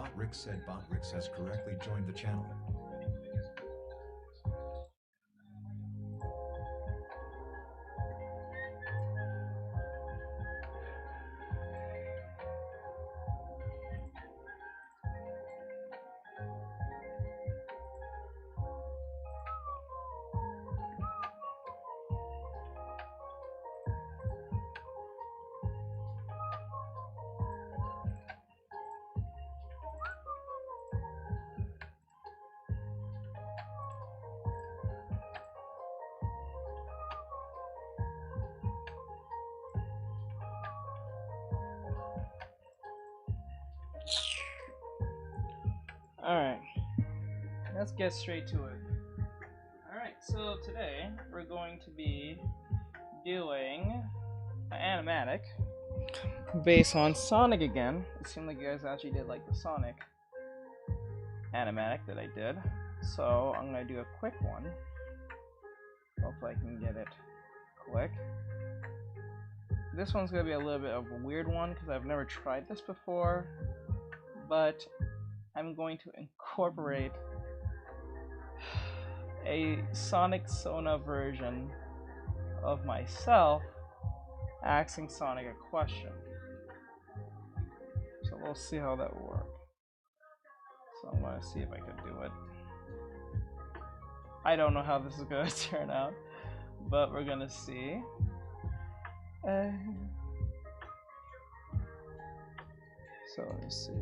Botrix said Botrix has correctly joined the channel. Alright, let's get straight to it. Alright, so today we're going to be doing an animatic based on Sonic again. It seemed like you guys actually did like the Sonic animatic that I did. So I'm going to do a quick one. Hopefully I can get it quick. This one's going to be a little bit of a weird one because I've never tried this before. But I'm going to incorporate a Sonic Sona version of myself asking Sonic a question. So we'll see how that works. So I'm going to see if I can do it. I don't know how this is going to turn out, but we're going to see. So let's see.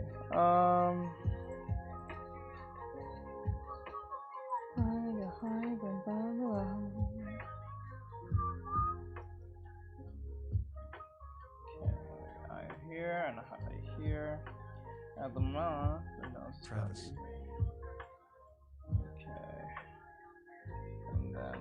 Here and high here. At the moment, Travis. Okay. And then.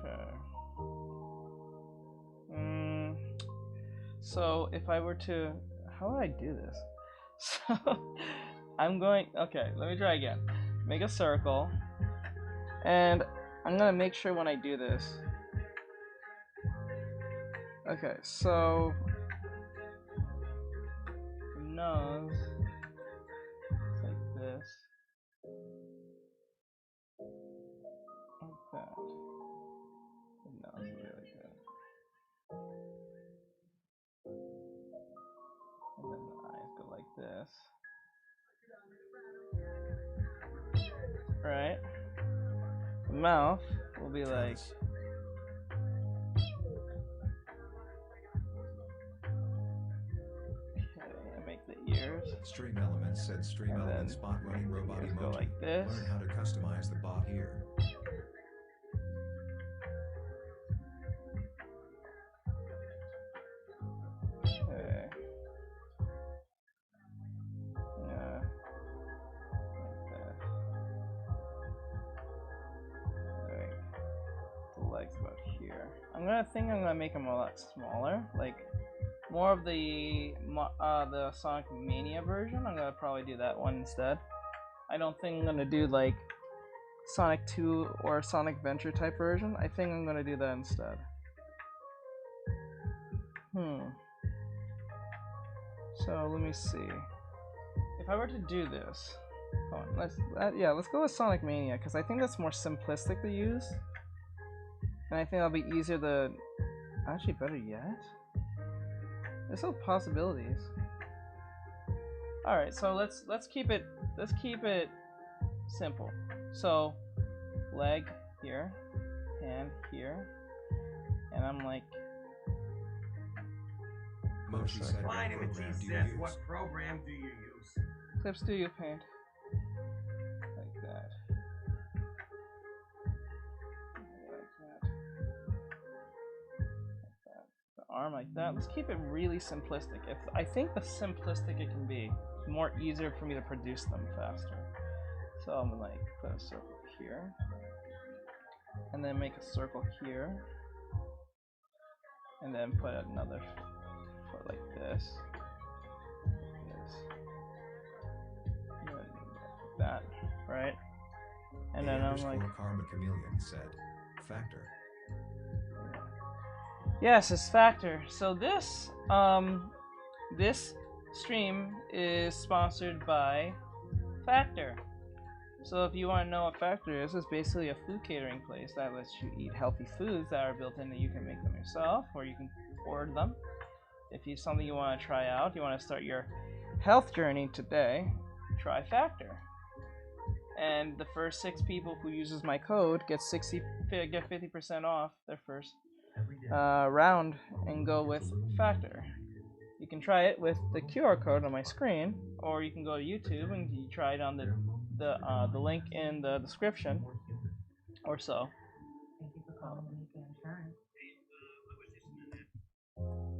Okay. So if I were to, how would I do this? So I'm going. Okay, let me try again. Make a circle, and I'm gonna make sure when I do this. Okay, so the nose is like this. Like that. The nose will be like that. And then the eyes go like this. Right? The mouth will be like. Okay, make the ears. Stream Elements said Stream Elements bot running robot emoji. Go like this. Learn how to customize the bot here. Okay. Yeah. Like that. Alright. The legs about here. I'm gonna make them a lot smaller. Like more of the Sonic Mania version. I'm gonna probably do that one instead. I don't think I'm gonna do like Sonic 2 or Sonic Venture type version. I think I'm gonna do that instead. So let me see. If I were to do this, let's go with Sonic Mania because I think that's more simplistic to use, and I think that'll be easier to. Actually, better yet, there's still possibilities. All right, so let's keep it simple. So leg here, hand here, and I'm like. Mochi said, what program do you use? Clip Studio Paint. Like that. Like that. The arm like that. Let's keep it really simplistic. I think the simplistic it can be, the more easier for me to produce them faster. So I'm gonna like put a circle here. And then make a circle here. And then put another foot like this. And then like that, right? And then I'm like, Karma Chameleon said, factor. yes, it's factor. So this this stream is sponsored by Factor. So if you want to know what Factor is, it's basically a food catering place that lets you eat healthy foods that are built in that you can make them yourself, or you can order them. If it's something you want to try out, you want to start your health journey today, try Factor. And the first 6 people who uses my code get 50% off their first round and go with Factor. You can try it with the QR code on my screen, or you can go to YouTube and you try it on the link in the description, or so.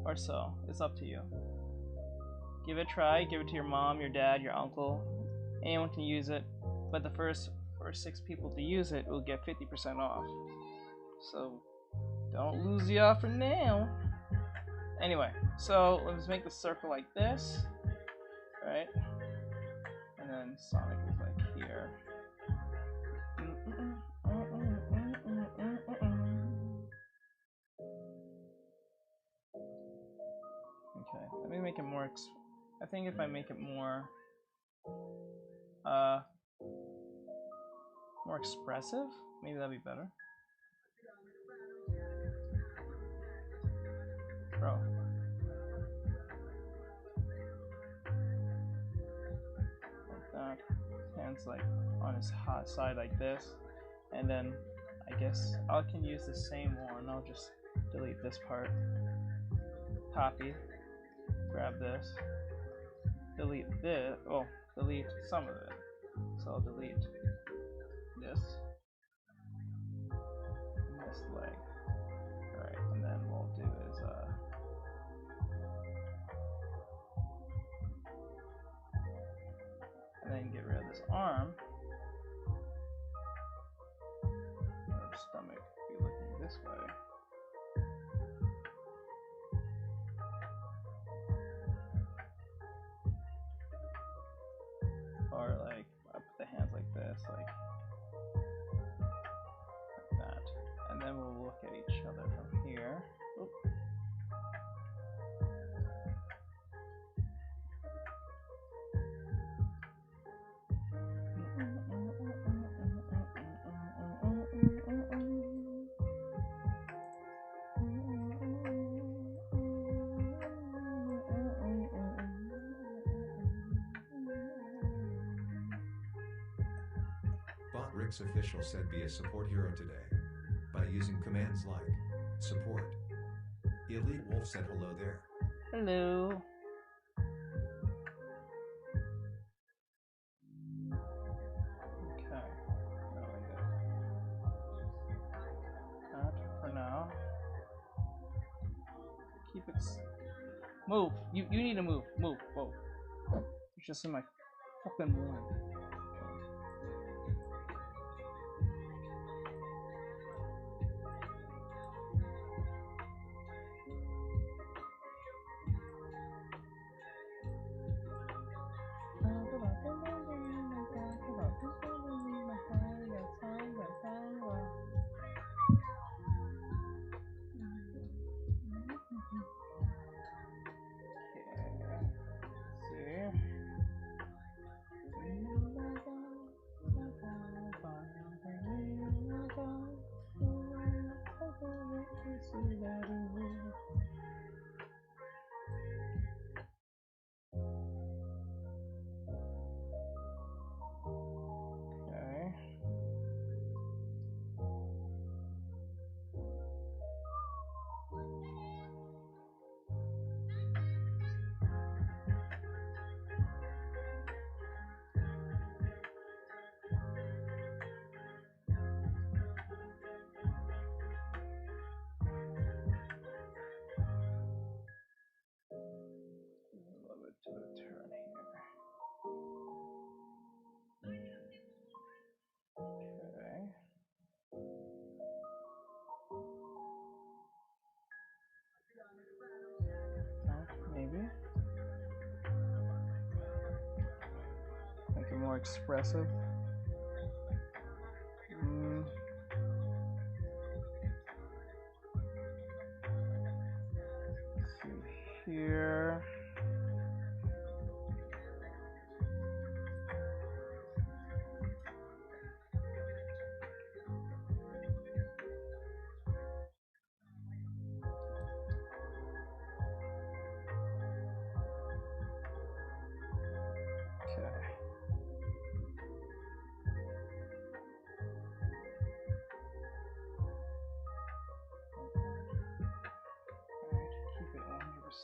Or so. It's up to you. Give it a try. Give it to your mom, your dad, your uncle. Anyone can use it, but the first 6 people to use it will get 50% off. So don't lose the offer now. Anyway, so let's make the circle like this, right? And then Sonic is like here. Okay, let me make it more. I think if I make it more expressive, maybe that'd be better. Bro. Like that. Hands like on his hot side like this. And then I guess I can use the same one. I'll just delete this part. Copy. Grab this. Delete this. Oh, delete some of it. So I'll delete this. And this leg. Alright, and then what we'll do is and then get rid of this arm. Our stomach be looking this way. Or like I put the hands like this, like that. And then we'll look at each other from here. Oop. Rick's official said be a support hero today. By using commands like support. Elite Wolf said hello there. Hello. Okay. Really good. That for now. Keep it. Move. You need to move. Move. Whoa. You're just in my fucking way. Maybe. Make it more expressive.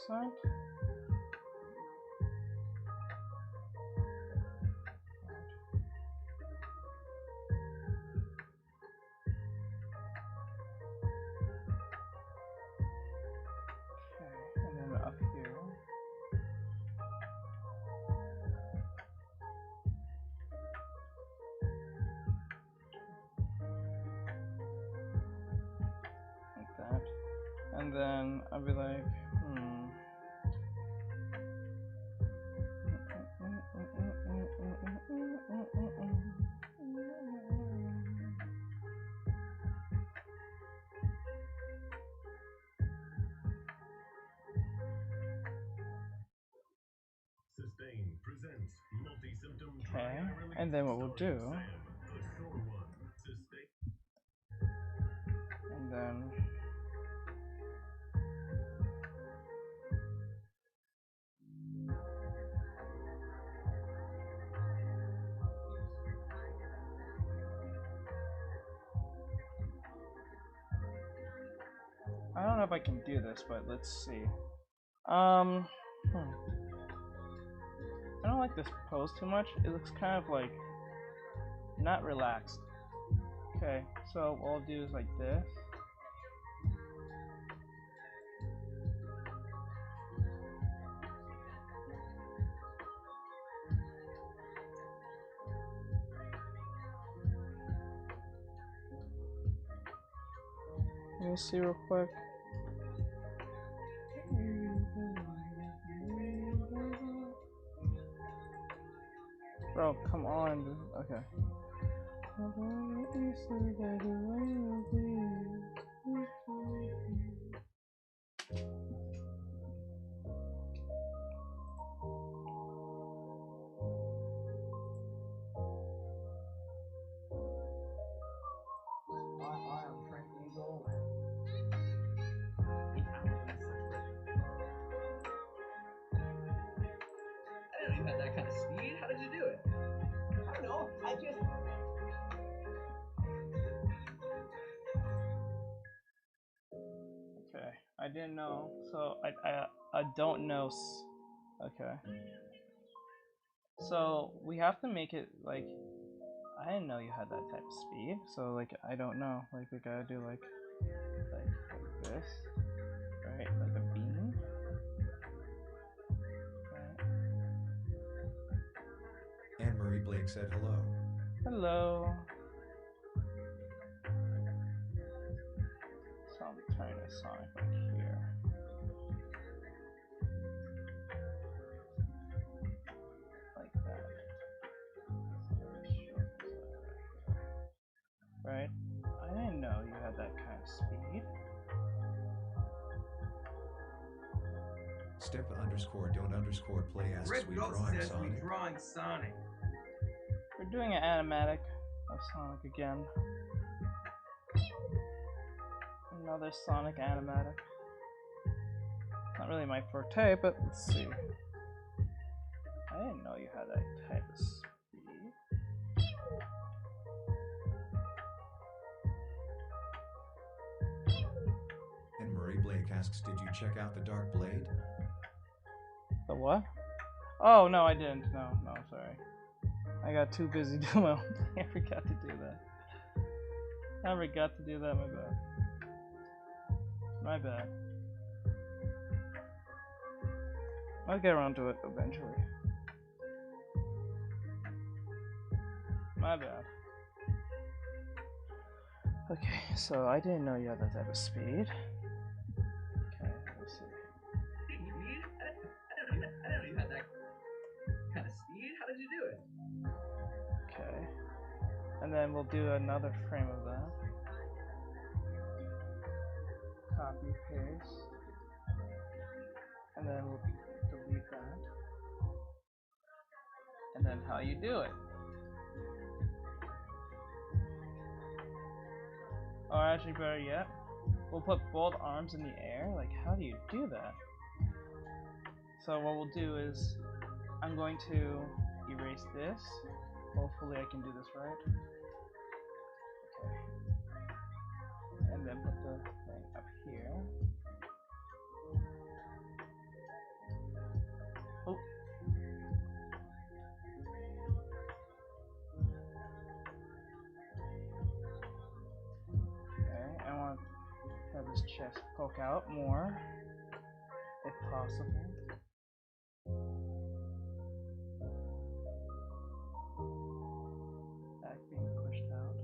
side. Okay, and then up here. Like that. And then I'll be like, Sustain presents multi-symptom okay, and then what we'll do, and then I don't know if I can do this, but let's see. I don't like this pose too much. It looks kind of like not relaxed. Okay, so what I'll do is like this. Let me see real quick. Bro, come on. Okay. I didn't know you had that kind of speed. How did you do it? I don't know. I just. Okay, I didn't know. So I don't know. Okay. So we have to make it like I didn't know you had that type of speed. So like I don't know. Like we gotta do like this, right? Like a beam. Right. Anne-Marie Blake said hello. Hello. So I'm turning the Sonic right here. Like that. Right? I didn't know you had that kind of speed. Step_don't_play asks Rick we Ghost drawing says we Sonic. drawing Sonic. We're doing an animatic of Sonic again. Another Sonic animatic. Not really my forte, but let's see. I didn't know you had that type of speed. And Marie Blake asks, did you check out the Dark Blade? The what? Oh, no, I didn't. No, sorry. I got too busy doing my own thing. I forgot to do that. My bad. My bad. I'll get around to it eventually. My bad. Okay, so I didn't know you had that type of speed. Okay, let's see. I didn't know you had that kind of speed. How did you do it? Okay. And then we'll do another frame of that. Copy, paste. And then we'll delete that. And then how you do it. Or actually better yet, we'll put both arms in the air. Like, how do you do that? So what we'll do is, I'm going to erase this. Hopefully I can do this right. Okay. And then put the thing up here. chest poke out more, if possible. Back being pushed out.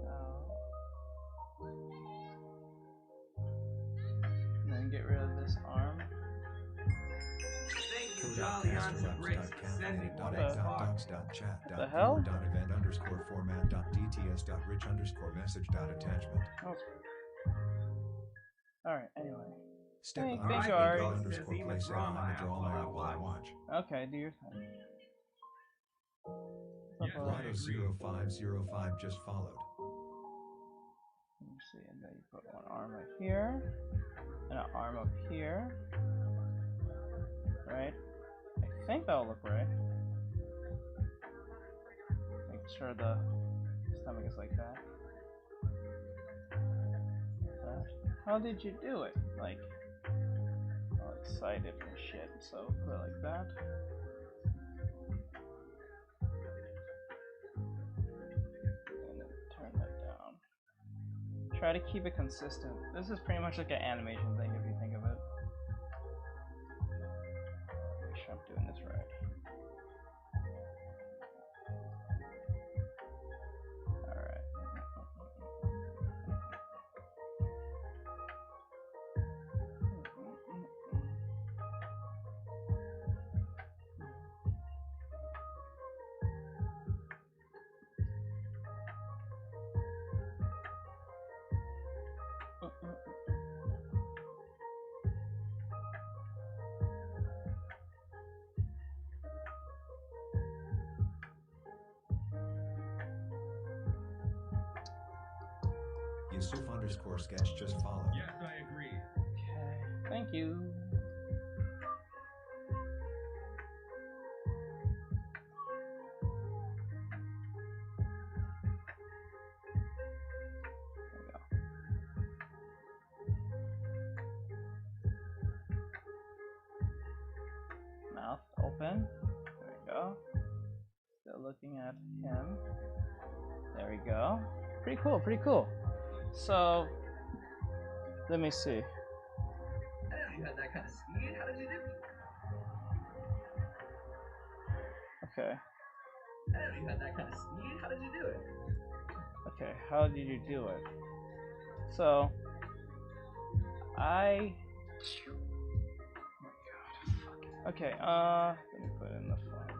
Out. And then get rid of this arm. Thank you, Jolly on some bricks. Send me one The hell? Event_format.dts.rich_message.attachment. Oh. Alright, anyway. Step Hey, on thank you, _ Ari. place set on the draw my up while I watch. Okay, do your thing. Grotto0505 just followed. Let me see, and then you put one arm right here, and an arm up here. Right? I think that'll look right. Make sure the stomach is like that. How did you do it? Like, all excited and shit, so put it like that. And then turn that down. Try to keep it consistent. This is pretty much like an animation thing if you think of it. Make sure I'm doing this right. Alright. Yusuf_sketch just followed. Yes, I agree. Okay, thank you. There we go. Mouth open. There we go. Still looking at him. There we go. Pretty cool, pretty cool. So, let me see. I didn't know you had that kind of speed. How did you do it? Okay. I didn't know you had that kind of speed. How did you do it? Okay, how did you do it? So, I... Oh my god, fuck. Okay, let me put in the phone.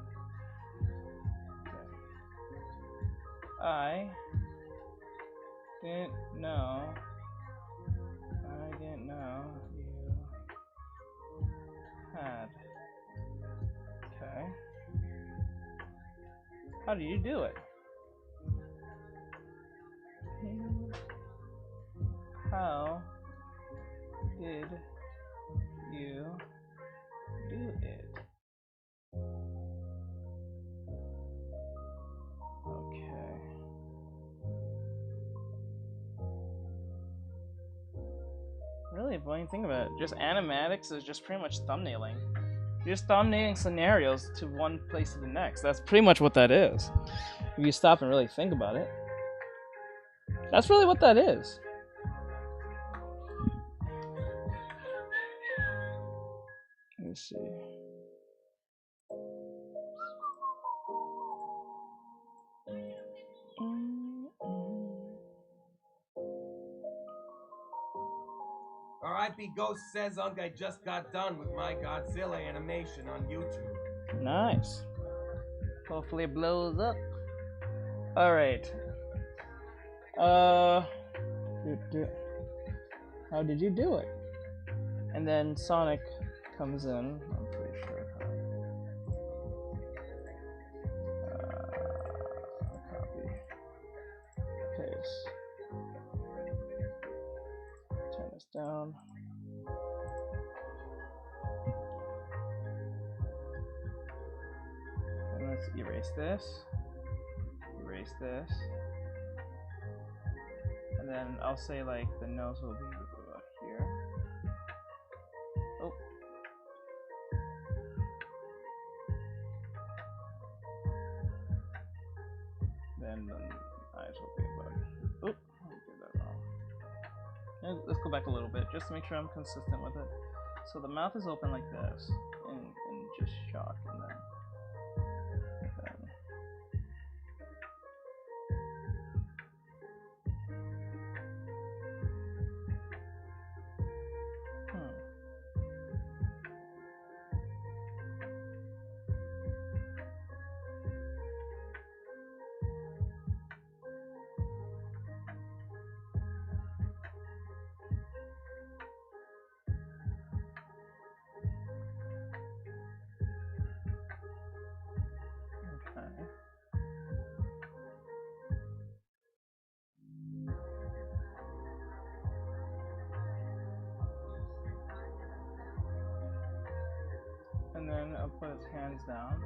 Okay. I didn't know you had. Okay. How do you do it? How did you do it? Okay. Really, when you think about it, just animatics is just pretty much thumbnailing. You're just thumbnailing scenarios to one place to the next. That's pretty much what that is. If you stop and really think about it. That's really what that is. Let me see. R.I.P. Ghost says I just got done with my Godzilla animation on YouTube. Nice. Hopefully it blows up. Alright. How did you do it? And then Sonic comes in. I'm pretty sure. Copy. Paste. Turn this down. And let's erase this. Erase this. And then I'll say like the nose will be about here. Oh. Then the eyes will be about here. Oh, I did that wrong. let's go back a little bit just to make sure I'm consistent with it. So the mouth is open like this, and just shock, and then and then I'll put his hands down.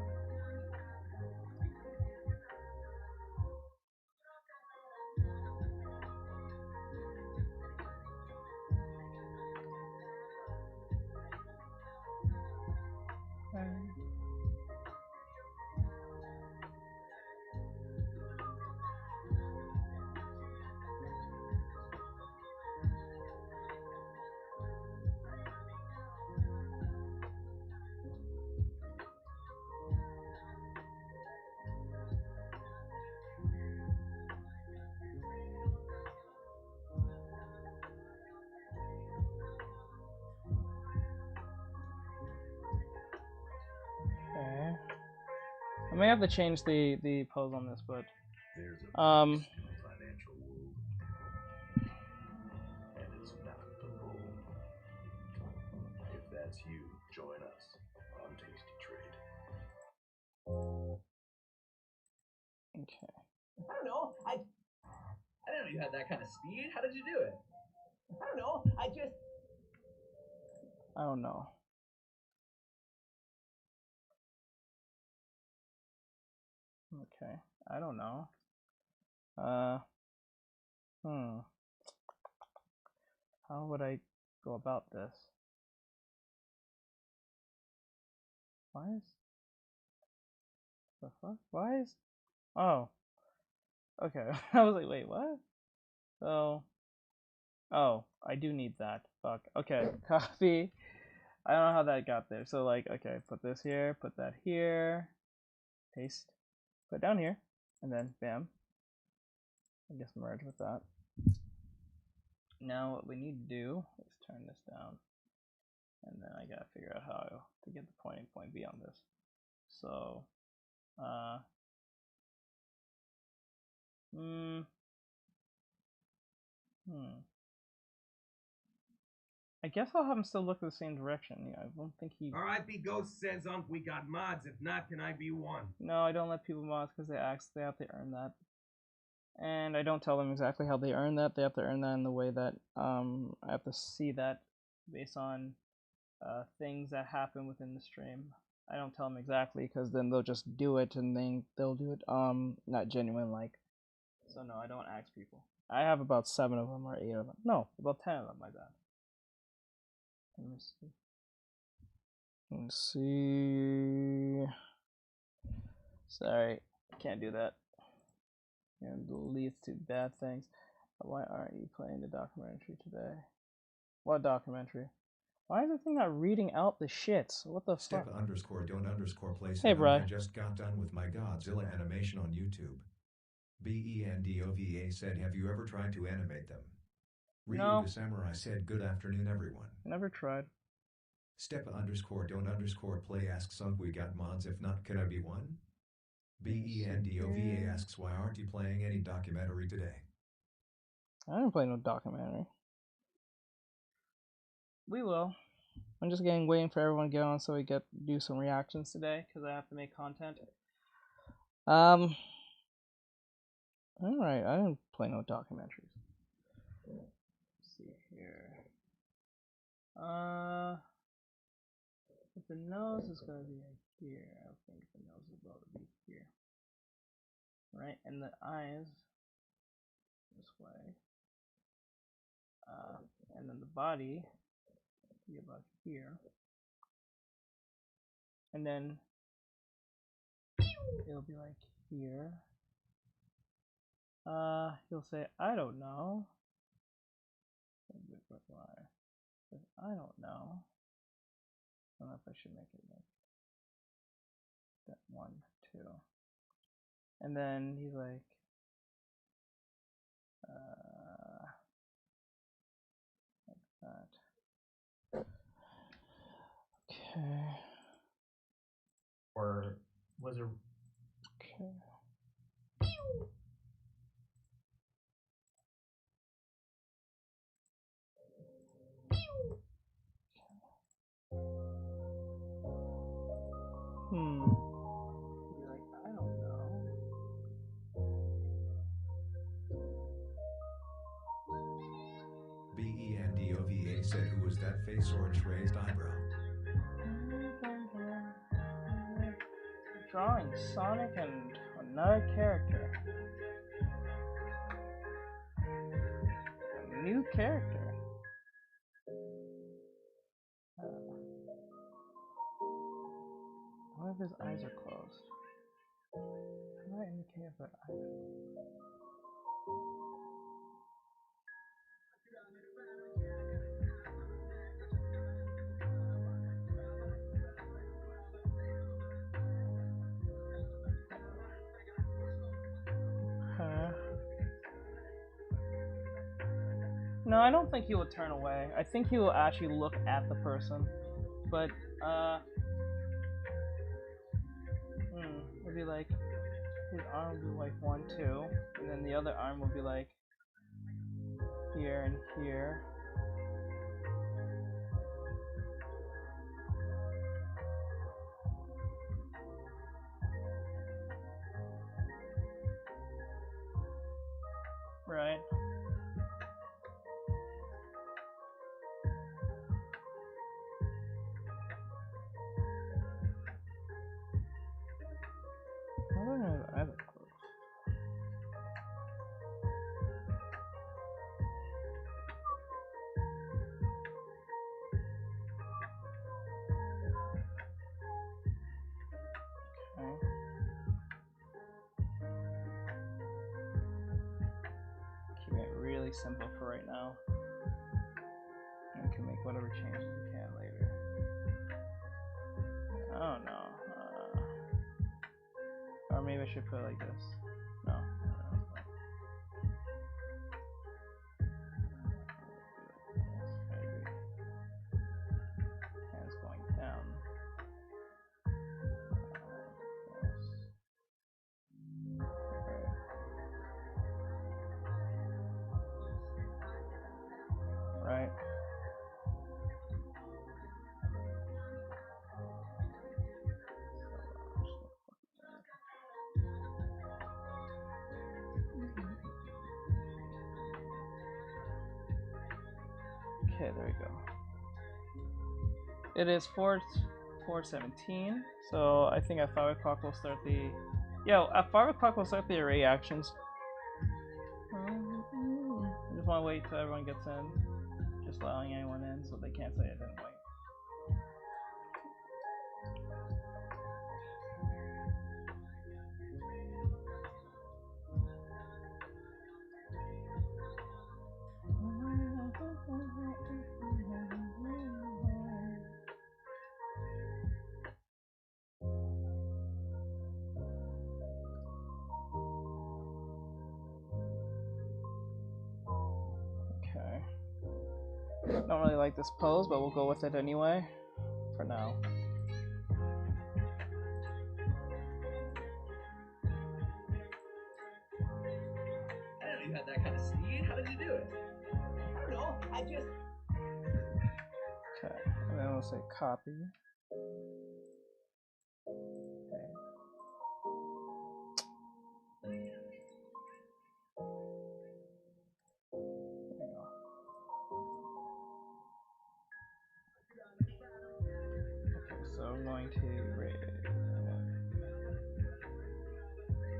Okay. I may have to change the pose on this, but There's a price in the financial world, and it's not the gold. If that's you, join us on Tasty Trade. okay. I don't know. I didn't know you had that kind of speed. How did you do it? I don't know. I don't know. Okay. I don't know. How would I go about this? Why is the fuck? Why is? Oh. Okay. I was like, wait, what? So. Oh, I do need that. Fuck. Okay. Copy. I don't know how that got there. So like, okay, put this here, put that here, paste, put it down here, and then bam. I guess merge with that. Now what we need to do is turn this down, and then I gotta figure out how to get the point A, point B on this. So, I guess I'll have him still look the same direction. Yeah, I don't think he. R.I.P. Ghost says, we got mods. If not, can I be one? No, I don't let people mods because they have to earn that. And I don't tell them exactly how they earn that. They have to earn that in the way that I have to see that based on things that happen within the stream. I don't tell them exactly because then they'll just do it and then they'll do it not genuine like. So no, I don't ask people. I have about 7 of them or 8 of them. No, about 10 of them. My bad. Let me see. Let's see. Sorry, can't do that. And leads to bad things. Why aren't you playing the documentary today? What documentary? Why is the thing not reading out the shits? What the fuck? Step_don't_play. Hey, bro. I just got done with my Godzilla animation on YouTube. BENDOVA said, have you ever tried to animate them? Ryu the Samurai said, good afternoon, everyone. Never tried. Step_don't_play asks, we got mods. If not, can I be one? BENDOVA asks, why aren't you playing any documentary today? I didn't play no documentary. We will. I'm just waiting for everyone to get on so we do some reactions today because I have to make content. Alright, I didn't play no documentaries. Let's see here. If the nose is gonna be right here, I think the nose is about to be here. Right, and the eyes this way. And then the body will be about here. And then it'll be like here. He'll say, I don't know. I don't know. I don't know if I should make it like that 1, 2. And then he's like, like that. Okay. Or was it? Okay. Like, I don't know. BENDOVA said, who was that face orange raised eyebrow? Drawing Sonic and another character. A new character. What if his eyes are closed? How do I indicate if their eyes are closed? No, I don't think he will turn away. I think he will actually look at the person. But, it'll be like, his arm will be like 1, 2, and then the other arm will be like here and here. Right. I don't know if I have it close. Okay. Keeping it really simple for right now. And we can make whatever changes we can later. I don't know. Or maybe I should put it like this. No. Maybe. Hands going down. Right. Okay, there we go. It is 4:17, so I think at 5 o'clock we'll start the. Yeah, at 5 o'clock we'll start the array actions. I just want to wait till everyone gets in, just allowing anyone in so they can't say I didn't wait. Don't really like this pose, but we'll go with it anyway, for now. I didn't know you had that kind of speed. How did you do it? I don't know. I just. Okay, and then we'll say copy. Okay. So I'm going to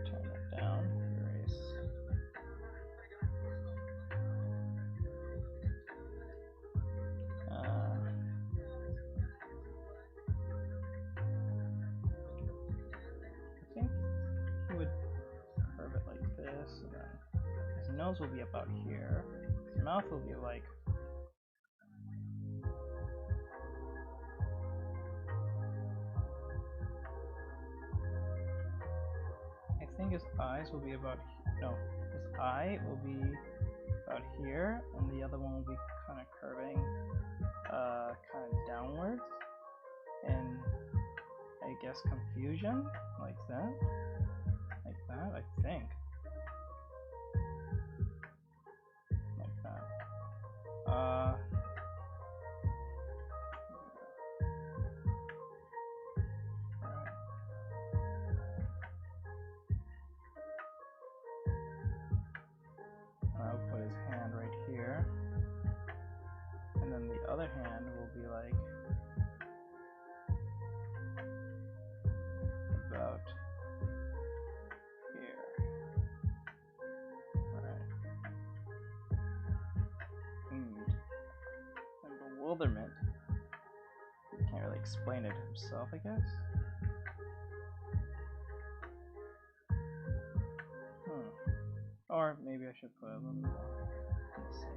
turn it down, erase. I think he would curve it like this, and then his nose will be about here. His mouth will be like think his eyes will be about, no, his eye will be about here, and the other one will be kind of curving, kind of downwards, and I guess confusion, like that, I think, like that. I'll put his hand right here, and then the other hand will be like about here. Alright. And bewilderment. He can't really explain it himself, I guess. Or maybe I should put a little more. Let's see.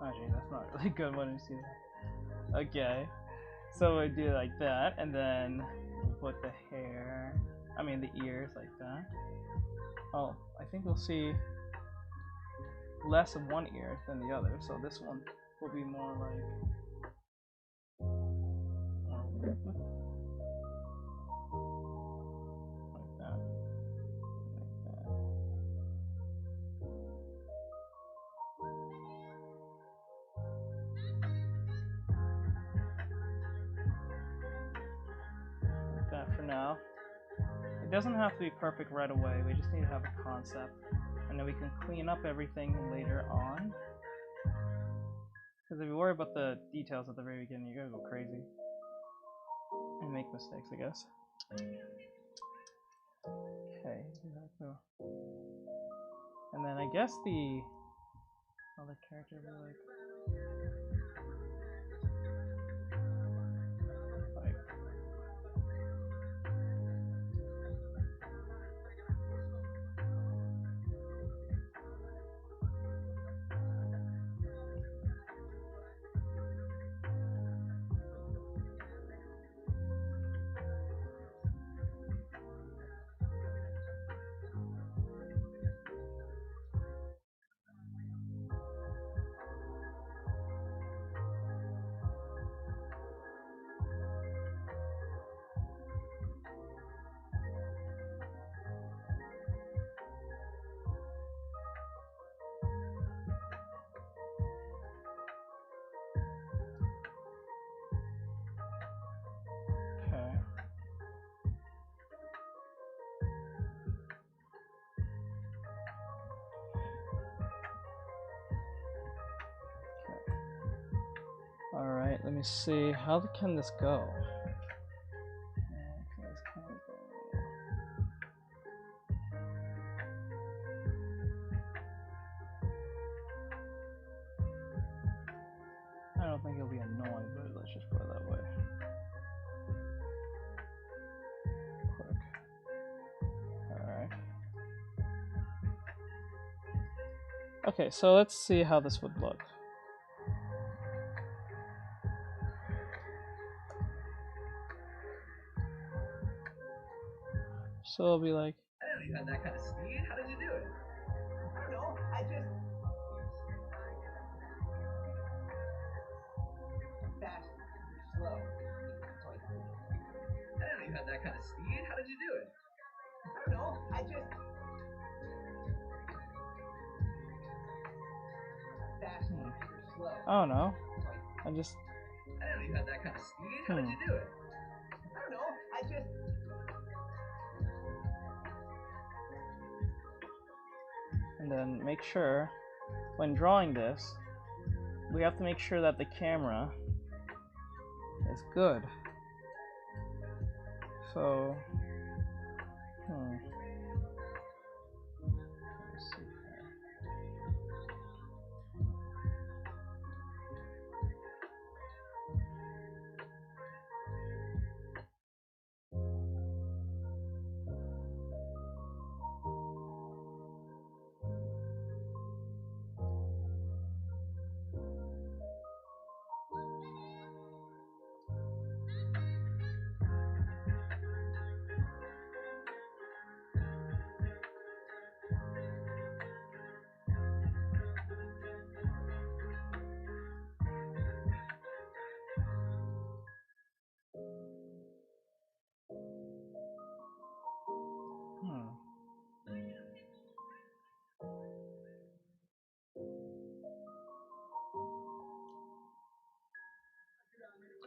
Actually, that's not really good when you see that. Okay, so we do like that, and then we'll put the hair, the ears like that. Oh, I think we'll see less of one ear than the other, so this one will be more like that. Like that for now. It doesn't have to be perfect right away, we just need to have a concept, and then we can clean up everything later on. Because if you worry about the details at the very beginning, you're gonna go crazy and make mistakes, I guess. Okay, and then I guess the other character will be like Alright, let me see. How can this go? I don't think it'll be annoying, but let's just put it that way. Quick. Alright. Okay, so let's see how this would look. So it'll be like. I didn't know you had that kind of speed. How did you do it? I don't know. I just. Fast. Slow. I didn't know you had that kind of speed. How did you do it? I don't know. I just. Fast. Slow. Oh no. I just. I didn't know you had that kind of speed. How did you do it? I don't know. I just. And then make sure, when drawing this, we have to make sure that the camera is good. So, let's see here.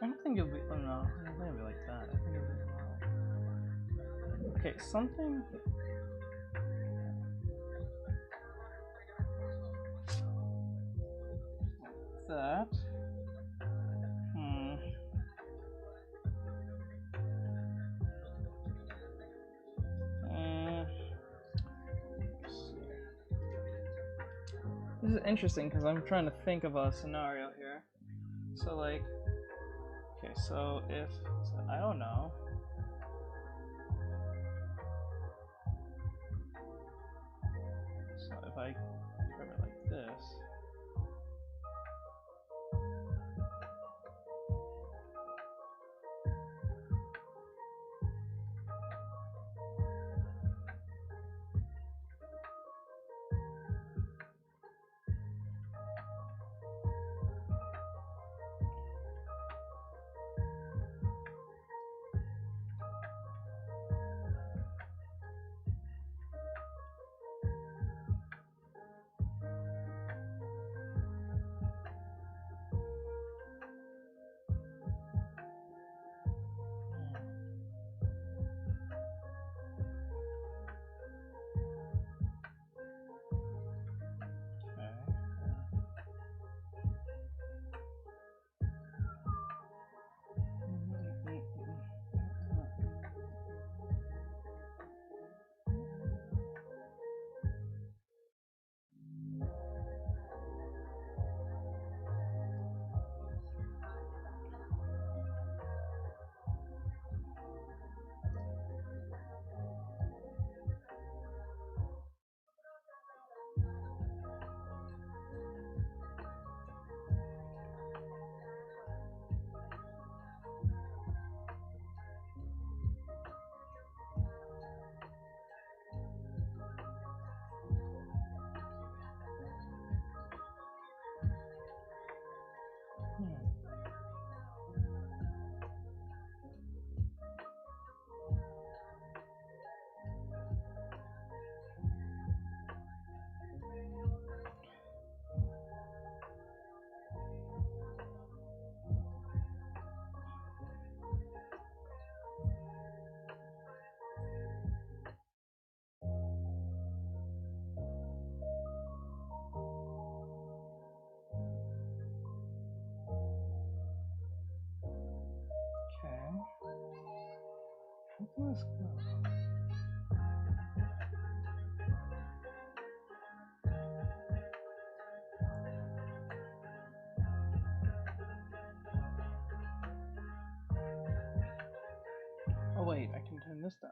I don't think it'll be. Oh no, I don't think it'll be like that. I think it'll be. Okay, something. Like that. This is interesting because I'm trying to think of a scenario here. So like, okay, so if, I don't know. So if I curve it like this. Let's go. Oh wait, I can turn this down.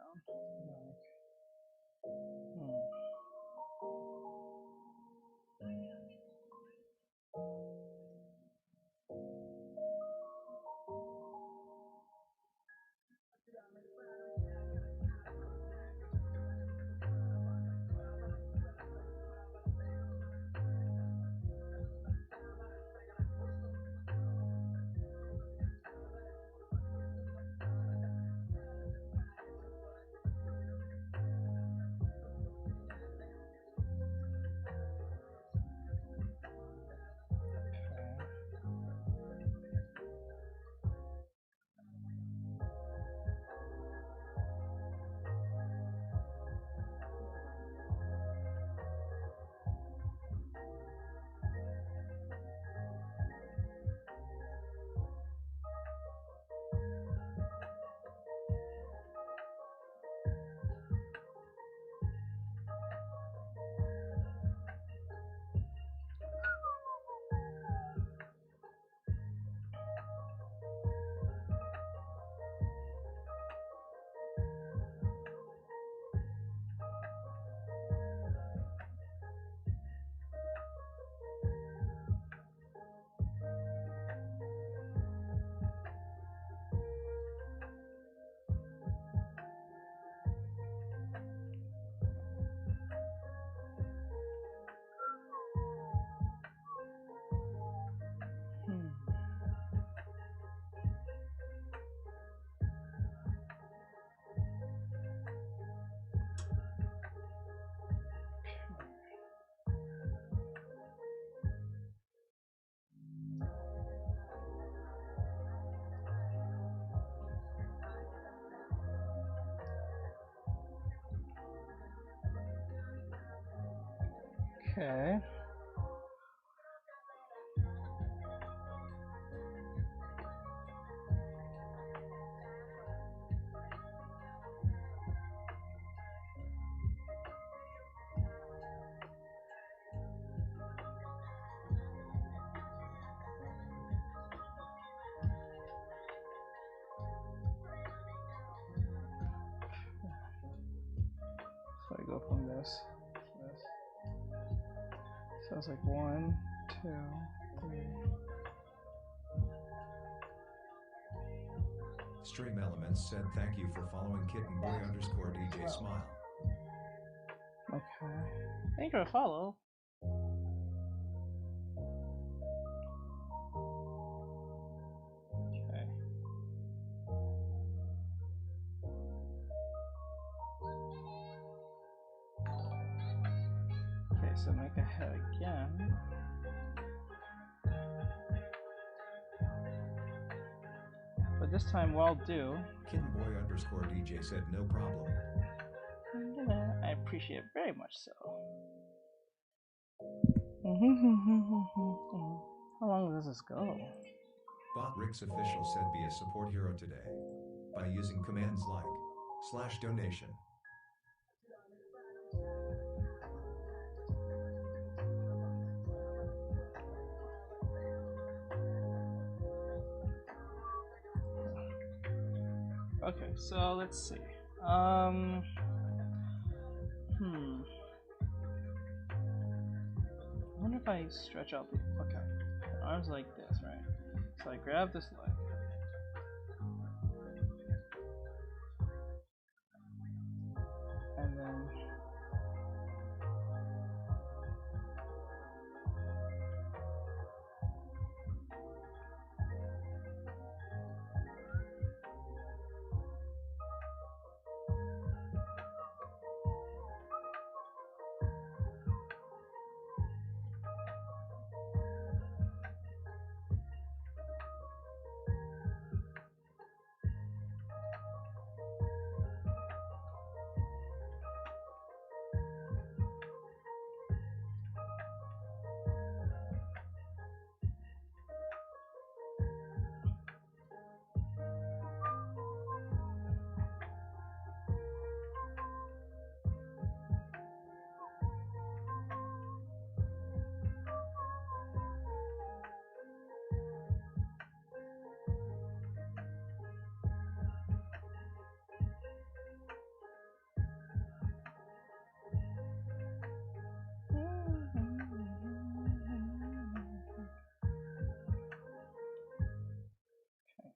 Okay. So I go from this to this. So it's like 1, 2, 3. Stream Elements said thank you for following kittenboy_DJ smile. Okay. Thank you for the follow. Okay. Okay, so make a head again. But this time while do. Kittenboy_DJ said no problem. I appreciate it very much so. How long does this go? Bot Rick's official said be a support hero today by using commands like /donation. Okay, so let's see. I wonder if I stretch out the arms like this, right? So I grab this leg. And then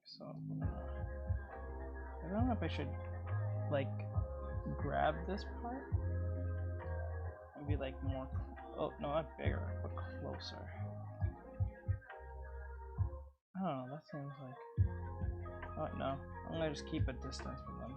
so I don't know if I should like grab this part. Maybe like more. Oh no, not bigger, but closer. I don't know. That seems like. Oh no, I'm gonna just keep a distance from them.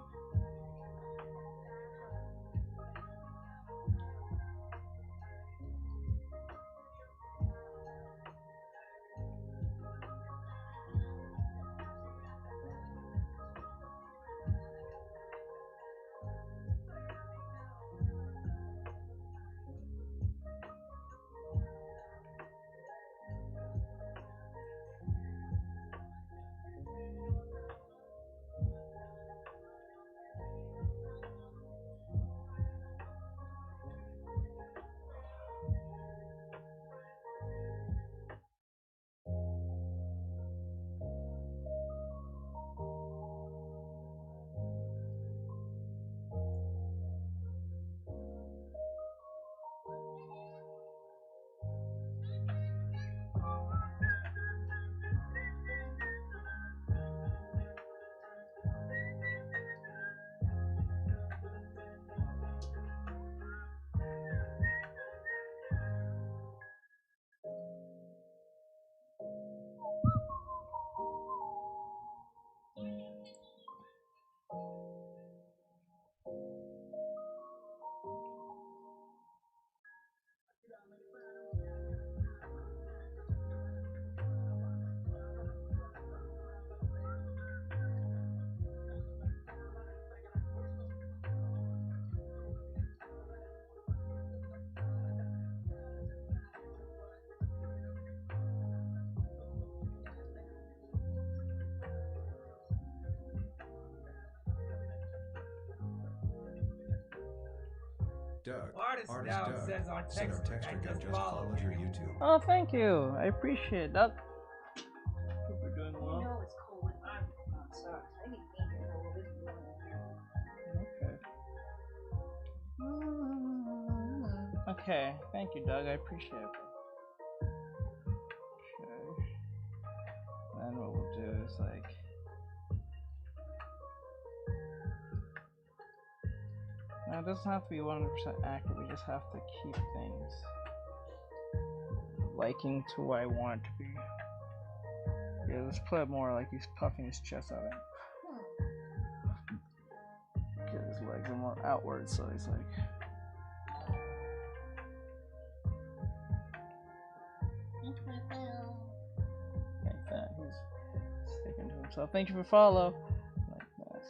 Doug. Artist Artist now Doug. says Said Artextric. Artextric. I just followed your YouTube. Oh, thank you. I appreciate it, Doug. Hope you're doing well. know it's cold when I'm outside. I need to be here a little bit more. Okay. Okay, thank you, Doug. I appreciate it. Okay. Then what we'll do is like. Now it doesn't have to be 100% accurate. We just have to keep things liking to what I want it to be. Yeah, let's put it more like he's puffing his chest out. Get his legs are more outward, so he's like. Like that. He's sticking to himself. Thank you for follow. Like that.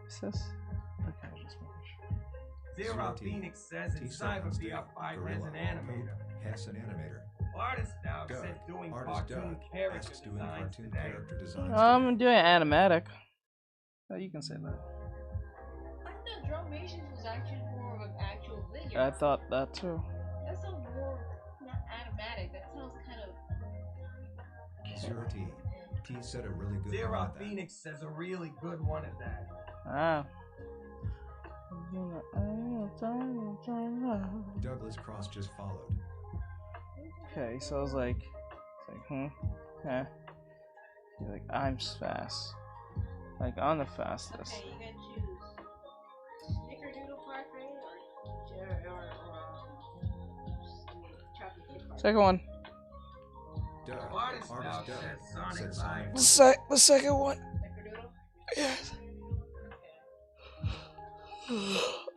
Is this? Okay, just making sure. Zero Phoenix says inside would be up 5 as an animator. Hess an animator. Artist now Doug. said doing Artist cartoon Doug. character Asks doing designs cartoon today. character designs. I'm doing animatic. Oh, you can say that. I thought Drumations was actually more of an actual figure. I thought that too. That sounds more not animatic. That sounds kind of. Zero T. T said a really good Zero one at that. Phoenix says a really good one at that. Ah. Douglas Cross just followed. Okay, so I was like, yeah. He's like, I'm fast. Like, I'm the fastest. Okay, you gotta choose Snickerdoodle Parfait or chocolate chip parfait. Second one. Doug. Artist now Artist Doug. says Sonic Said Sonic. The second one. Snickerdoodle? Yes.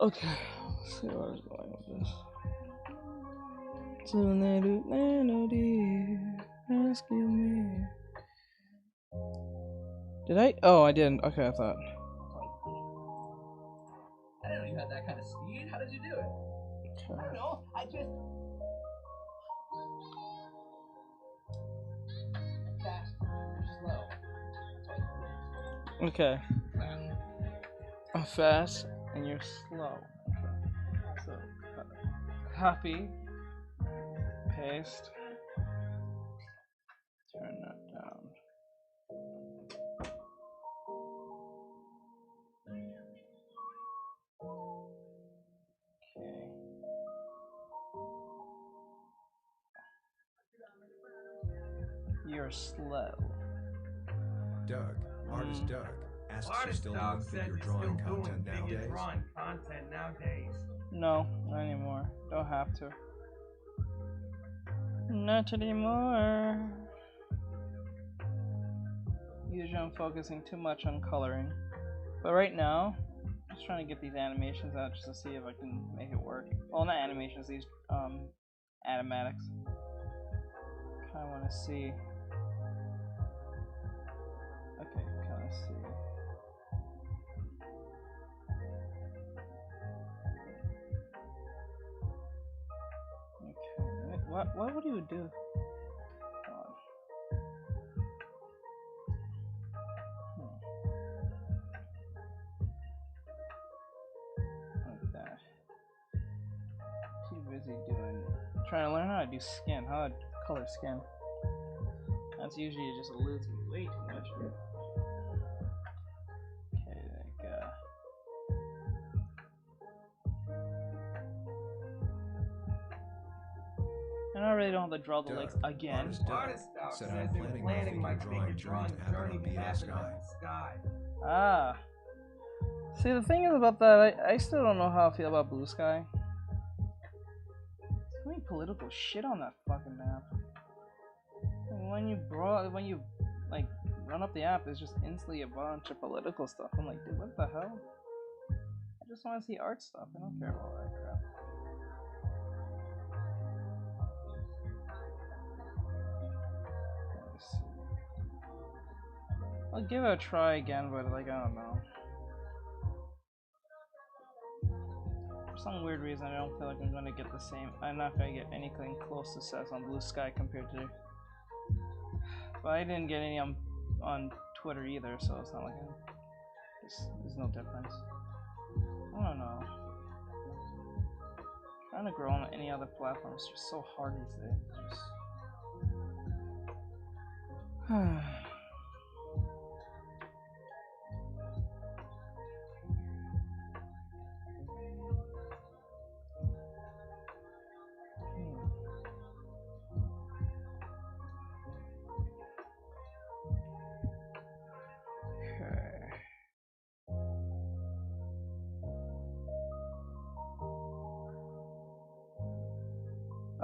Okay. Let's see where I was going with this. Rescue me. Did I? Oh, I didn't. Okay, I thought. I didn't know you had that kind of speed. How did you do it? I don't know. I just. Fast, slow. Okay. I'm fast and you're slow. Okay. So, copy, paste, turn that down. Okay. You're slow. Doug. Artist Doug. Asks you Artist still Dog doing said figure you're still drawing doing content figure nowadays? drawing content nowadays. No, not anymore. Don't have to. Not anymore. Usually I'm focusing too much on coloring. But right now, I'm just trying to get these animations out just to see if I can make it work. Well, not animations, these animatics. Kinda wanna see. Okay, kinda see. Okay, what would you do? Hold on. Like that. Too busy trying to learn how to do skin, how to color skin. That's usually just eludes me way too much. Okay, like and I really don't have to draw the Doug, legs again. Artist Doug Artist Dog said says I'm they're planning planning my my figure drawing to happen journey on to BS happen Sky. on the sky. Ah. See, the thing is about that, I still don't know how I feel about Blue Sky. So many political shit on that fucking map. And when you like run up the app, there's just instantly a bunch of political stuff. I'm like, dude, what the hell? I just want to see art stuff. I don't care about all that crap. Let me see. I'll give it a try again, but like I don't know. For some weird reason, I don't feel like I'm gonna get the same. I'm not gonna get anything close to sets on Blue Sky compared to. But I didn't get any on Twitter either, so it's not like there's no difference. I don't know. trying to grow on any other platform is just so hard these days. It's just...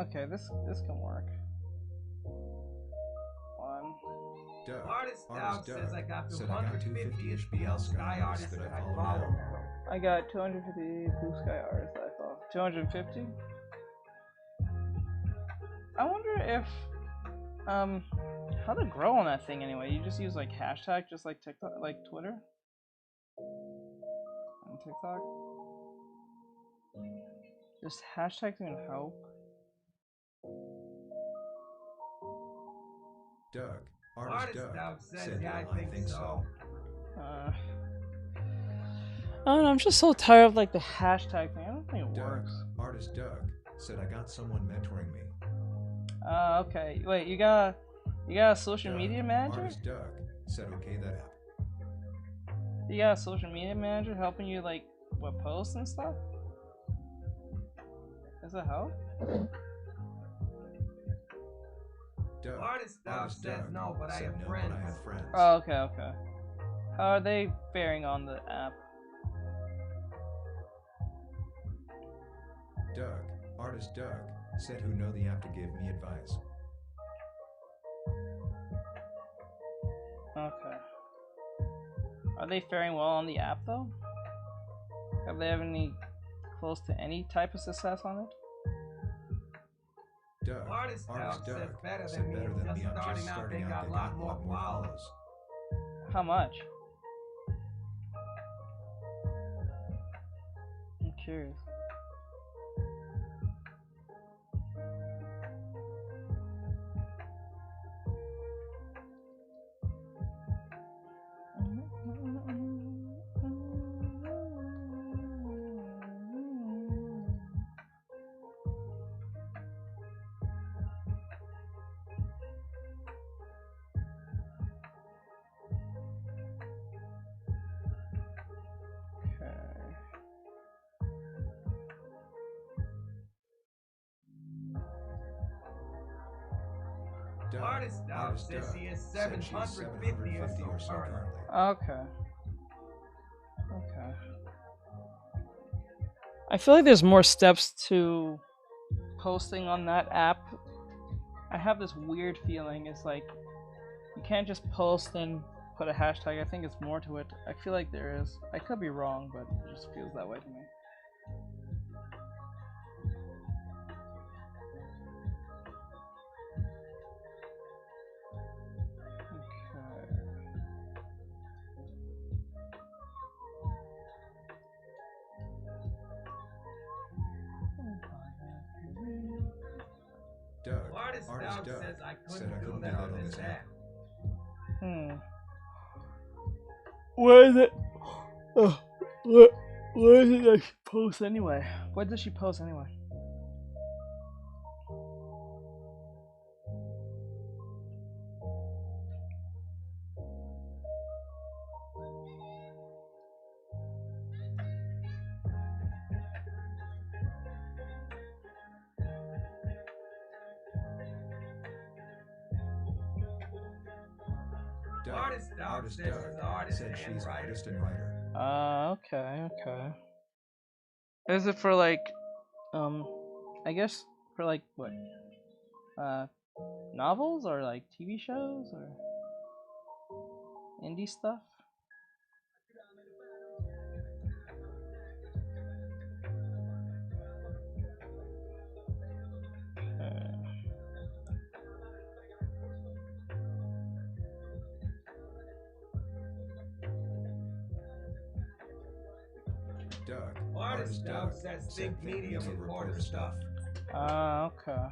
Okay, this can work. One. Doug, Artist Artist Doug Doug says I got said I got 250 250 HBL Sky artists that I follow now. I got 250 Blue Sky artists that I follow. 250? I wonder if how to grow on that thing anyway. You just use like hashtag just like TikTok, like Twitter and TikTok. Just hashtags even help. Doug, Artist Doug said yeah, I think so. I don't know, I'm just so tired of like the hashtag thing. I don't think it Doug, works. Artist Doug said I got someone mentoring me. Okay. Wait, you got a social Doug, media manager? Artist Doug said okay that app. You got a social media manager helping you like what posts and stuff? Does that help? Doug, Artist Doug says Doug no, but I said have no, friends. but I have friends. Oh, okay. How are they faring on the app? Doug, Artist Doug said who know the app to give me advice. Okay. Are they faring well on the app though? Have they have any close to any type of success on it? Doug, Artist Doug says better said than me. better I'm than me. just I'm just starting starting out. out. They got a lot more followers. How much? I'm curious. Doug, Artist Doug says Doug she is said she's 750 or so currently. Okay. I feel like there's more steps to posting on that app. I have this weird feeling. It's like you can't just post and put a hashtag. I think it's more to it. I feel like there is. I could be wrong, but it just feels that way to me. Doug, Artist Doug Doug says I said I couldn't do couldn't that on this app. Where is it? Where is it that she posts anyway? Where does she post anyway? Artist Doug said she's an artist and writer. Okay. Is it for like, I guess for like what? Novels or like TV shows or indie stuff? Doug, Artist Doug says think media reporter stuff. Okay.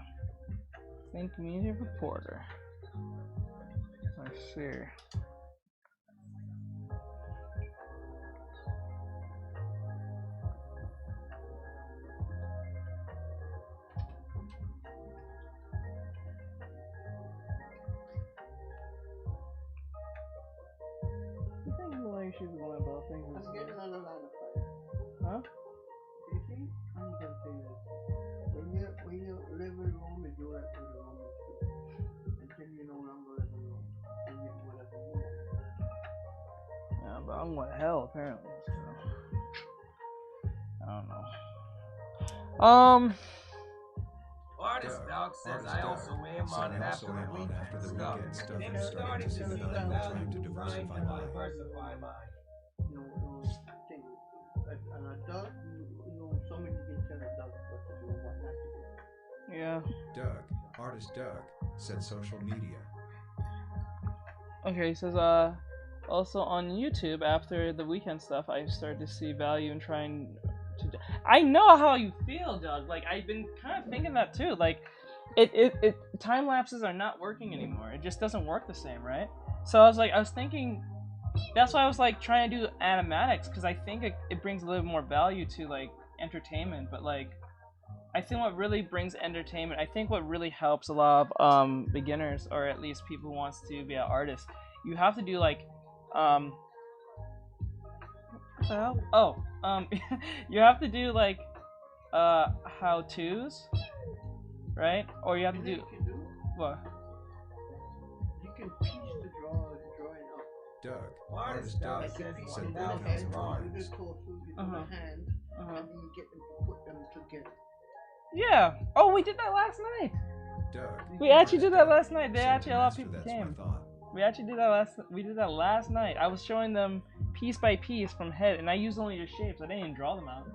Think media reporter. Let's see. I'm going to hell apparently. So. I don't know. Artist Doug says I also am on it after the weekend stuff. And it's starting to see the value in trying to diversify mine. You know, thing. Doug, you know, somebody can tell Doug what to do and what not to do. Yeah. Doug, artist Doug, said social media. Okay, he says, also on YouTube, after the weekend stuff, I started to see value in trying to... I know how you feel, Doug. Like, I've been kind of thinking that too. Like, time lapses are not working anymore. It just doesn't work the same, right? So I was thinking, that's why I was like trying to do animatics, because I think it brings a little more value to like entertainment. But like, I think what really brings entertainment, I think what really helps a lot of beginners, or at least people who wants to be an artist, you have to do like what the hell? Oh, you have to do like how-tos, right? Or you have to do what? You can piece the drawing up. Doug, Artist Doug Like says you one piece thousand the hand, drawings. you do the hand, and then you get them, put them together. Yeah. Oh, we did that last night. Doug. We actually did that Doug last night. They said actually, to a lot of master, people that's my came. thought. We actually did that we did that last night. I was showing them piece by piece from head, and I used only the shapes. I didn't even draw them out.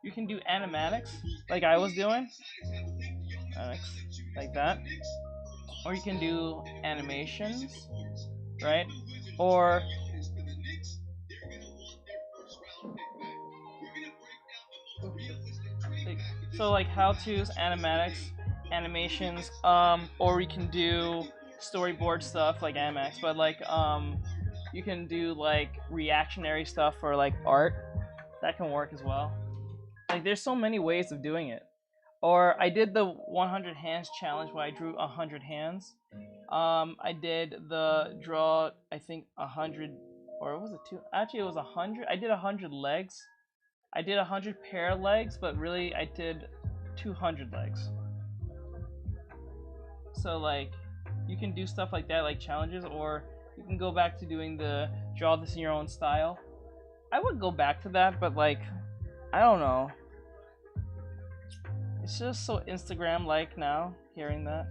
You can do animatics, like I was doing, like that. Or you can do animations, right? Or so like how-tos, animatics, animations, or we can do storyboard stuff like animatics, but like you can do like reactionary stuff for like art. That can work as well. Like there's so many ways of doing it. Or I did the 100 hands challenge where I drew 100 hands. I did the draw, I think 100, or was it two? Actually, it was 100. I did 100 legs. I did 100 pair of legs, but really I did 200 legs. So like, you can do stuff like that, like challenges, or you can go back to doing the draw this in your own style. I would go back to that, but like, I don't know. It's just so Instagram-like now, hearing that.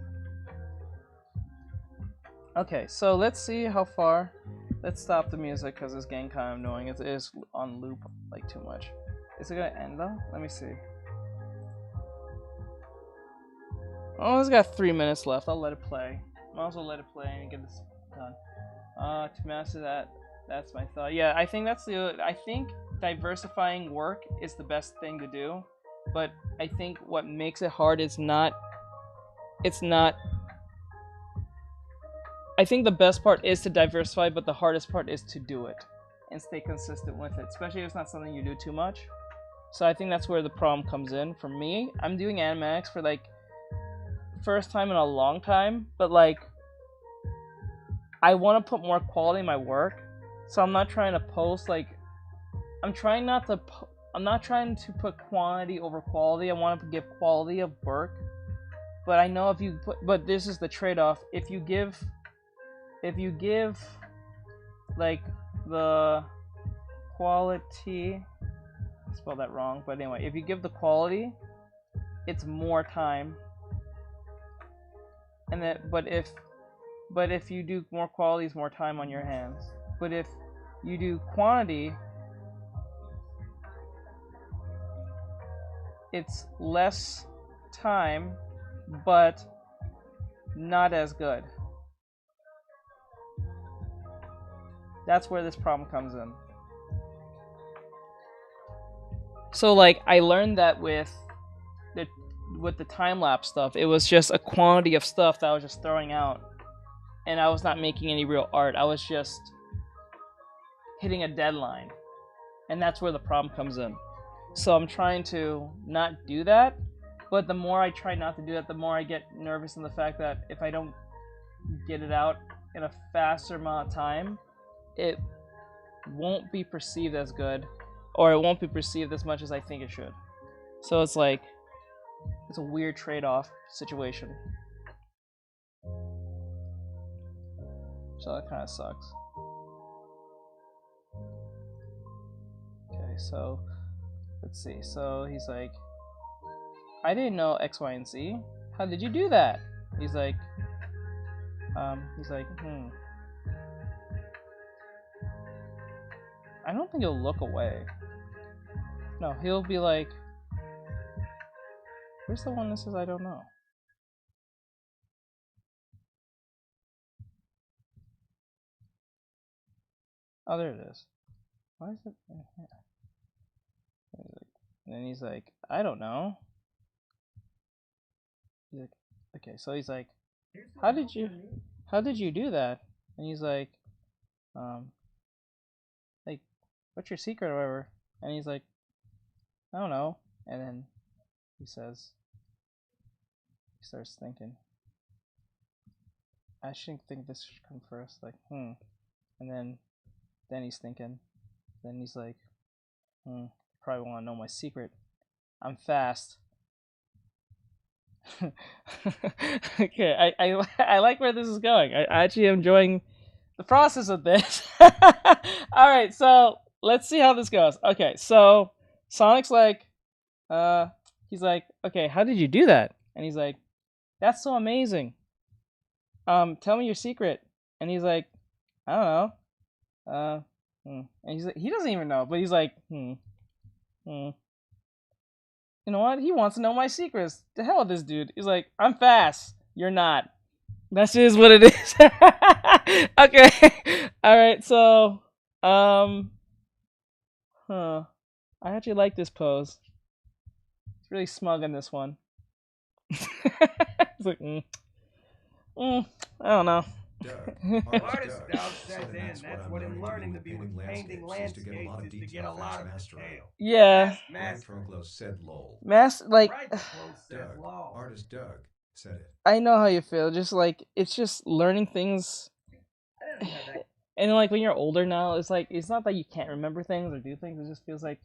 Okay, so let's see how far. Let's stop the music because it's getting kind of annoying. It is on loop like too much. Is it gonna end though? Let me see. Oh, it's got 3 minutes left. I'll let it play. Might as well let it play and get this done. To master that, that's my thought. Yeah, I think that's I think diversifying work is the best thing to do. But I think what makes it hard is not. I think the best part is to diversify, but the hardest part is to do it and stay consistent with it, especially if it's not something you do too much. So I think that's where the problem comes in. For me, I'm doing animatics for like first time in a long time, but like I want to put more quality in my work, so I'm not trying to post like I'm not trying to put quantity over quality. I want to give quality of work, but I know but this is the trade-off. If you give like the quality, I spelled that wrong, but anyway, if you give the quality, it's more time. And but if you do more quality, it's more time on your hands. But if you do quantity, it's less time, but not as good. That's where this problem comes in. So like I learned that with the time-lapse stuff, it was just a quantity of stuff that I was just throwing out, and I was not making any real art. I was just hitting a deadline, and that's where the problem comes in. So I'm trying to not do that, but the more I try not to do that, the more I get nervous in the fact that if I don't get it out in a faster amount of time, it won't be perceived as good, or it won't be perceived as much as I think it should. So it's like, it's a weird trade-off situation. So that kind of sucks. Okay, so let's see. So he's like, I didn't know X, Y, and Z. How did you do that? He's like, I don't think he'll look away. No, he'll be like, where's the one that says I don't know? Oh, there it is. Why is it? And then he's like, I don't know. He's like, okay, so he's like, how did you do that? And he's like, like, what's your secret or whatever? And he's like, I don't know. And then he says, he starts thinking, I shouldn't think this should come first. Like, And then he's thinking. Then he's like, probably want to know my secret. I'm fast. Okay, I like where this is going. I actually am enjoying the process of this. Alright, so let's see how this goes. Okay, so Sonic's like, he's like, okay, how did you do that? And he's like, that's so amazing. Tell me your secret. And he's like, I don't know. And he's like, he doesn't even know, but he's like, You know what? He wants to know my secrets. The hell with this dude. He's like, I'm fast. You're not. That's just what it is. Okay. Alright, so I actually like this pose. It's really smug in this one. It's like, I don't know. Artist Doug says that's what I'm learning to be with painting landscapes is to get a lot of detail. Yeah. Troglos said lol. Like, Doug, artist Doug said it. I know how you feel. Just like, it's just learning things. And like when you're older now, it's like, it's not that you can't remember things or do things. It just feels like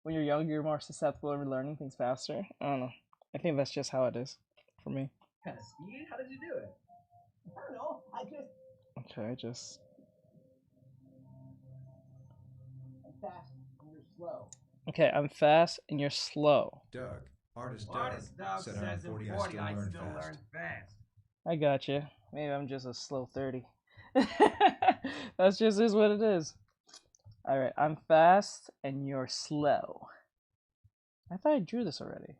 when you're younger, you're more susceptible to learning things faster. I don't know. I think that's just how it is for me. Kind of speed? How did you do it? I don't know. Okay, I just. I'm fast and you're slow. Okay, I'm fast and you're slow. Doug, artist Doug said says I'm 40, in I 40 still I learn still fast. learn fast. I got you. Maybe I'm just a slow 30. That's just is what it is. All right, I'm fast and you're slow. I thought I drew this already.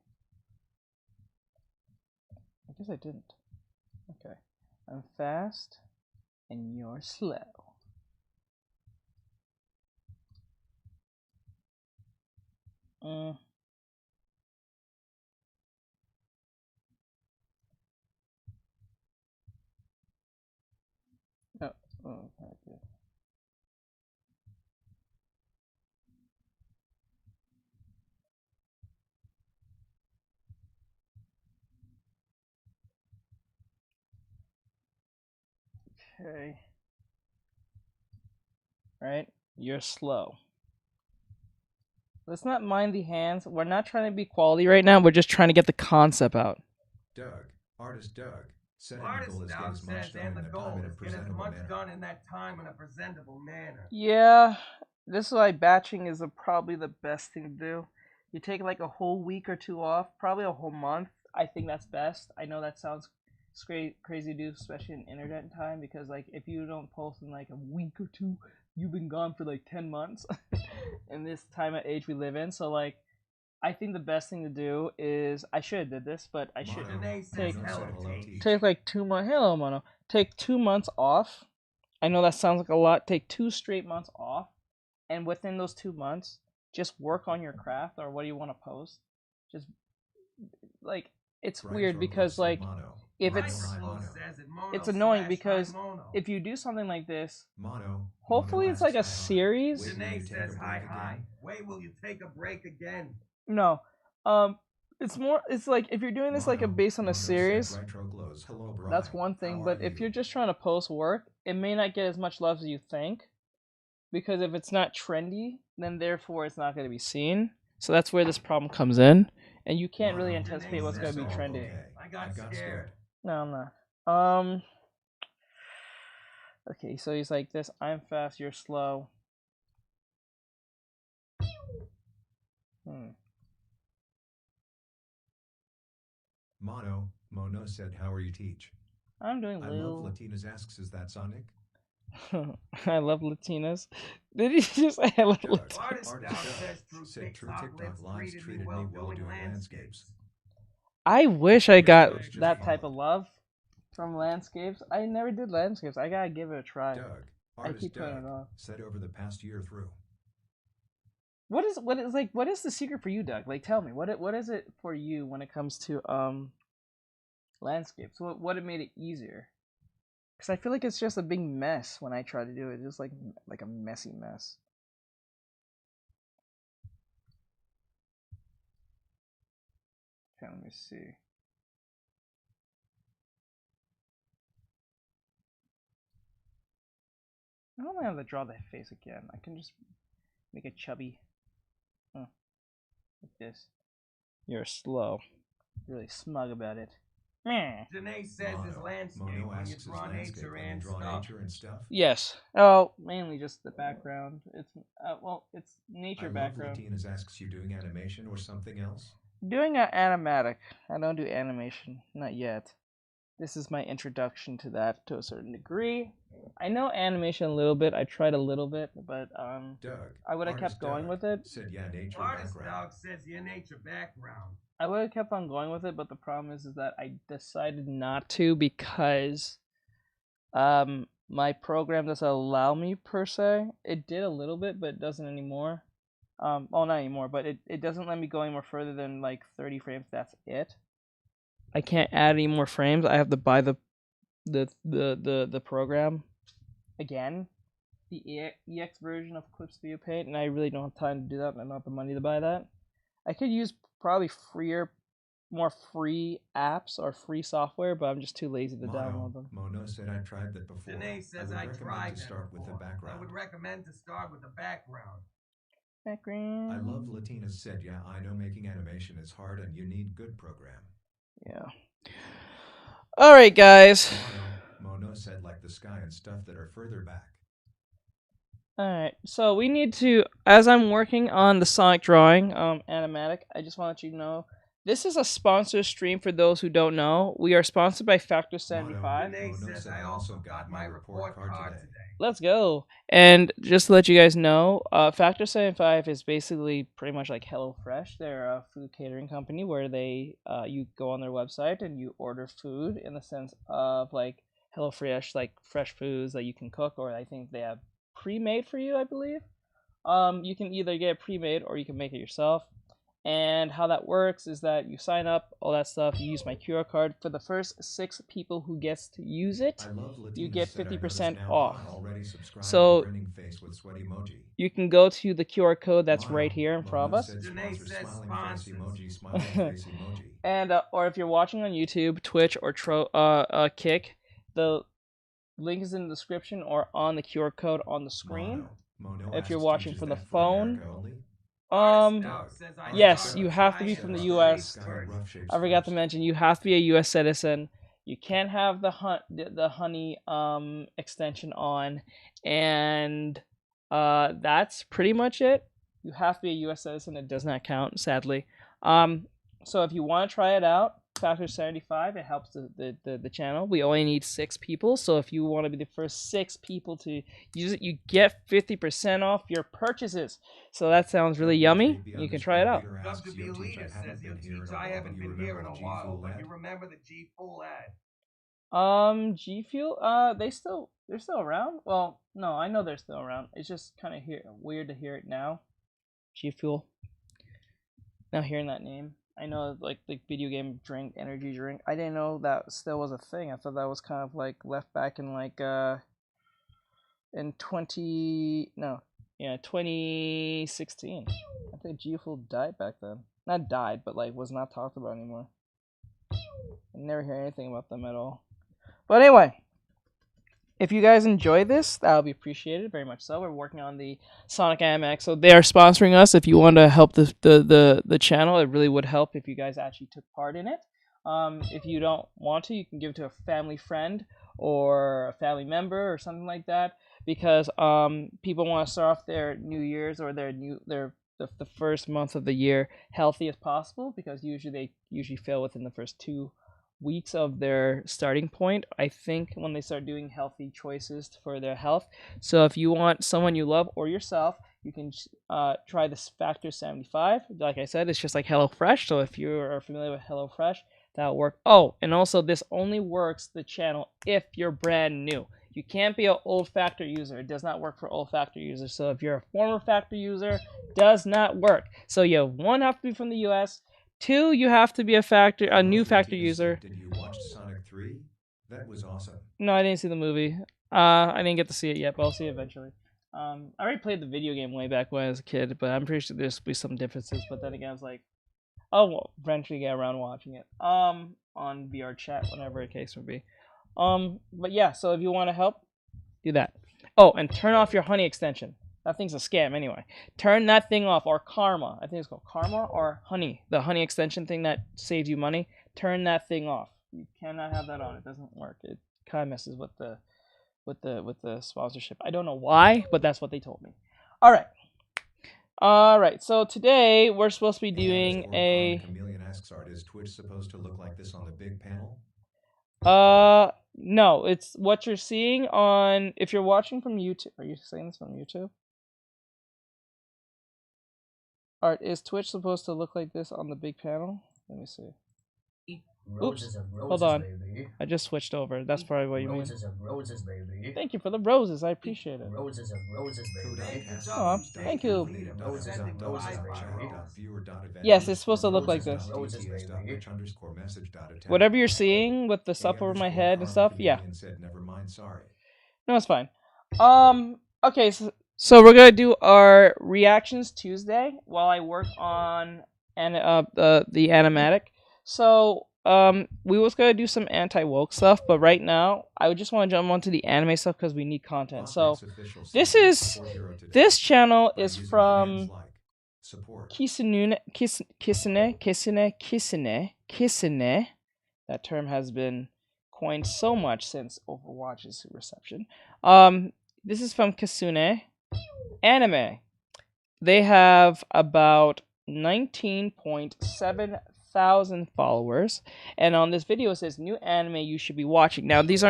I guess I didn't. Okay, I'm fast and you're slow. Okay. Okay. Right? You're slow. Let's not mind the hands. We're not trying to be quality right now. We're just trying to get the concept out. Doug, artist Doug, said Artist the goal is get as much done in a time in a presentable manner. Done in that time in a presentable manner. Yeah, this is why batching is probably the best thing to do. You take like a whole week or two off, probably a whole month. I think that's best. I know that sounds crazy to do, especially in internet time, because like if you don't post in like a week or two, you've been gone for like 10 months in this time and age we live in. So like, I think the best thing to do is, I should have did this, but I should take like 2 months. Hello, Mono. Take 2 months off. I know that sounds like a lot. Take 2 straight months off, and within those 2 months, just work on your craft or what do you want to post. Just like, it's weird because like if it's annoying because if you do something like this, hopefully it's like a series. Danae says hi. Wait, will you take a break again? No, it's more. It's like if you're doing this like based on a series, that's one thing. But if you're just trying to post work, it may not get as much love as you think, because if it's not trendy, then therefore it's not going to be seen. So that's where this problem comes in, and you can't really anticipate what's going to be trendy. I got scared. No, I'm not. Okay, so he's like this. I'm fast, you're slow. Mono said, how are you, Teach? I'm doing I love well. Latinas asks, is that Sonic? I love Latinas. Did he just say I love Doug, Latinas? Artist Artist Doug Doug says True said True TikTok TikTok lives lives treated me well doing landscapes. I wish I Which got Doug just that type followed. of love from landscapes. I never did landscapes. I gotta give it a try. Doug, I Artist keep putting Doug it off. said over the past year through. What is the secret for you, Doug? Like, tell me what is it for you when it comes to landscapes? What made it easier? Because I feel like it's just a big mess when I try to do it. It's just like a messy mess. Okay, let me see. I don't have to draw that face again. I can just make it chubby. Like this. You're slow. Really smug about it. Meh. Janae says his landscape Mono when you asks, draw is landscape nature when you and draw stuff. nature and stuff? Yes. Oh, mainly just the background. It's it's I nature love background. Latinas asks, you doing animation or something else? Doing an animatic. I don't do animation, not yet. This is my introduction to that to a certain degree. I know animation a little bit. I tried a little bit, but Doug, I would have Artist kept going Doug with it. said, yeah, nature Artist background. Doug says your nature background. I would have kept on going with it, but the problem is that I decided not to because my program doesn't allow me per se. It did a little bit, but it doesn't anymore. Well, not anymore, but it doesn't let me go any more further than like 30 frames. That's it. I can't add any more frames. I have to buy the program again, the EX version of Clip Studio Paint, and I really don't have time to do that, and I don't have the money to buy that. I could use probably more free apps or free software, but I'm just too lazy to download them. Mono said, I tried that before. Janae says I I would recommend tried to that start with the before. I background. would recommend to start with the background. Background. I love Latinas said, yeah, I know making animation is hard and you need good program. Yeah. All right, guys. Mono said, like the sky and stuff that are further back. Alright, so we need to, as I'm working on the Sonic drawing, animatic, I just want to let you know, this is a sponsored stream for those who don't know. We are sponsored by Factor 75. Janae says I also got my report card today. Let's go. And just to let you guys know, Factor 75 is basically pretty much like HelloFresh. They're a food catering company where they, you go on their website and you order food in the sense of like HelloFresh, like fresh foods that you can cook, or I think they have pre-made for you, I believe. You can either get it pre-made or you can make it yourself. And how that works is that you sign up, all that stuff. You use my QR card. For the first 6 people who gets to use it, you get 50% off. So you can go to the QR code that's right here in front of us. Janae says sponsors. And or if you're watching on YouTube, Twitch, or Kick, the link is in the description or on the QR code on the screen. If you're watching from the phone, yes, you have to be from the U.S. I forgot to mention, you have to be a U.S. citizen. You can't have the honey extension on, and that's pretty much it. You have to be a U.S. citizen. It does not count, sadly. So if you want to try it out, Factor 75, it helps the channel. We only need 6 people, so if you want to be the first 6 people to use it, you get 50% off your purchases. So that sounds really yummy. You can try it out. WB Leader says, yo, Teach, I haven't been here in a while, but you remember the G Fuel ad? G Fuel, they're still around. Well, no, I know they're still around. It's just kind of weird to hear it now. G Fuel. Now hearing that name, I know like the video game drink, energy drink. I didn't know that still was a thing. I thought that was kind of like left back in like in 2016. I think G Fuel died back then. Not died, but like was not talked about anymore. I never hear anything about them at all. But anyway, if you guys enjoy this, that would be appreciated very much so. We're working on the Sonic AnimeArt, so they are sponsoring us. If you want to help the channel, it really would help if you guys actually took part in it. If you don't want to, you can give it to a family friend or a family member or something like that, because people want to start off their New Year's or their the first month of the year healthy as possible, because they usually fail within the first 2 weeks of their starting point, I think, when they start doing healthy choices for their health. So if you want someone you love or yourself, you can try this Factor 75. Like I said, it's just like HelloFresh. So if you are familiar with HelloFresh, that'll work. Oh, and also this only works the channel if you're brand new. You can't be an old Factor user. It does not work for old Factor users. So if you're a former Factor user, does not work. So you have 1, have to be from the US. 2, you have to be a new Factor user. Did you watch Sonic 3? That was awesome. No, I didn't see the movie. I didn't get to see it yet, but I'll see it eventually. I already played the video game way back when I was a kid, but I'm pretty sure there's be some differences. But then again, I was like, oh, well, eventually get around watching it. On VR chat, whatever the case would be. But yeah, so if you want to help, do that. Oh, and turn off your honey extension. That thing's a scam anyway. Turn that thing off, or Karma. I think it's called Karma or Honey. The honey extension thing that saves you money. Turn that thing off. You cannot have that on. It doesn't work. It kind of messes with the sponsorship. I don't know why, but that's what they told me. All right. So today we're supposed to be doing a. Chameleon asks, Art, is Twitch supposed to look like this on the big panel? No. It's what you're seeing on. If you're watching from YouTube, are you saying this from YouTube? Art, is Twitch supposed to look like this on the big panel? Let me see. Oops. Hold on. Baby. I just switched over. That's probably what you mean. Roses, baby. Thank you for the roses. I appreciate it. Roses, baby. Oh, thank you. Yes, it's supposed to look like this. Whatever you're seeing with the stuff over my head and stuff, yeah. No, it's fine. Okay, so we're gonna do our reactions Tuesday while I work on the animatic. So we was gonna do some anti-woke stuff, but right now I would just want to jump onto the anime stuff because we need content. So this channel is from Kisune. That term has been coined so much since Overwatch's reception. This is from Kisune Anime. They have about 19.7 thousand followers, and on this video it says new anime you should be watching. Now this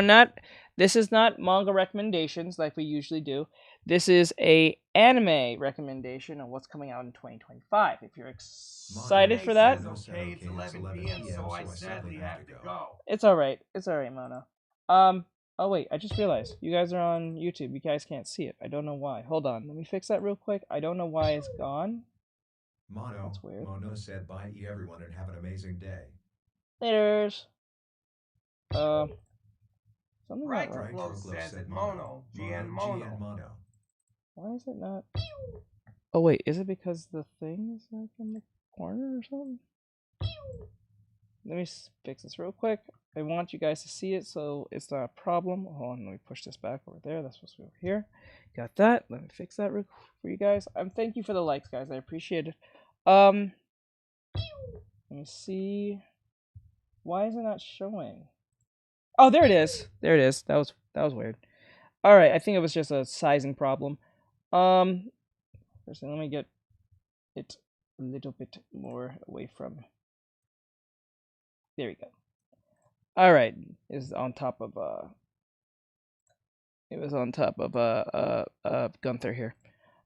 is not manga recommendations like we usually do. This is a anime recommendation of what's coming out in 2025. If you're excited for that, okay, it's 11 p.m. so I sadly have to go. It's alright, Mono. Oh wait, I just realized you guys are on YouTube. You guys can't see it. I don't know why. Hold on, let me fix that real quick. I don't know why it's gone. Mono said bye everyone and have an amazing day. Laters. Something Right, not right. Close said Mono. GN Mono. Why is it not? Oh wait, is it because the thing is like in the corner or something? Let me fix this real quick. I want you guys to see it so it's not a problem. Hold on, let me push this back over there. That's supposed to be over here. Got that. Let me fix that real quick for you guys. Thank you for the likes, guys. I appreciate it. Let me see. Why is it not showing? Oh, there it is. There it is. That was weird. All right, I think it was just a sizing problem. First, let me get it a little bit more away from. There we go. All right, it's on top of it was on top of Gunther here.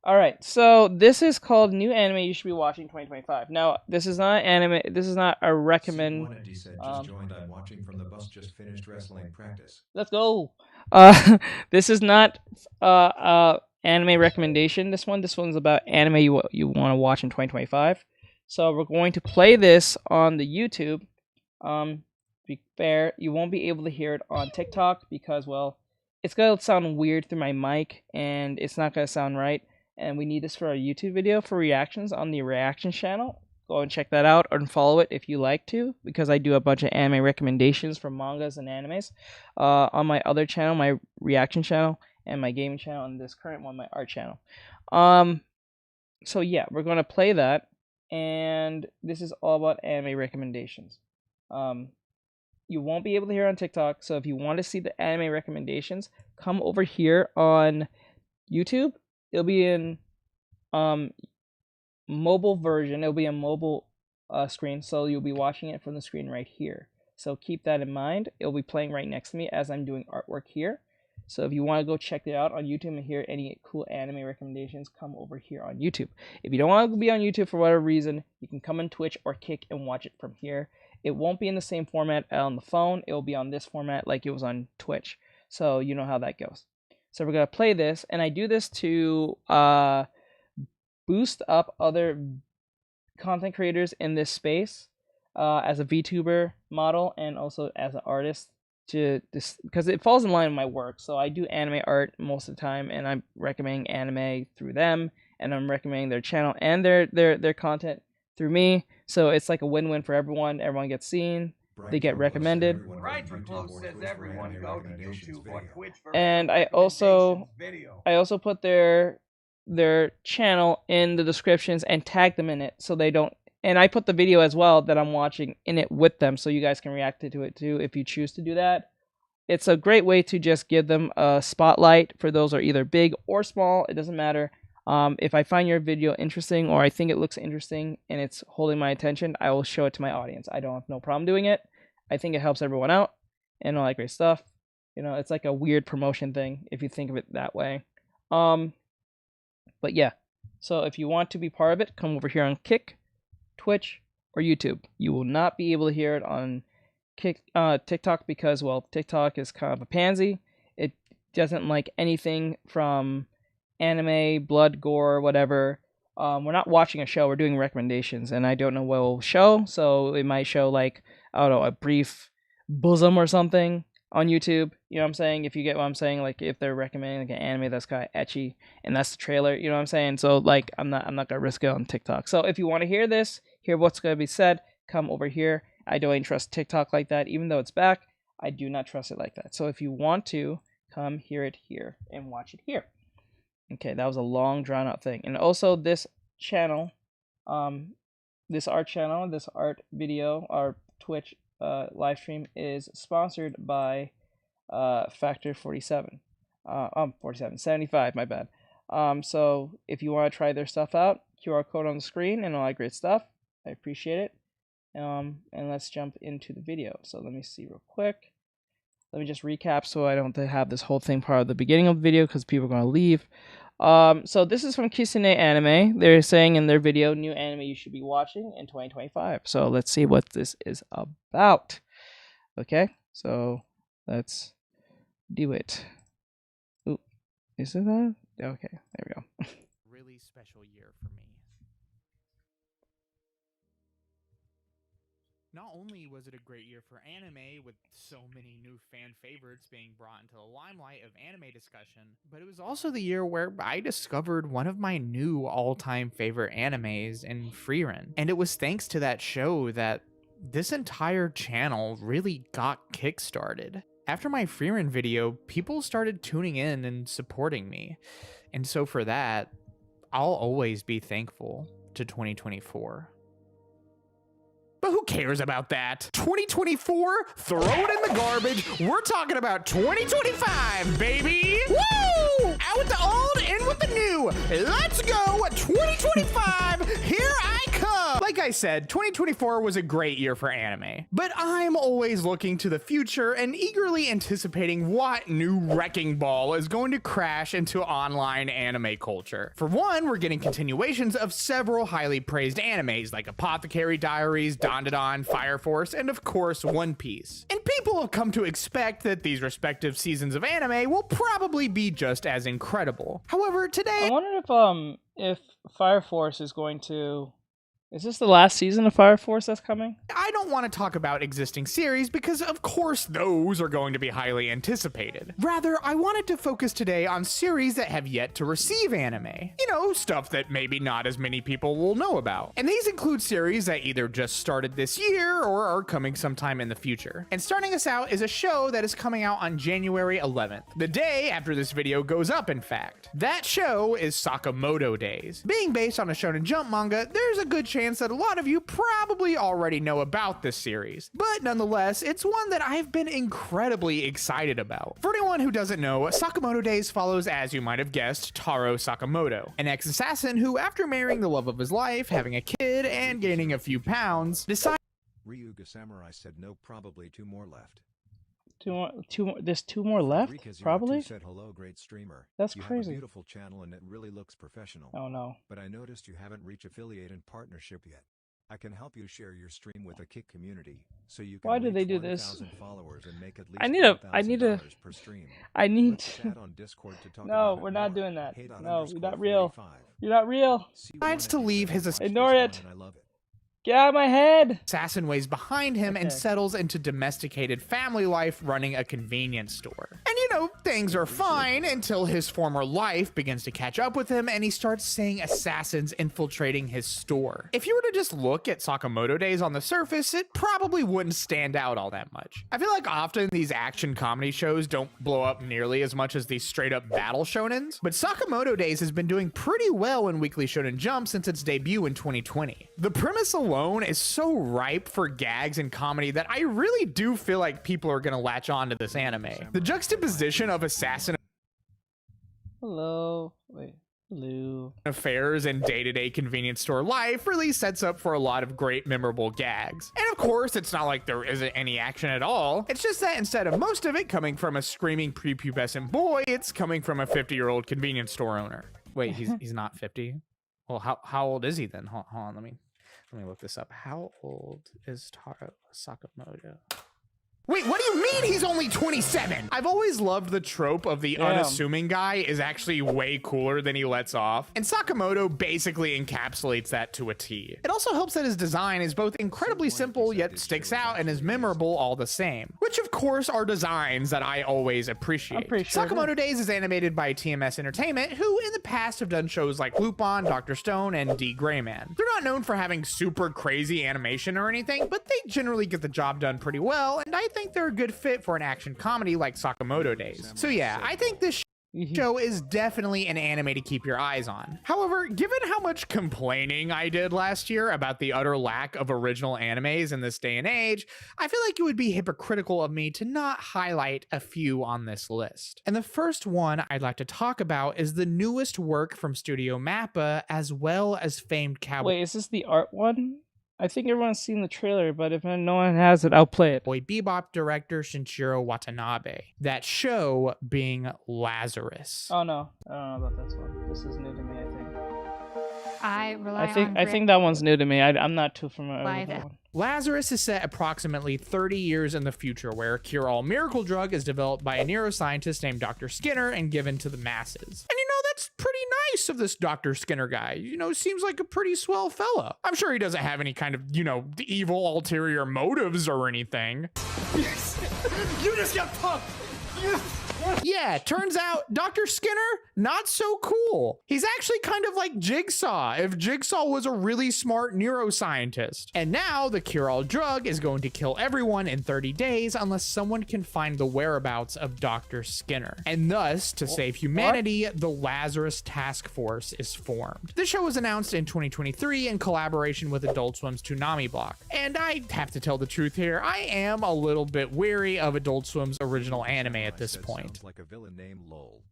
All right, so this is called New Anime You Should Be Watching 2025. Now, this is not anime. This is not a recommend. Said, just joined. I'm watching from the bus. Just finished wrestling practice. Let's go. This is not anime recommendation. This one's about anime you want to watch in 2025. So we're going to play this on the YouTube. To be fair, you won't be able to hear it on TikTok because, well, it's gonna sound weird through my mic and it's not gonna sound right. And we need this for our YouTube video for reactions on the reaction channel. Go and check that out and follow it if you like to, because I do a bunch of anime recommendations for mangas and animes on my other channel, my reaction channel, and my gaming channel, and this current one, my art channel. So yeah, we're gonna play that, and this is all about anime recommendations. You won't be able to hear it on TikTok, so if you want to see the anime recommendations, come over here on YouTube. It'll be in mobile version. It'll be a mobile screen, so you'll be watching it from the screen right here. So keep that in mind. It'll be playing right next to me as I'm doing artwork here. So if you want to go check it out on YouTube and hear any cool anime recommendations, come over here on YouTube. If you don't want to be on YouTube for whatever reason, you can come on Twitch or Kick and watch it from here. It won't be in the same format on the phone. It will be on this format like it was on Twitch. So you know how that goes. So we're going to play this, and I do this to boost up other content creators in this space as a VTuber model and also as an artist, because it falls in line with my work. So I do anime art most of the time, and I'm recommending anime through them, and I'm recommending their channel and their content through me. So it's like a win-win for everyone. Everyone gets seen, they get recommended. Right for Close says everyone go to YouTube or Twitch for And I also put their channel in the descriptions and tag them in it so they don't. And I put the video as well that I'm watching in it with them, so you guys can react to it too if you choose to do that. It's a great way to just give them a spotlight for those who are either big or small. It doesn't matter. If I find your video interesting or I think it looks interesting and it's holding my attention, I will show it to my audience. I don't have no problem doing it. I think it helps everyone out and all that great stuff. You know, it's like a weird promotion thing if you think of it that way. But yeah, so if you want to be part of it, come over here on Kick, Twitch, or YouTube. You will not be able to hear it on TikTok because, well, TikTok is kind of a pansy. It doesn't like anything from anime, blood, gore, whatever. We're not watching a show, we're doing recommendations, and I don't know what will show, so it might show like, I don't know, a brief bosom or something on YouTube. You know what I'm saying? If you get what I'm saying, like if they're recommending like an anime that's kind of ecchi and that's the trailer, you know what I'm saying? So like I'm not gonna risk it on TikTok. So if you want to hear this, hear what's gonna be said, come over here. I don't trust TikTok like that, even though it's back. I do not trust it like that. So if you want to, come hear it here and watch it here. Okay, that was a long drawn out thing. And also this channel, this art video, our Twitch live stream is sponsored by Factor 47. 75, my bad. So if you want to try their stuff out, QR code on the screen and all that great stuff. I appreciate it. And let's jump into the video. So let me see real quick. Let me just recap so I don't have this whole thing part of the beginning of the video because people are going to leave. So this is from Kisune Anime. They're saying in their video, new anime you should be watching in 2025. So let's see what this is about. Okay, so let's do it. Ooh, is it that? Okay, there we go. Really special year for me. Not only was it a great year for anime, with so many new fan favorites being brought into the limelight of anime discussion, but it was also the year where I discovered one of my new all-time favorite animes in Frieren. And it was thanks to that show that this entire channel really got kickstarted. After my Frieren video, people started tuning in and supporting me. And so for that, I'll always be thankful to 2024. But who cares about that? 2024? Throw it in the garbage. We're talking about 2025, baby! Woo! Out with the old, in with the new. Let's go! 2025, here I come! Like I said, 2024 was a great year for anime. But I'm always looking to the future and eagerly anticipating what new wrecking ball is going to crash into online anime culture. For one, we're getting continuations of several highly praised animes like Apothecary Diaries, Dandadan, Fire Force, and of course One Piece. And people have come to expect that these respective seasons of anime will probably be just as incredible. However, today I wonder if Fire Force is going to... Is this the last season of Fire Force that's coming? I don't want to talk about existing series because of course those are going to be highly anticipated. Rather, I wanted to focus today on series that have yet to receive anime. You know, stuff that maybe not as many people will know about. And these include series that either just started this year or are coming sometime in the future. And starting us out is a show that is coming out on January 11th, the day after this video goes up, in fact. That show is Sakamoto Days. Being based on a Shonen Jump manga, there's a good chance chance that a lot of you probably already know about this series, but nonetheless, it's one that I've been incredibly excited about. For anyone who doesn't know, Sakamoto Days follows, as you might have guessed, Taro Sakamoto, an ex-assassin who, after marrying the love of his life, having a kid, and gaining a few pounds, decided Ryuga Samurai said no, probably two more left. Two more. There's two more left, Frederica02 probably. said hello, great streamer. That's you crazy. Have a beautiful channel and it really looks professional. Oh no. But I noticed you haven't reached affiliate and partnership yet. I can help you share your stream with a Kick community, so you can Why did they reach do this? 1,000 followers and make at least I need $1,000 per stream. I need Let's chat on Discord to talk No, about we're it not more. doing that. Hate No, on you're not real. 45. You're not real. decides to leave his Ignore it. I love it. Get out of my head. assassin ways behind him and Okay. settles into domesticated family life running a convenience store. And you know, things are fine until his former life begins to catch up with him and he starts seeing assassins infiltrating his store. If you were to just look at Sakamoto Days on the surface, it probably wouldn't stand out all that much. I feel like often these action comedy shows don't blow up nearly as much as these straight up battle shonens, but Sakamoto Days has been doing pretty well in Weekly Shonen Jump since its debut in 2020. The premise alone is so ripe for gags and comedy that I really do feel like people are gonna latch on to this anime. The juxtaposition of assassin Hello. Wait. Hello. affairs and day-to-day convenience store life really sets up for a lot of great memorable gags. And of course, it's not like there isn't any action at all. It's just that instead of most of it coming from a screaming prepubescent boy, it's coming from a 50-year-old convenience store owner. Wait, he's not 50? Well, how old is he then? Hold on, let me look this up. How old is Taro Sakamoto? Wait, what do you mean he's only 27? I've always loved the trope of the unassuming guy is actually way cooler than he lets off, and Sakamoto basically encapsulates that to a T. It also helps that his design is both incredibly simple yet sticks out and is memorable all the same, which of course are designs that I always appreciate. Sakamoto Days is animated by TMS Entertainment, who in the past have done shows like Lupin, Dr. Stone, and D. Greyman. They're not known for having super crazy animation or anything, but they generally get the job done pretty well, and I think they're a good fit for an action comedy like Sakamoto Days. So yeah, I think this show is definitely an anime to keep your eyes on. However, given how much complaining I did last year about the utter lack of original animes in this day and age, I feel like it would be hypocritical of me to not highlight a few on this list. And the first one I'd like to talk about is the newest work from Studio Mappa, as well as famed cowboy. Wait, is this the art one? I think everyone's seen the trailer, but if no one has it, I'll play it. Boy Bebop director Shinichiro Watanabe. That show being Lazarus. Oh no, I don't know about this one. This is new to me, I think. I I think that one's new to me. I'm not too familiar with Why that one. Lazarus is set approximately 30 years in the future, where a cure-all miracle drug is developed by a neuroscientist named Dr. Skinner and given to the masses. And you know, that's pretty nice of this Dr. Skinner guy. You know, seems like a pretty swell fella. I'm sure he doesn't have any kind of, you know, evil ulterior motives or anything. You just got punked! Yeah, turns out Dr. Skinner, not so cool. He's actually kind of like Jigsaw, if Jigsaw was a really smart neuroscientist. And now the cure-all drug is going to kill everyone in 30 days unless someone can find the whereabouts of Dr. Skinner. And thus, to save humanity, the Lazarus Task Force is formed. The show was announced in 2023 in collaboration with Adult Swim's Toonami block. And I have to tell the truth here, I am a little bit weary of Adult Swim's original anime at this point. Sounds like a villain named LOL.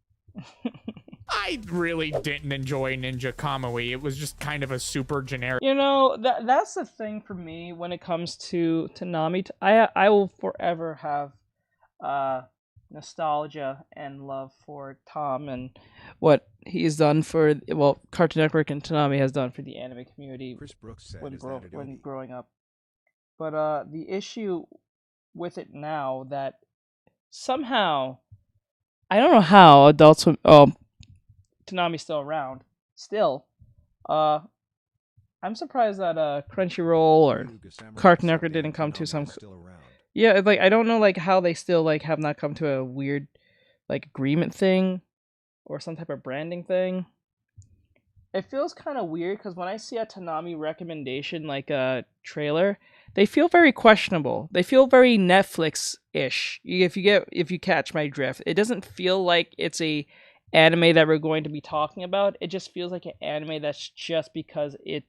I really didn't enjoy Ninja Kamui. It was just kind of a super generic. You know, that's the thing for me when it comes to Nami. I will forever have nostalgia and love for Tom and what he's done for, well, Cartoon Network and Toonami has done for the anime community Chris Brooks said, when "Is that a when doggy?" growing up. But the issue with it now that somehow, I don't know how Adult Swim, Toonami's still around. Still, I'm surprised that Crunchyroll or Ryuga Samurai Cartoon said Network the didn't come to Toonami some. is still around. Yeah, like I don't know, like how they still like have not come to a weird, like agreement thing, or some type of branding thing. It feels kind of weird because when I see a Toonami recommendation, like a trailer, they feel very questionable. They feel very Netflix-ish. If you catch my drift, it doesn't feel like it's a anime that we're going to be talking about. It just feels like an anime that's just because it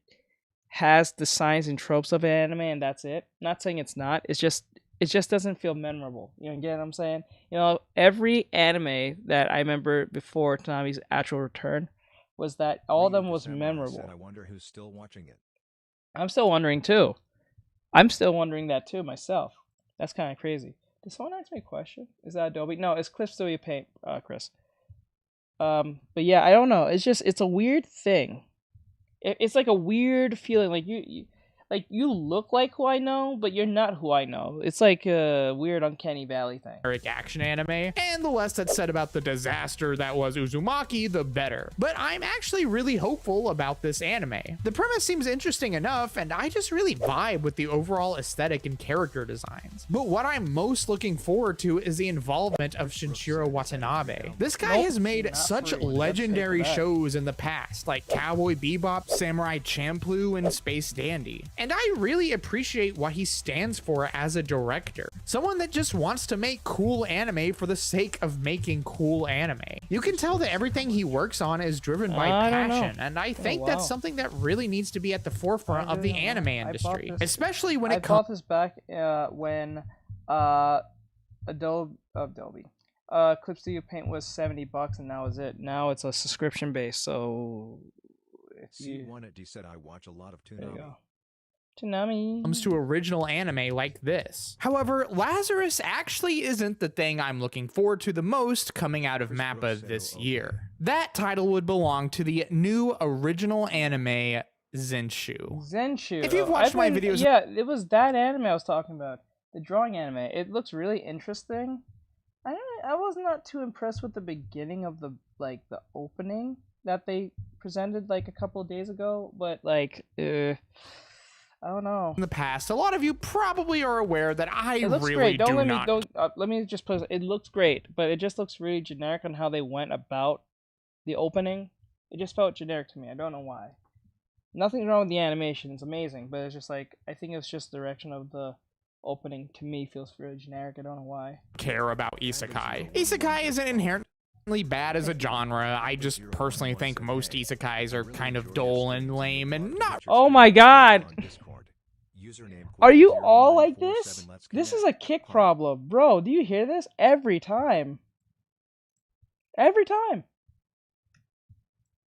has the signs and tropes of an anime and that's it. Not saying it's not. It just doesn't feel memorable. You know, get what I'm saying? You know, every anime that I remember before Tanami's actual return was that all of them was memorable. I wonder who's still watching it. I'm still wondering too. I'm still wondering that too myself. That's kind of crazy. Did someone ask me a question? Is that Adobe? No, it's Cliff Studio Paint, Chris. But yeah, I don't know. It's a weird thing. It's like a weird feeling. Like you look like who I know, but you're not who I know. It's like a weird uncanny valley thing. Action anime, and the less that's said about the disaster that was Uzumaki, the better. But I'm actually really hopeful about this anime. The premise seems interesting enough, and I just really vibe with the overall aesthetic and character designs. But what I'm most looking forward to is the involvement of Shinichiro Watanabe. This guy has made such legendary shows in the past, like Cowboy Bebop, Samurai Champloo, and Space Dandy. And I really appreciate what he stands for as a director. Someone that just wants to make cool anime for the sake of making cool anime. You can tell that everything he works on is driven by passion, and I think that's something that really needs to be at the forefront of the anime industry, especially when it comes. I bought this back when Adobe Clip Studio Paint was $70, and that was it. Now it's a subscription base, so if you C1 said I watch a lot of Toonami. Comes to original anime like this. However, Lazarus actually isn't the thing I'm looking forward to the most coming out of MAPPA this year. That title would belong to the new original anime Zenshu. If you've watched my videos, yeah, it was that anime I was talking about, the drawing anime. It looks really interesting. I was not too impressed with the beginning of the opening that they presented like a couple of days ago, but like I don't know. In the past, a lot of you probably are aware that I really great. do not. Let me just put it looks great, but it just looks really generic on how they went about the opening. It just felt generic to me. I don't know why. Nothing wrong with the animation. It's amazing, but it's just like, I think it's just the direction of the opening to me feels really generic. I don't know why. Care about isekai. Isekai isn't inherently bad as a genre. I just personally think most isekais are kind of dull and lame and not. Oh my god! Are you all like this? This is a kick problem. Bro, do you hear this? Every time. Every time.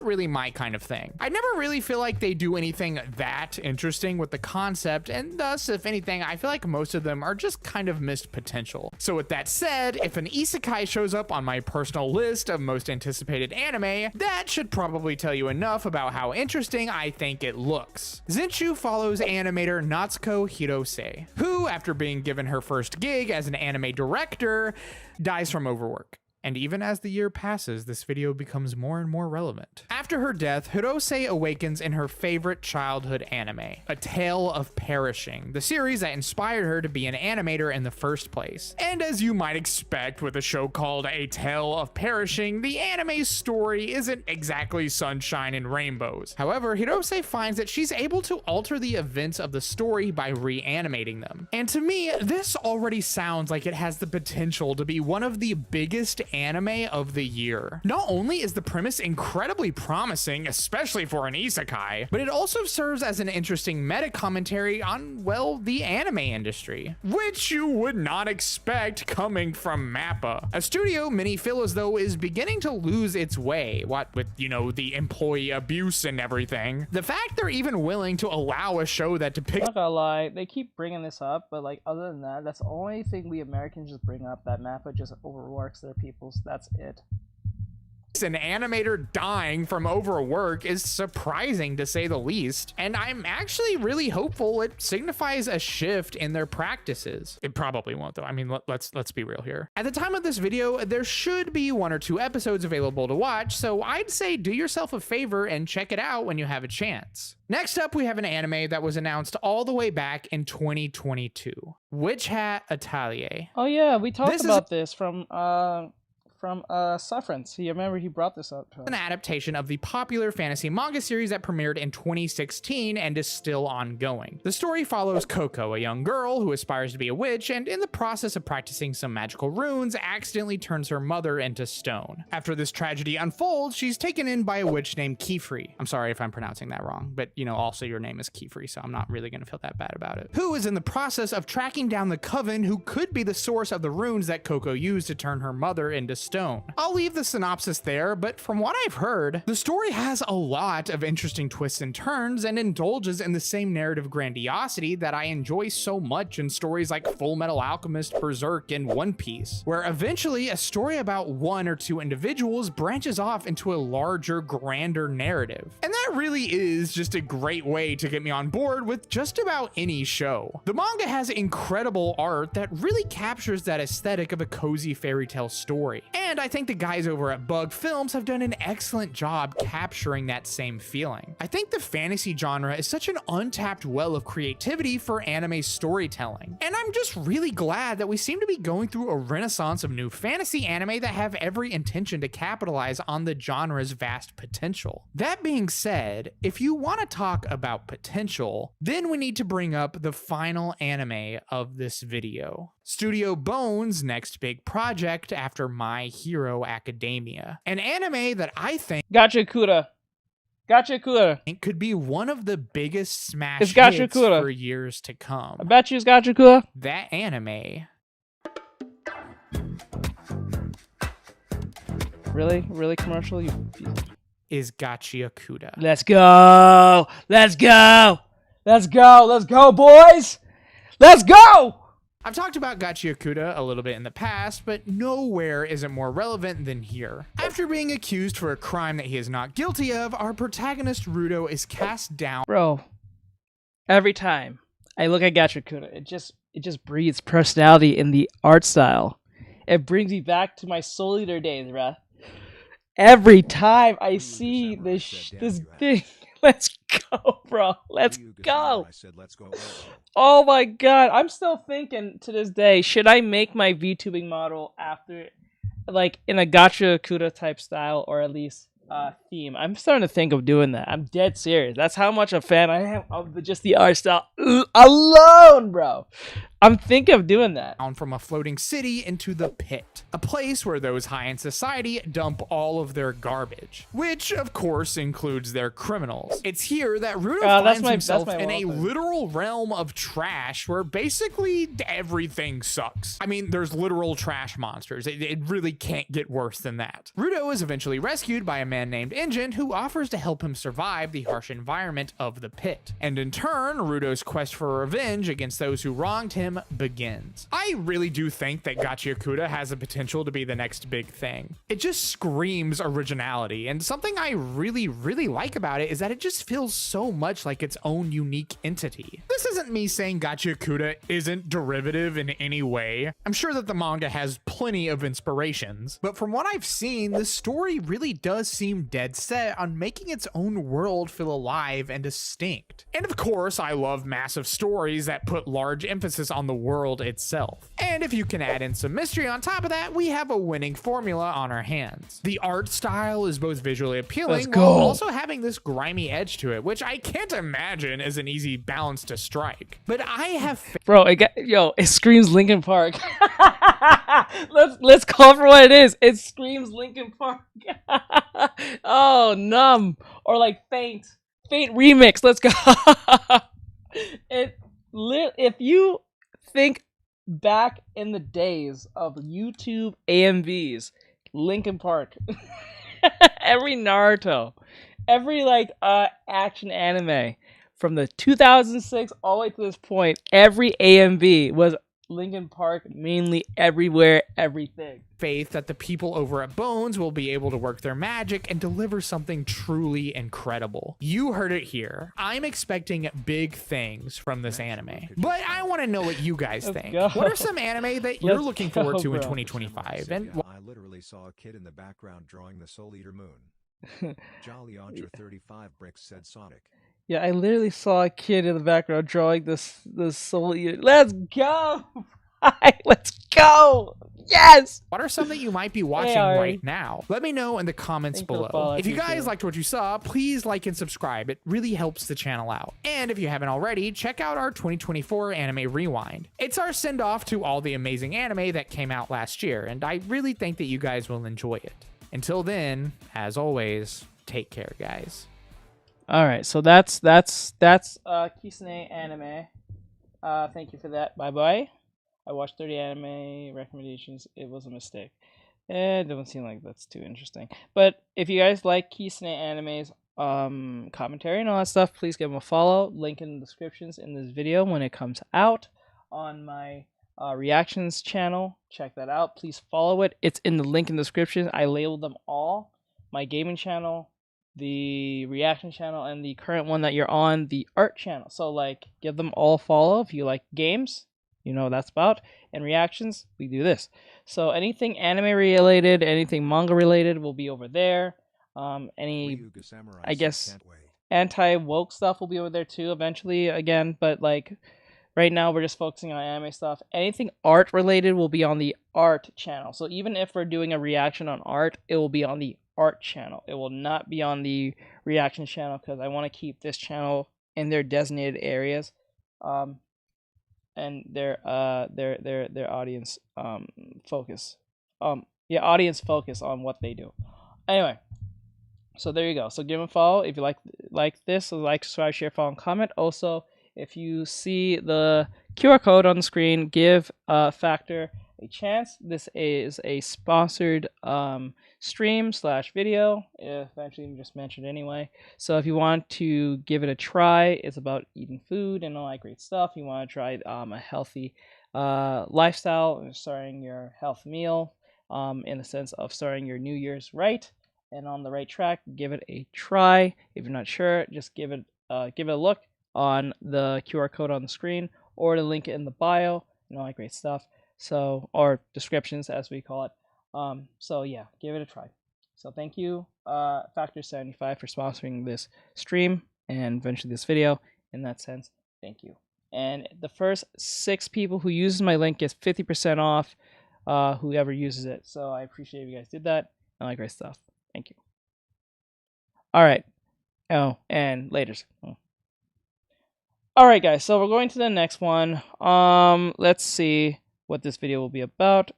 Really my kind of thing. I never really feel like they do anything that interesting with the concept, and thus, if anything, I feel like most of them are just kind of missed potential. So with that said, if an isekai shows up on my personal list of most anticipated anime, that should probably tell you enough about how interesting I think it looks. Zenshu follows animator Natsuko Hirose, who, after being given her first gig as an anime director, dies from overwork. And even as the year passes, this video becomes more and more relevant. After her death, Hirose awakens in her favorite childhood anime, A Tale of Perishing, the series that inspired her to be an animator in the first place. And as you might expect with a show called A Tale of Perishing, the anime's story isn't exactly sunshine and rainbows. However, Hirose finds that she's able to alter the events of the story by reanimating them. And to me, this already sounds like it has the potential to be one of the biggest anime of the year. Not only is the premise incredibly promising, especially for an isekai, but it also serves as an interesting meta commentary on, well, the anime industry, which you would not expect coming from MAPPA. A studio many feel as though is beginning to lose its way, what with, you know, the employee abuse and everything. The fact they're even willing to allow a show that depicts— I'm not gonna lie, they keep bringing this up, but like other than that, that's the only thing we Americans just bring up, that MAPPA just overworks their people. That's it. An animator dying from overwork is surprising to say the least, and I'm actually really hopeful it signifies a shift in their practices. It probably won't though. I mean, let's be real here. At the time of this video, there should be 1 or 2 episodes available to watch, so I'd say do yourself a favor and check it out when you have a chance. Next up, we have an anime that was announced all the way back in 2022, Witch Hat Atelier. Oh yeah, we talked about this from from Sufferance. He remember he brought this up to us. An adaptation of the popular fantasy manga series that premiered in 2016 and is still ongoing. The story follows Coco, a young girl who aspires to be a witch, and in the process of practicing some magical runes, accidentally turns her mother into stone. After this tragedy unfolds, she's taken in by a witch named Kefri. I'm sorry if I'm pronouncing that wrong, but you know, also your name is Kefri, so I'm not really gonna feel that bad about it. Who is in the process of tracking down the coven who could be the source of the runes that Coco used to turn her mother into stone. I'll leave the synopsis there, but from what I've heard, the story has a lot of interesting twists and turns and indulges in the same narrative grandiosity that I enjoy so much in stories like Full Metal Alchemist, Berserk, and One Piece, where eventually a story about one or two individuals branches off into a larger, grander narrative. And that really is just a great way to get me on board with just about any show. The manga has incredible art that really captures that aesthetic of a cozy fairy tale story. And I think the guys over at Bug Films have done an excellent job capturing that same feeling. I think the fantasy genre is such an untapped well of creativity for anime storytelling. And I'm just really glad that we seem to be going through a renaissance of new fantasy anime that have every intention to capitalize on the genre's vast potential. That being said, if you want to talk about potential, then we need to bring up the final anime of this video. Studio Bones' next big project after My Hero Academia. An anime that I think Gachakura. it could be one of the biggest smash It's hits Gachakura. for years to come. I bet you it's Gachakura. That anime Really commercial? is Gachiakuda. Let's go! Let's go! Let's go! Let's go, boys! Let's go! I've talked about Gachiakuda a little bit in the past, but nowhere is it more relevant than here. After being accused for a crime that he is not guilty of, our protagonist Rudo is cast down. Bro, every time I look at Gachiakuda, it just breathes personality in the art style. It brings me back to my Soul Eater days, bruh. Every time I see this thing, let's go, bro. Let's go. Oh my god, I'm still thinking to this day, should I make my VTubing model after, like, in a Gachiakuda type style, or at least theme? I'm starting to think of doing that. I'm dead serious. That's how much a fan I am of just the art style alone, bro. I'm thinking of doing that. Down from a floating city into the pit, a place where those high in society dump all of their garbage, which of course includes their criminals. It's here that Rudo finds himself in a literal realm of trash where basically everything sucks. I mean, there's literal trash monsters. It really can't get worse than that. Rudo is eventually rescued by a man named Engine who offers to help him survive the harsh environment of the pit. And in turn, Rudo's quest for revenge against those who wronged him begins. I really do think that Gachiakuda has the potential to be the next big thing. It just screams originality, and something I really like about it is that it just feels so much like its own unique entity. This isn't me saying Gachiakuda isn't derivative in any way. I'm sure that the manga has plenty of inspirations, but from what I've seen, the story really does seem dead set on making its own world feel alive and distinct. And of course, I love massive stories that put large emphasis on the world itself. And if you can add in some mystery on top of that, we have a winning formula on our hands. The art style is both visually appealing while also having this grimy edge to it, which I can't imagine is an easy balance to strike. But I have Bro, it screams Linkin Park. let's call it for what it is. It screams Linkin Park. Oh, Numb, or like Faint remix. Let's go. If you think back in the days of YouTube AMVs, Linkin Park, every Naruto, every action anime from the 2006 all the way to this point, every AMV was Linkin Park, mainly everywhere, everything. Faith that the people over at Bones will be able to work their magic and deliver something truly incredible. You heard it here. I'm expecting big things from this anime, but I want to know what you guys think. What are some anime that you're looking forward to in 2025? And I literally saw a kid in the background drawing the Soul Eater moon. Jolly Andre 35 bricks, said Sonic. Yeah, I literally saw a kid in the background drawing this Soul Eater. Let's go! Let's go! Yes! What are some that you might be watching Ari. right now? Let me know in the comments Thank you for the below. follow, I If you appreciate guys it. liked what you saw, please like and subscribe. It really helps the channel out. And if you haven't already, check out our 2024 Anime Rewind. It's our send-off to all the amazing anime that came out last year, and I really think that you guys will enjoy it. Until then, as always, take care, guys. All right, so that's Kisune anime. Thank you for that. Bye bye. I watched 30 anime recommendations. It was a mistake. It doesn't seem like that's too interesting. But if you guys like Kisune anime's commentary and all that stuff, please give them a follow. Link in the descriptions in this video when it comes out on my reactions channel. Check that out. Please follow it. It's in the link in the description. I labeled them all. My gaming channel, the reaction channel, and the current one that you're on, the art channel. So like give them all a follow if you like games. You know what that's about. And reactions, we do this. So anything anime related, anything manga related will be over there. Any Ryuga Samurai I said, guess "Can't wait." anti-woke stuff will be over there too eventually again, but like right now we're just focusing on anime stuff. Anything art related will be on the art channel. So even if we're doing a reaction on art, it will be on the art channel. It will not be on the reaction channel because I want to keep this channel in their designated areas. And their audience focus. Audience focus on what they do. Anyway, so there you go. So give them a follow if you like this. So like, subscribe, share, follow, and comment. Also, if you see the QR code on the screen, give Factor a chance. This is a sponsored stream / video. Eventually, just mentioned anyway. So if you want to give it a try, it's about eating food and all that great stuff. You want to try a healthy lifestyle, starting your health meal in the sense of starting your New Year's right and on the right track. Give it a try. If you're not sure, just give it a look on the QR code on the screen or the link in the bio and all that great stuff. So, or descriptions as we call it. So yeah, give it a try. So thank you, Factor 75 for sponsoring this stream and eventually this video. In that sense, thank you. And the first 6 people who uses my link gets 50% off. Whoever uses it. So I appreciate if you guys did that and all that great stuff. Thank you. All right. Oh, and laters. All right, guys. So we're going to the next one. Let's see what this video will be about.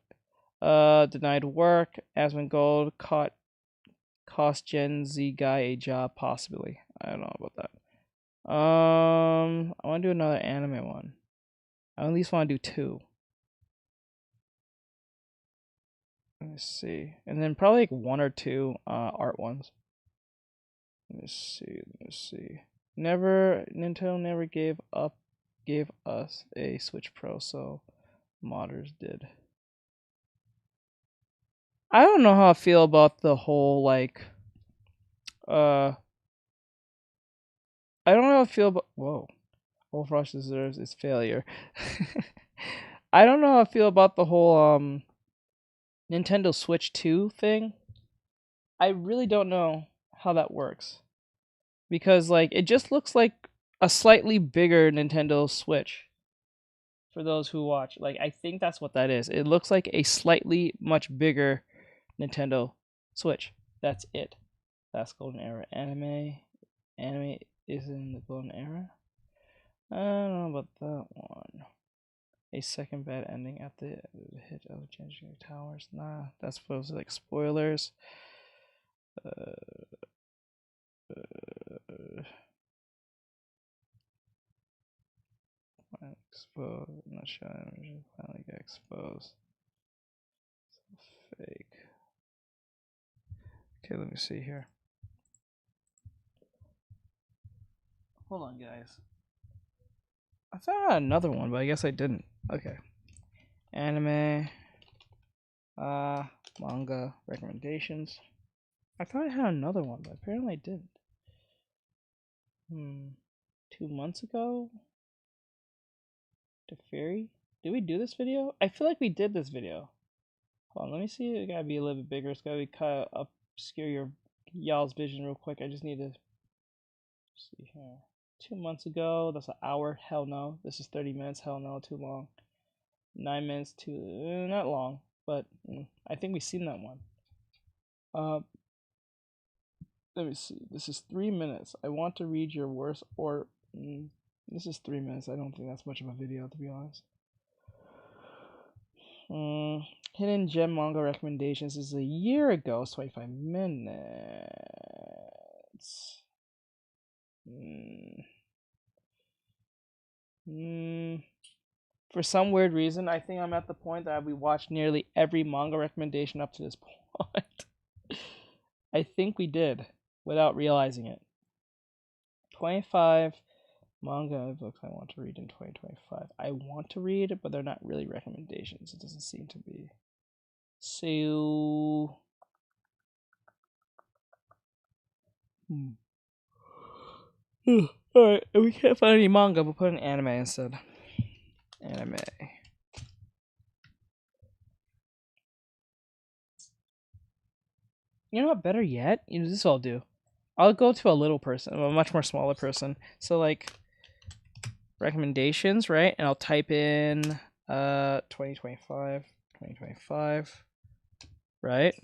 Denied work. Asmongold cost Gen Z guy a job, possibly. I don't know about that. I want to do another anime one. I at least want to do 2. Let me see, and then probably like 1 or 2 art ones. Let me see. Nintendo never gave us a Switch Pro, so modders did. I don't know how I feel about the whole like I don't know how I feel about Wolf Rush deserves its failure. I don't know how I feel about the whole Nintendo Switch 2 thing. I really don't know how that works. Because like it just looks like a slightly bigger Nintendo Switch. For those who watch, like I think that's what that is. It looks like a slightly much bigger Nintendo Switch. That's it. That's Golden Era. Anime is in the Golden Era. I don't know about that one. A second bad ending at the hit of Genji Towers. Nah, that's supposed to be like spoilers. Exposed. I'm not sure. I finally got exposed. So fake. Okay, let me see here. Hold on, guys. I thought I had another one, but I guess I didn't. Okay. Anime. Manga recommendations. I thought I had another one, but apparently I didn't. 2 months ago? To Fairy? Did we do this video? I feel like we did this video. Hold on, let me see. It gotta be a little bit bigger. It's gotta be kind of obscure y'all's vision real quick. I just need to see here. 2 months ago. That's an hour. Hell no. This is 30 minutes. Hell no. Too long. 9 minutes to not long, but I think we've seen that one. Let me see. This is 3 minutes. I want to read your worst or this is 3 minutes. I don't think that's much of a video, to be honest. Hidden gem manga recommendations is a year ago. It's 25 minutes. For some weird reason, I think I'm at the point that we watched nearly every manga recommendation up to this point. I think we did, without realizing it. 25 manga books I want to read in 2025. I want to read, but they're not really recommendations. It doesn't seem to be. So... Alright, if we can't find any manga, we'll put an anime instead. Anime. You know what? Better yet, this I'll do. I'll go to a little person, a much more smaller person. So like recommendations, right? And I'll type in 2025, right?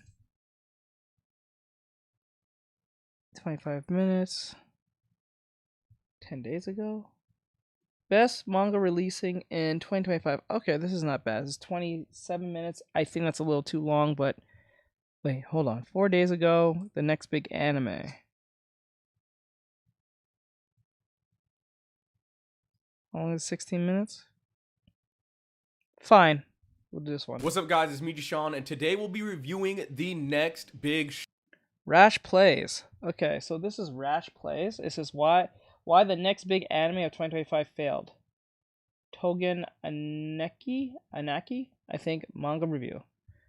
25 minutes. 10 days ago. Best manga releasing in 2025. Okay, this is not bad. This is 27 minutes. I think that's a little too long, but wait, hold on. 4 days ago, the next big anime. Only 16 minutes? Fine. We'll do this one. What's up, guys? It's me, Deshaun, and today we'll be reviewing the next big Rash Plays. Okay, so this is Rash Plays. This is why the next big anime of 2025 failed. Togen Aneki, I think, manga review.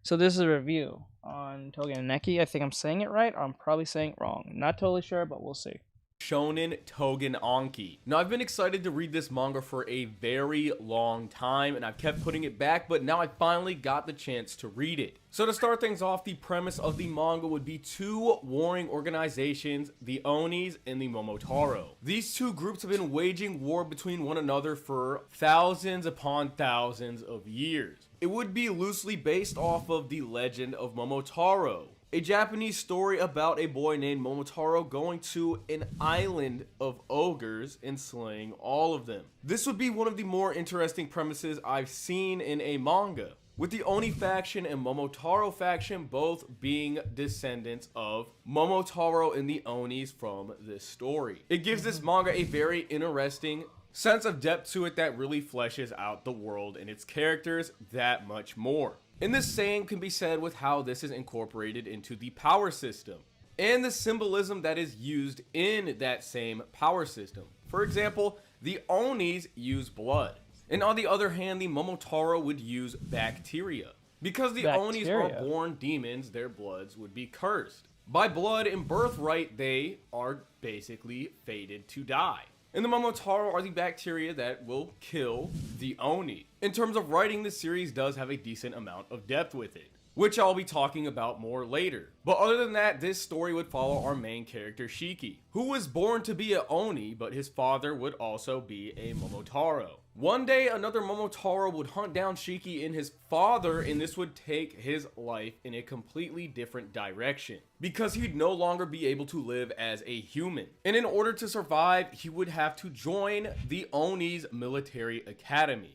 So this is a review on Togen Aneki. I think I'm saying it right, or I'm probably saying it wrong. Not totally sure, but we'll see. Shonen Togen Anki. Now, I've been excited to read this manga for a very long time, and I've kept putting it back, but now I finally got the chance to read it. So to start things off, the premise of the manga would be two warring organizations, the Onis and the Momotaro. These two groups have been waging war between one another for thousands upon thousands of years. It would be loosely based off of the legend of Momotaro, a Japanese story about a boy named Momotaro going to an island of ogres and slaying all of them. This would be one of the more interesting premises I've seen in a manga, with the Oni faction and Momotaro faction both being descendants of Momotaro and the Onis from this story. It gives this manga a very interesting sense of depth to it that really fleshes out the world and its characters that much more. And the same can be said with how this is incorporated into the power system and the symbolism that is used in that same power system. For example, the Onis use blood, and on the other hand, the Momotaro would use bacteria. Because the Onis are born demons, their bloods would be cursed. By blood and birthright, they are basically fated to die. And the Momotaro are the bacteria that will kill the Oni. In terms of writing, the series does have a decent amount of depth with it, which I'll be talking about more later. But other than that, this story would follow our main character Shiki, who was born to be a Oni, but his father would also be a Momotaro. One day, another Momotaro would hunt down Shiki and his father, and this would take his life in a completely different direction, because he'd no longer be able to live as a human. And in order to survive, he would have to join the Oni's military academy.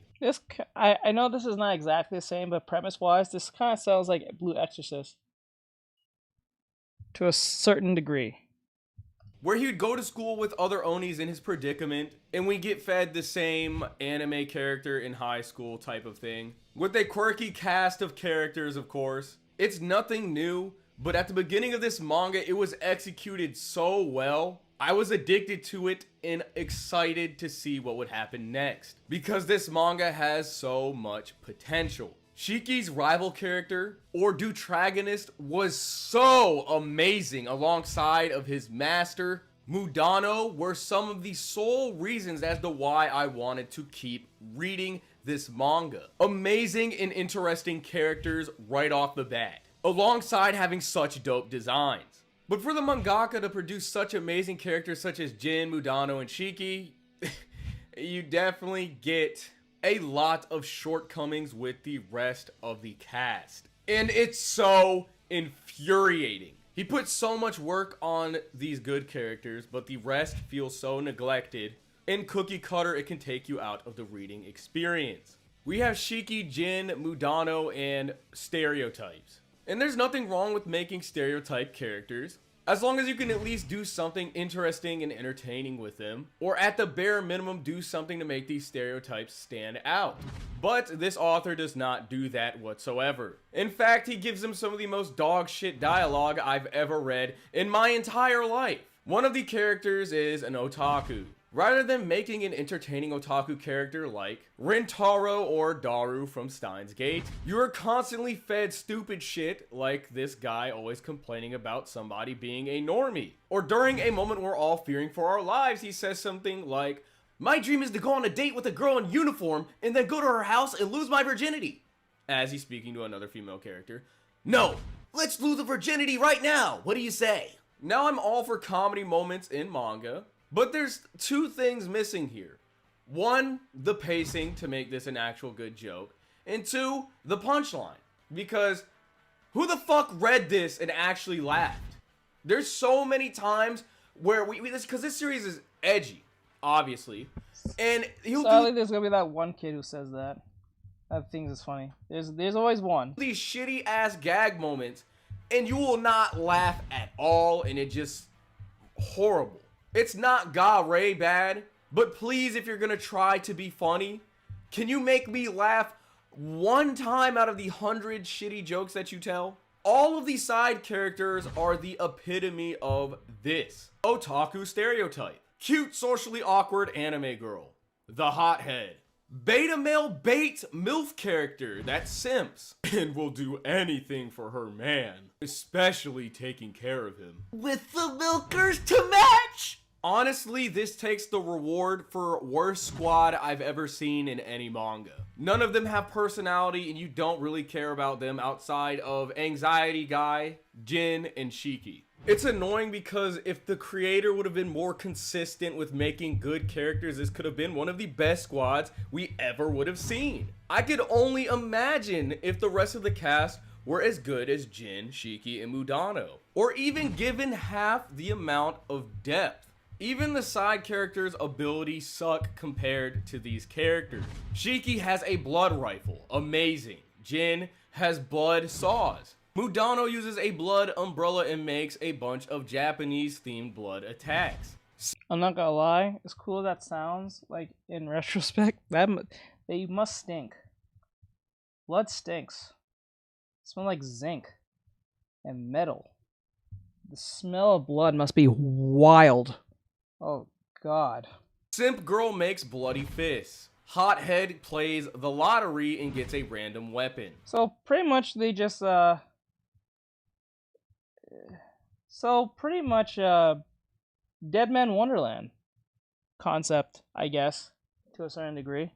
I know this is not exactly the same, but premise-wise, this kind of sounds like Blue Exorcist. To a certain degree. Where he would go to school with other Onis in his predicament, and we get fed the same anime character in high school type of thing, with a quirky cast of characters, of course. It's nothing new, but at the beginning of this manga, it was executed so well. I was addicted to it and excited to see what would happen next, because this manga has so much potential. Shiki's rival character, or Dutragonist, was so amazing alongside of his master. Mudano were some of the sole reasons as to why I wanted to keep reading this manga. Amazing and interesting characters right off the bat, alongside having such dope designs. But for the mangaka to produce such amazing characters such as Jin, Mudano, and Shiki, you definitely get a lot of shortcomings with the rest of the cast. And it's so infuriating. He puts so much work on these good characters, but the rest feels so neglected. In cookie cutter, it can take you out of the reading experience. We have Shiki, Jin, Mudano, and stereotypes. And there's nothing wrong with making stereotype characters, as long as you can at least do something interesting and entertaining with them, or at the bare minimum do something to make these stereotypes stand out. But this author does not do that whatsoever. In fact, he gives them some of the most dog shit dialogue I've ever read in my entire life. One of the characters is an otaku. Rather than making an entertaining otaku character like Rintaro or Daru from Steins Gate, you are constantly fed stupid shit like this guy always complaining about somebody being a normie. Or during a moment we're all fearing for our lives, he says something like, "My dream is to go on a date with a girl in uniform and then go to her house and lose my virginity." As he's speaking to another female character. "No, let's lose the virginity right now. What do you say?" Now I'm all for comedy moments in manga, but there's two things missing here. One, the pacing to make this an actual good joke. And two, the punchline. Because who the fuck read this and actually laughed? There's so many times where because this series is edgy, obviously. And sadly, there's gonna be that one kid who says that thinks it's funny. There's always one. These shitty ass gag moments, and you will not laugh at all, and it just horrible. It's not Ray bad, but please, if you're gonna try to be funny, can you make me laugh one time out of the 100 shitty jokes that you tell? All of these side characters are the epitome of this otaku stereotype. Cute, socially awkward anime girl. The hothead. Beta male bait MILF character that simps and will do anything for her man, especially taking care of him. With the milkers to match! Honestly, this takes the reward for worst squad I've ever seen in any manga. None of them have personality and you don't really care about them outside of Anxiety Guy, Jin, and Shiki. It's annoying because if the creator would have been more consistent with making good characters, this could have been one of the best squads we ever would have seen. I could only imagine if the rest of the cast were as good as Jin, Shiki, and Mudano, or even given half the amount of depth. Even the side characters' abilities suck compared to these characters. Shiki has a blood rifle, amazing. Jin has blood saws. Mudano uses a blood umbrella and makes a bunch of Japanese-themed blood attacks. I'm not gonna lie, as cool as that sounds, like in retrospect, they must stink. Blood stinks. It smells like zinc and metal. The smell of blood must be wild. Oh god. Simp girl makes bloody fists. Hothead plays the lottery and gets a random weapon. So pretty much they just Dead Man Wonderland concept, I guess, to a certain degree.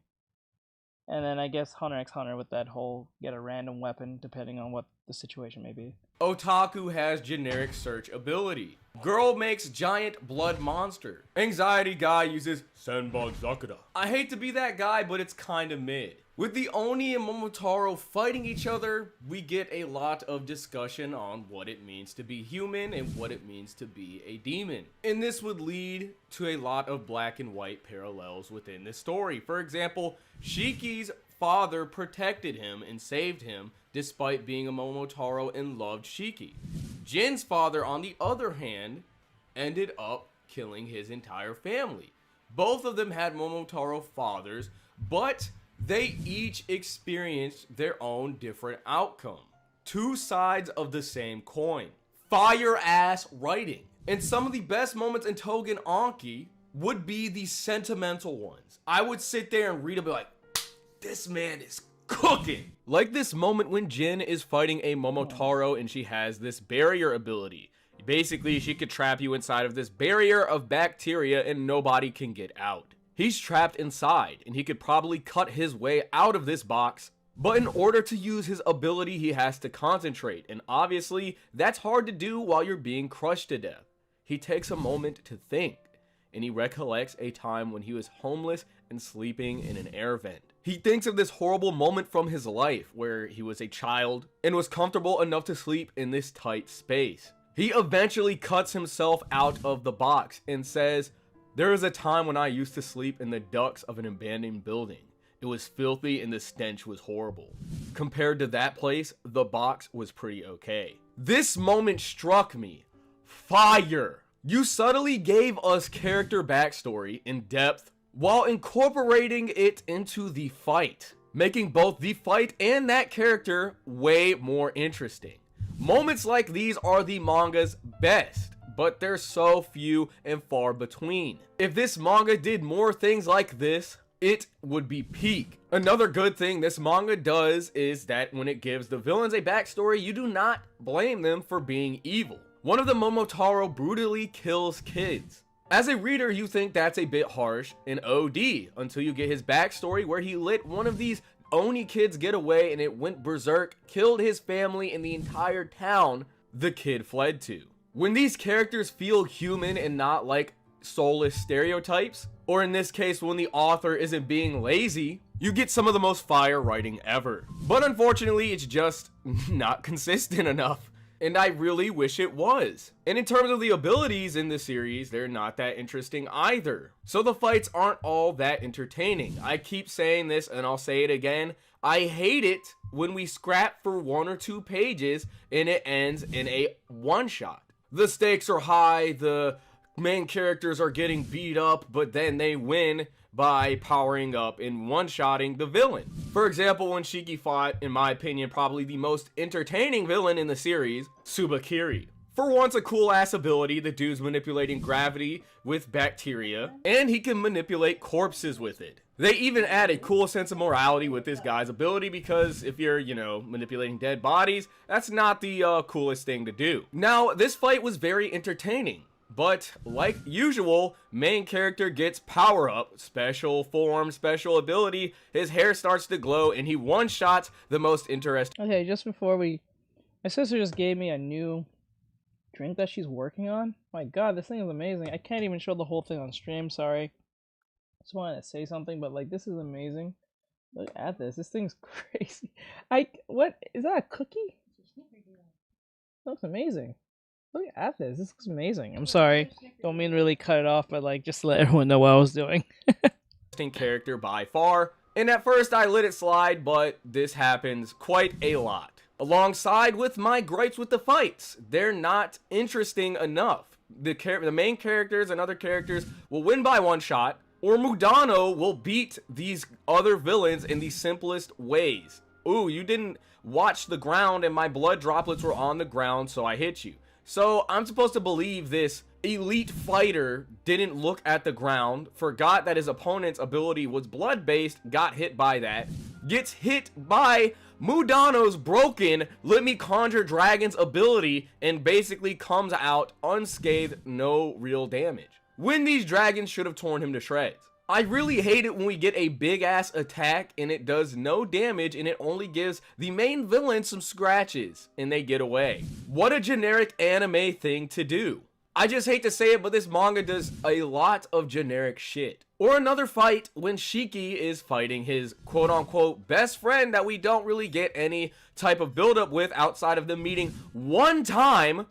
And then I guess Hunter x Hunter with that whole get a random weapon depending on what the situation may be. Otaku has generic search ability. Girl makes giant blood monster. Anxiety Guy uses Senbon Zakura. I hate to be that guy, but it's kinda mid. With the Oni and Momotaro fighting each other, we get a lot of discussion on what it means to be human and what it means to be a demon. And this would lead to a lot of black and white parallels within this story. For example, Shiki's father protected him and saved him despite being a Momotaro and loved Shiki. Jin's father, on the other hand, ended up killing his entire family. Both of them had Momotaro fathers, but they each experienced their own different outcome. Two sides of the same coin. Fire ass writing. And some of the best moments in Togen Anki would be the sentimental ones. I would sit there and read and be like, this man is cooking. Like this moment when Jin is fighting a Momotaro and she has this barrier ability. Basically, she could trap you inside of this barrier of bacteria and nobody can get out. He's trapped inside and he could probably cut his way out of this box, but in order to use his ability, he has to concentrate. And obviously, that's hard to do while you're being crushed to death. He takes a moment to think and he recollects a time when he was homeless and sleeping in an air vent. He thinks of this horrible moment from his life where he was a child and was comfortable enough to sleep in this tight space. He eventually cuts himself out of the box and says, "There was a time when I used to sleep in the ducts of an abandoned building. It was filthy and the stench was horrible. Compared to that place, the box was pretty okay." This moment struck me. Fire! You subtly gave us character backstory in depth while incorporating it into the fight, making both the fight and that character way more interesting. Moments like these are the manga's best, but they're so few and far between. If this manga did more things like this, it would be peak. Another good thing this manga does is that when it gives the villains a backstory, you do not blame them for being evil. One of the Momotaro brutally kills kids. As a reader, you think that's a bit harsh and OD until you get his backstory where he let one of these Oni kids get away and it went berserk, killed his family and the entire town the kid fled to. When these characters feel human and not like soulless stereotypes, or in this case when the author isn't being lazy, you get some of the most fire writing ever. But unfortunately, it's just not consistent enough. And I really wish it was. And in terms of the abilities in the series, they're not that interesting either. So the fights aren't all that entertaining. I keep saying this and I'll say it again. I hate it when we scrap for 1 or 2 pages and it ends in a one-shot. The stakes are high, the main characters are getting beat up, but then they win by powering up and one-shotting the villain. For example, when Shiki fought, in my opinion, probably the most entertaining villain in the series, Tsubakiri. For once, a cool-ass ability, the dude's manipulating gravity with bacteria, and he can manipulate corpses with it. They even add a cool sense of morality with this guy's ability because if you're, manipulating dead bodies, that's not the coolest thing to do. Now, this fight was very entertaining. But, like usual, main character gets power up, special form, special ability, his hair starts to glow, and he one-shots the most interesting. Okay, just before my sister just gave me a new drink that she's working on. My god, this thing is amazing. I can't even show the whole thing on stream, sorry. Just wanted to say something, but like, this is amazing. Look at this, this thing's crazy. What, is that a cookie? That looks amazing. Look at this. This looks amazing. I'm sorry. Don't mean to really cut it off, but like just to let everyone know what I was doing. Character by far. And at first I let it slide, but this happens quite a lot. Alongside with my gripes with the fights. They're not interesting enough. The main characters and other characters will win by one shot, or Mudano will beat these other villains in the simplest ways. Ooh, you didn't watch the ground and my blood droplets were on the ground, so I hit you. So I'm supposed to believe this elite fighter didn't look at the ground, forgot that his opponent's ability was blood-based, got hit by that, gets hit by Mudano's broken let me conjure dragons ability, and basically comes out unscathed, no real damage, when these dragons should have torn him to shreds. I really hate it when we get a big ass attack and it does no damage and it only gives the main villain some scratches and they get away. What a generic anime thing to do. I just hate to say it, but this manga does a lot of generic shit. Or another fight when Shiki is fighting his quote-unquote best friend that we don't really get any type of build-up with outside of them meeting one time.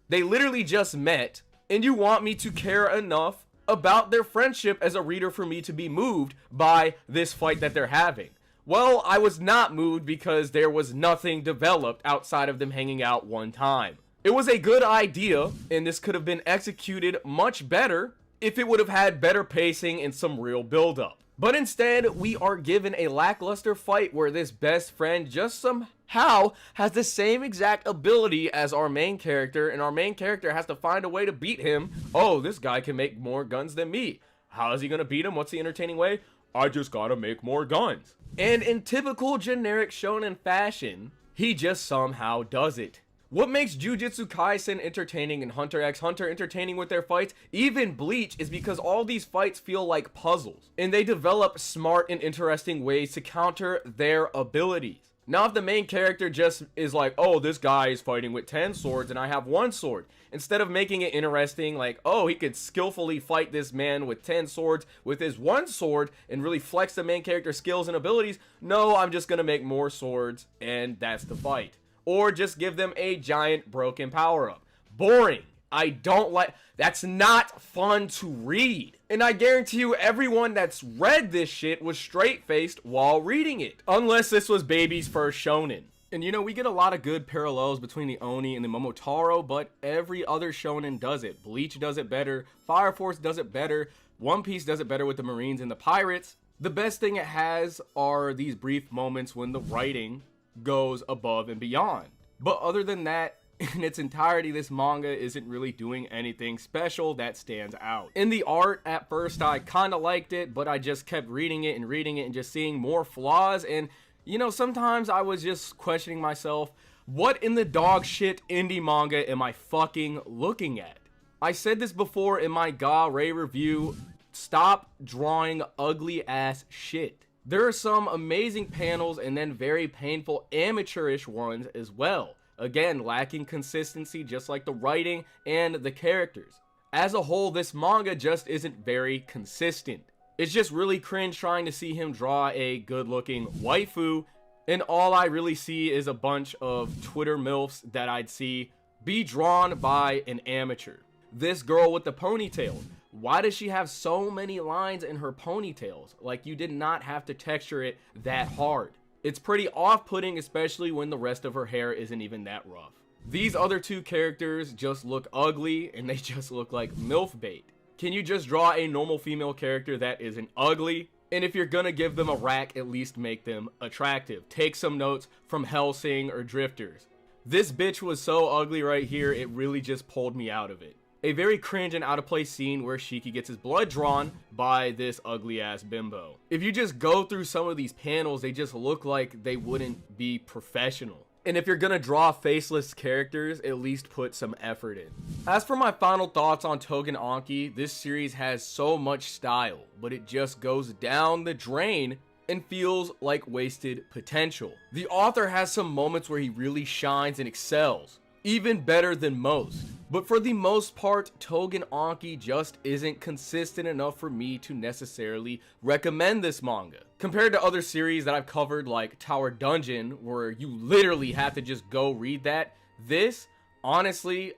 They literally just met, and you want me to care enough about their friendship as a reader for me to be moved by this fight that they're having. Well, I was not moved because there was nothing developed outside of them hanging out one time. It was a good idea, and this could have been executed much better if it would have had better pacing and some real build-up. But instead, we are given a lackluster fight where this best friend just somehow has the same exact ability as our main character, and our main character has to find a way to beat him. Oh, this guy can make more guns than me. How is he gonna beat him? What's the entertaining way? I just gotta make more guns. And in typical generic shonen fashion, he just somehow does it. What makes Jujutsu Kaisen entertaining and Hunter x Hunter entertaining with their fights, even Bleach, is because all these fights feel like puzzles, and they develop smart and interesting ways to counter their abilities. Now if the main character just is like, oh, this guy is fighting with 10 swords and I have 1 sword, instead of making it interesting, like, oh, he could skillfully fight this man with 10 swords with his 1 sword and really flex the main character's skills and abilities, no, I'm just gonna make more swords and that's the fight. Or just give them a giant broken power-up. Boring. I don't like, that's not fun to read. And I guarantee you everyone that's read this shit was straight-faced while reading it. Unless this was Baby's first shonen. And you know, we get a lot of good parallels between the Oni and the Momotaro, but every other shonen does it. Bleach does it better, Fire Force does it better, One Piece does it better with the Marines and the Pirates. The best thing it has are these brief moments when the writing goes above and beyond. But other than that, in its entirety, this manga isn't really doing anything special that stands out. In the art, at first I kind of liked it, but I just kept reading it and just seeing more flaws. And you know, sometimes I was just questioning myself, what in the dog shit indie manga am I fucking looking at? I said this before in my Ga Ray review, stop drawing ugly ass shit. There are some amazing panels and then very painful amateurish ones as well. Again, lacking consistency just like the writing and the characters. As a whole, this manga just isn't very consistent. It's just really cringe trying to see him draw a good-looking waifu, and all I really see is a bunch of Twitter MILFs that I'd see be drawn by an amateur. This girl with the ponytail. Why does she have so many lines in her ponytails? Like, you did not have to texture it that hard. It's pretty off-putting, especially when the rest of her hair isn't even that rough. These other 2 characters just look ugly, and they just look like MILF bait. Can you just draw a normal female character that isn't ugly? And if you're gonna give them a rack, at least make them attractive. Take some notes from Hellsing or Drifters. This bitch was so ugly right here, it really just pulled me out of it. A very cringe and out of place scene where Shiki gets his blood drawn by this ugly ass bimbo. If you just go through some of these panels, they just look like they wouldn't be professional. And if you're gonna draw faceless characters, at least put some effort in. As for my final thoughts on Togen Anki, this series has so much style, but it just goes down the drain and feels like wasted potential. The author has some moments where he really shines and excels, even better than most. But for the most part, Togen Anki just isn't consistent enough for me to necessarily recommend this manga. Compared to other series that I've covered like Tower Dungeon, where you literally have to just go read that, this, honestly,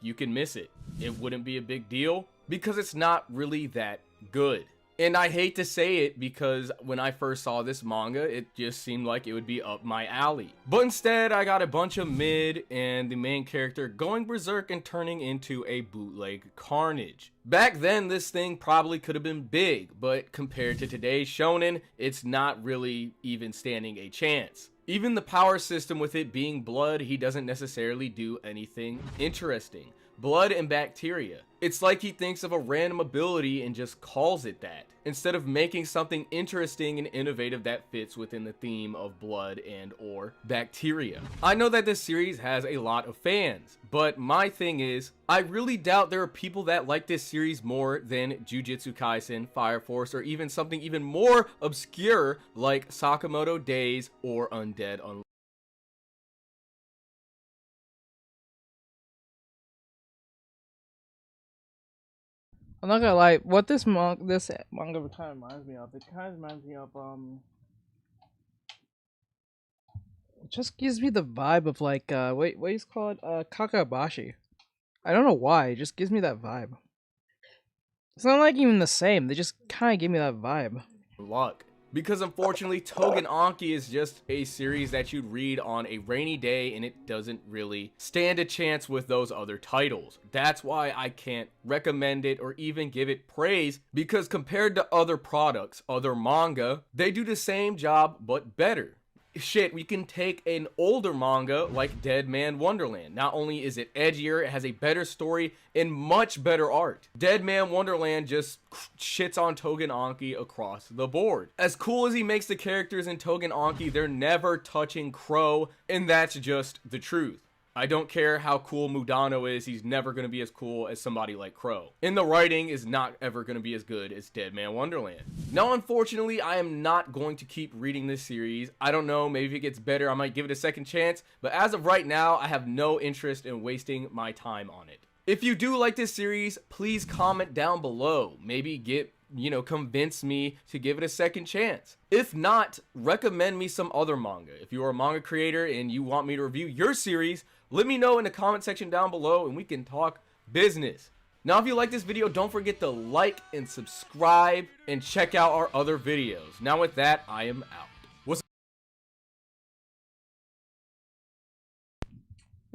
you can miss it. It wouldn't be a big deal because it's not really that good. And I hate to say it because when I first saw this manga, it just seemed like it would be up my alley. But instead, I got a bunch of mid and the main character going berserk and turning into a bootleg carnage. Back then, this thing probably could have been big, but compared to today's shonen, it's not really even standing a chance. Even the power system with it being blood, he doesn't necessarily do anything interesting. Blood and bacteria. It's like he thinks of a random ability and just calls it that, instead of making something interesting and innovative that fits within the theme of blood and or bacteria. I know that this series has a lot of fans, but my thing is, I really doubt there are people that like this series more than Jujutsu Kaisen, Fire Force, or even something even more obscure like Sakamoto Days or Undead Unluck. I'm not gonna lie, what this manga kind of reminds me of, it kind of reminds me of, it just gives me the vibe of like, what is it called? Kakabashi. I don't know why, it just gives me that vibe. It's not like even the same, they just kind of give me that vibe. Luck. Because unfortunately, Togen Anki is just a series that you'd read on a rainy day and it doesn't really stand a chance with those other titles. That's why I can't recommend it or even give it praise, because compared to other products, other manga, they do the same job but better. Shit, we can take an older manga like Dead Man Wonderland. Not only is it edgier, it has a better story and much better art. Dead Man Wonderland just shits on Togen Anki across the board. As cool as he makes the characters in Togen Anki, they're never touching Crow, and that's just the truth. I don't care how cool Mudano is, he's never going to be as cool as somebody like Crow. And the writing is not ever going to be as good as Dead Man Wonderland. Now, unfortunately, I am not going to keep reading this series. I don't know, maybe if it gets better, I might give it a second chance. But as of right now, I have no interest in wasting my time on it. If you do like this series, please comment down below. Maybe convince me to give it a second chance. If not, recommend me some other manga. If you are a manga creator and you want me to review your series, let me know in the comment section down below and we can talk business. Now, if you like this video, don't forget to like and subscribe and check out our other videos. Now with that, I am out.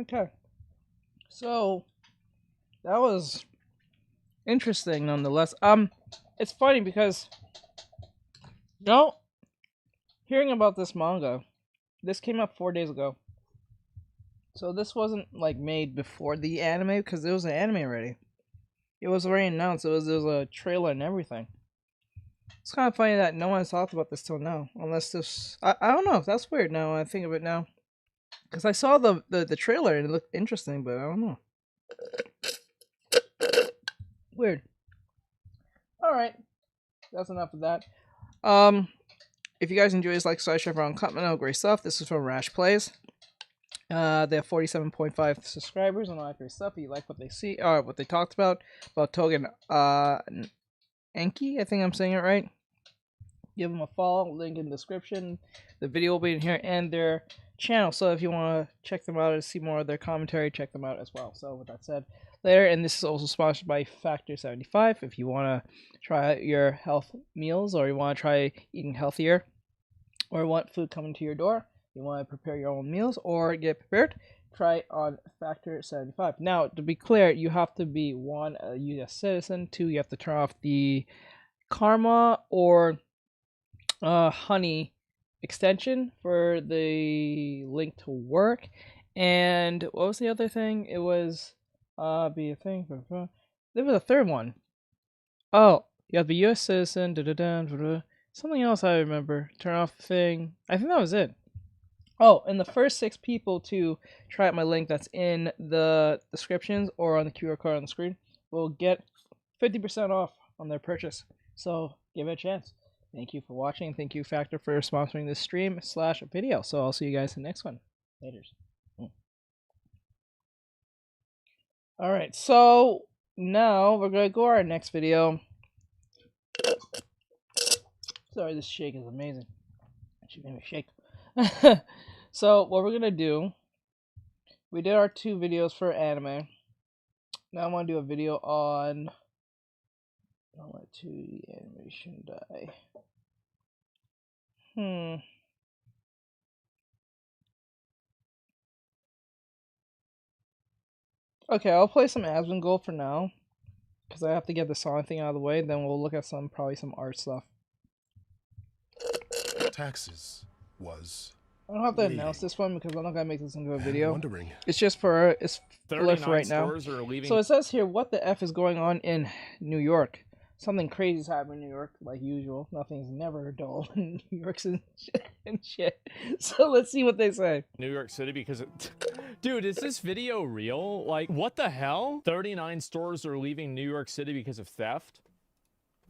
Okay. So, that was interesting nonetheless. It's funny because, hearing about this manga, this came out 4 days ago. So this wasn't like made before the anime, because there was an anime already. It was already announced. There was a trailer and everything. It's kind of funny that no one's talked about this till now, unless this. I don't know if that's weird now. When I think of it now, because I saw the trailer and it looked interesting, but I don't know. Weird. All right, that's enough of that. If you guys enjoy this, like, share, comment, great stuff. This is from Rash Plays. They have 47.5 subscribers and all that great stuff. If you like what they see, or what they talked about Togen Anki, I think I'm saying it right. Give them a follow. Link in the description. The video will be in here and their channel. So if you want to check them out and see more of their commentary, check them out as well. So with that said, later. And this is also sponsored by Factor 75. If you want to try out your health meals, or you want to try eating healthier, or want food coming to your door, you want to prepare your own meals or get prepared, try on Factor 75. Now, to be clear, you have to be 1, a U.S. citizen, 2, you have to turn off the Karma or Honey extension for the link to work. And what was the other thing? It was be a thing. There was a third one. Oh, you have to be a U.S. citizen. Something else I remember. Turn off the thing. I think that was it. Oh, and the first 6 people to try out my link that's in the descriptions or on the QR code on the screen will get 50% off on their purchase. So give it a chance. Thank you for watching. Thank you, Factor, for sponsoring this stream / video. So I'll see you guys in the next one. Laters. Alright, so now we're going to go to our next video. Sorry, this shake is amazing. She made me shake. So what we're gonna do, we did our 2 videos for anime. Now I want to do a video on 2D animation die. Okay, I'll play some Asmongold for now, because I have to get the song thing out of the way. Then we'll look at probably some art stuff. Taxes was. I don't have to announce this one because I'm not gonna make this into a video. It's just for it's left right now. So it says here, what the F is going on in New York? Something crazy is happening in New York, like usual. Nothing's never dull in New York and shit. So let's see what they say. New York City because it... Dude, is this video real? Like, what the hell? 39 stores are leaving New York City because of theft?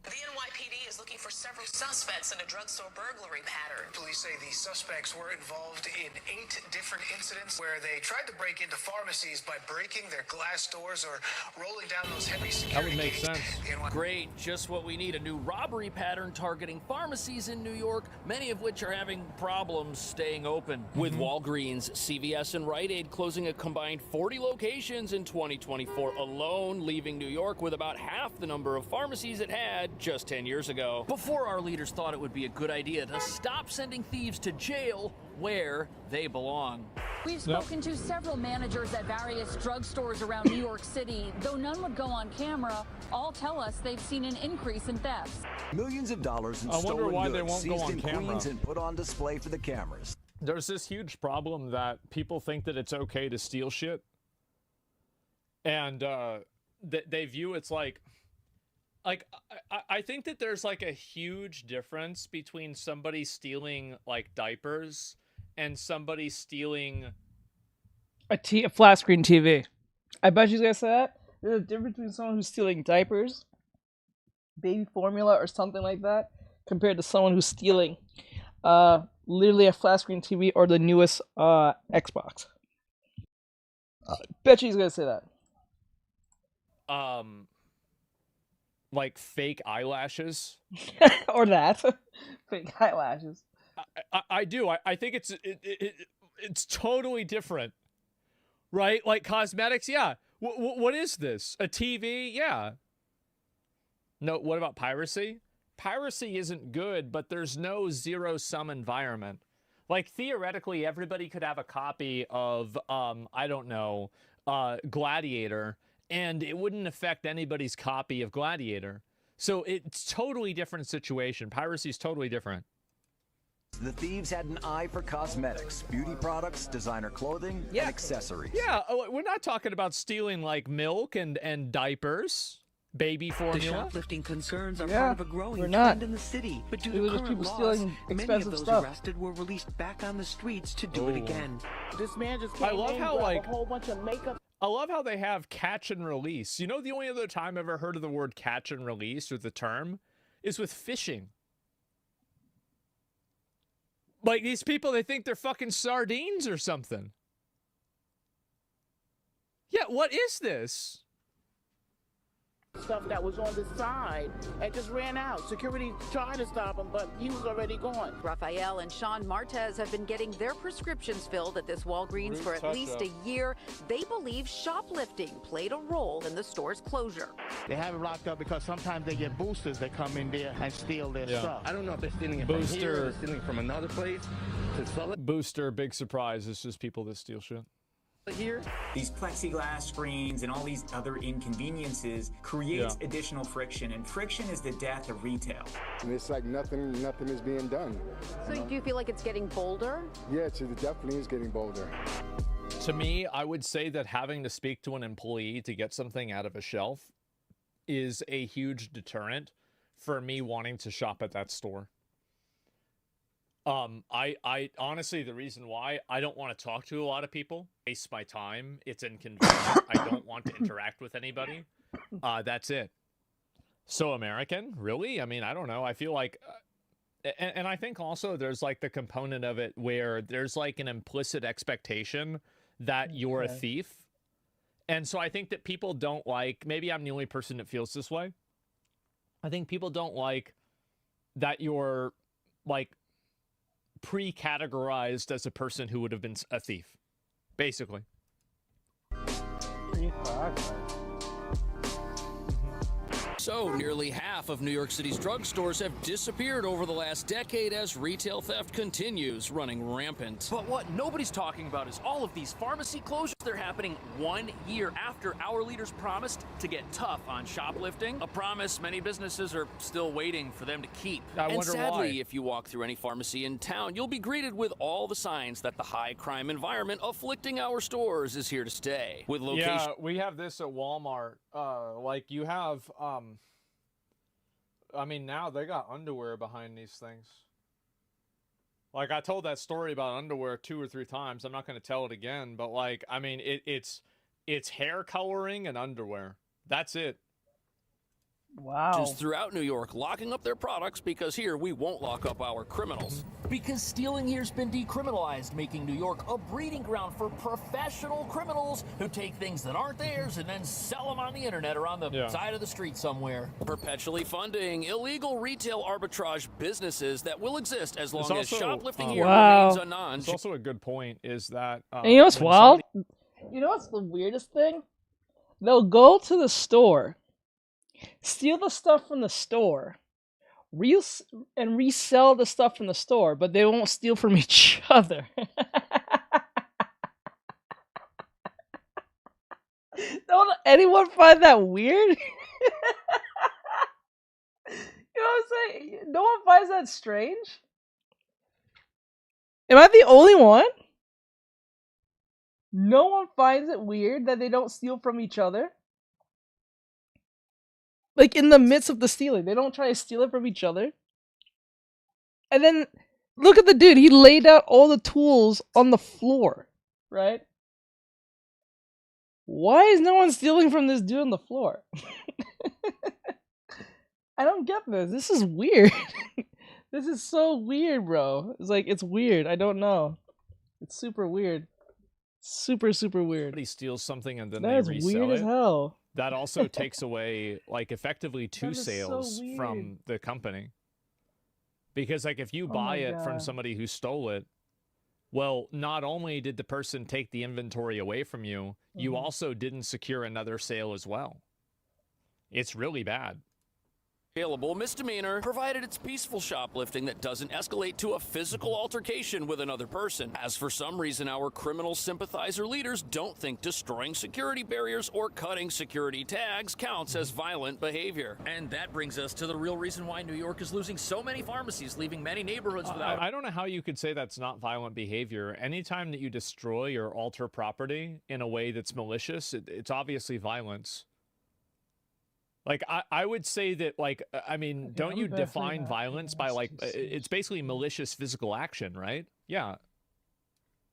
The NYPD is looking for several suspects in a drugstore burglary pattern. Police say the suspects were involved in 8 different incidents where they tried to break into pharmacies by breaking their glass doors or rolling down those heavy security gates. That would make sense. Great, just what we need. A new robbery pattern targeting pharmacies in New York, many of which are having problems staying open. With Walgreens, CVS, and Rite Aid closing a combined 40 locations in 2024 alone, leaving New York with about half the number of pharmacies it had just 10 years ago. Before our leaders thought it would be a good idea to stop sending thieves to jail where they belong. We've spoken to several managers at various drugstores around New York City. Though none would go on camera, all tell us they've seen an increase in thefts. Millions of dollars in stolen goods seized in Queens and put on display for the cameras. There's this huge problem that people think that it's okay to steal shit. And they view it's like I think that there's like a huge difference between somebody stealing like diapers and somebody stealing A flat screen TV. I bet you guys say that. There's a difference between someone who's stealing diapers, baby formula, or something like that, compared to someone who's stealing literally a flat screen TV or the newest Xbox. Bet you he's gonna say that. Like fake eyelashes. Or that. Fake eyelashes. I do. I think it's totally different, right? Like cosmetics, yeah. What is this? A TV? Yeah. No, what about piracy? Piracy isn't good, but there's no zero-sum environment. Like, theoretically, everybody could have a copy of, I don't know, Gladiator, and it wouldn't affect anybody's copy of Gladiator. So it's totally different situation. Piracy is totally different. The thieves had an eye for cosmetics, beauty products, designer clothing, and accessories. Yeah, we're not talking about stealing, like, milk and diapers. Baby formula. The shoplifting concerns are part of a growing trend in the city, but due to current laws, many of those arrested were released back on the streets to do it again. This man just came I love in, how, grabbed like, a whole bunch of makeup. I love how they have catch and release. You know, the only other time I've ever heard of the word catch and release or the term is with fishing. Like, these people, they think they're fucking sardines or something. Yeah, what is this? Stuff that was on the side and just ran out. Security tried to stop him, but he was already gone. Raphael and Sean Martez have been getting their prescriptions filled at this Walgreens for at least a year. They believe shoplifting played a role in the store's closure. They have it locked up because sometimes they get boosters that come in there and steal their stuff. I don't know if they're stealing it from here or stealing from another place to sell it. Booster, big surprise. It's just people that steal shit. Here, these plexiglass screens and all these other inconveniences creates additional friction, and friction is the death of retail. And it's like nothing is being done. So do you feel like it's getting bolder? Yeah, it definitely is getting bolder. To me, I would say that having to speak to an employee to get something out of a shelf is a huge deterrent for me wanting to shop at that store. I honestly, the reason why I don't want to talk to a lot of people, waste my time. It's inconvenient. I don't want to interact with anybody. That's it. So American, really? I mean, I don't know. I feel like, and I think also there's like the component of it where there's like an implicit expectation that you're a thief. And so I think that people don't like, maybe I'm the only person that feels this way. I think people don't like that you're like pre-categorized as a person who would have been a thief, basically. So, nearly half of New York City's drugstores have disappeared over the last decade as retail theft continues running rampant. But what nobody's talking about is all of these pharmacy closures. They're happening 1 year after our leaders promised to get tough on shoplifting, a promise many businesses are still waiting for them to keep. And sadly, if you walk through any pharmacy in town, you'll be greeted with all the signs that the high crime environment afflicting our stores is here to stay. With location. Yeah, we have this at Walmart. Like you have, I mean, now they got underwear behind these things. Like, I told that story about underwear 2 or 3 times. I'm not going to tell it again, but, like, I mean, it's hair coloring and underwear. That's it. Wow. Just throughout New York locking up their products because here we won't lock up our criminals. Because stealing here's been decriminalized, making New York a breeding ground for professional criminals who take things that aren't theirs and then sell them on the internet or on the side of the street somewhere. Perpetually funding illegal retail arbitrage businesses that will exist as long as shoplifting here remains a non. It's also a good point is that... and you know what's wild? You know what's the weirdest thing? They'll go to the store, steal the stuff from the store, and resell the stuff from the store, but they won't steal from each other. Don't anyone find that weird? You know what I'm saying? No one finds that strange? Am I the only one? No one finds it weird that they don't steal from each other? Like, in the midst of the stealing, they don't try to steal it from each other. And then, look at the dude. He laid out all the tools on the floor, right? Why is no one stealing from this dude on the floor? I don't get this. This is weird. This is so weird, bro. It's like, it's weird. I don't know. It's super weird. Super, super weird. Somebody steals something and then That they is resell weird it. as hell. That also takes away, like, effectively two That is so sales weird. from the company. Because, like, if you Oh buy my it from God. somebody who stole it, well, not only did the person take the inventory away from you, you Mhm. also didn't secure another sale as well. It's really bad. Available misdemeanor, provided it's peaceful shoplifting that doesn't escalate to a physical altercation with another person. As for some reason, our criminal sympathizer leaders don't think destroying security barriers or cutting security tags counts as violent behavior. And that brings us to the real reason why New York is losing so many pharmacies, leaving many neighborhoods without... I don't know how you could say that's not violent behavior. Anytime that you destroy or alter property in a way that's malicious, it's obviously violence. Like, I would say that, like, I mean, don't you define violence by, like, it's basically malicious physical action, right? Yeah.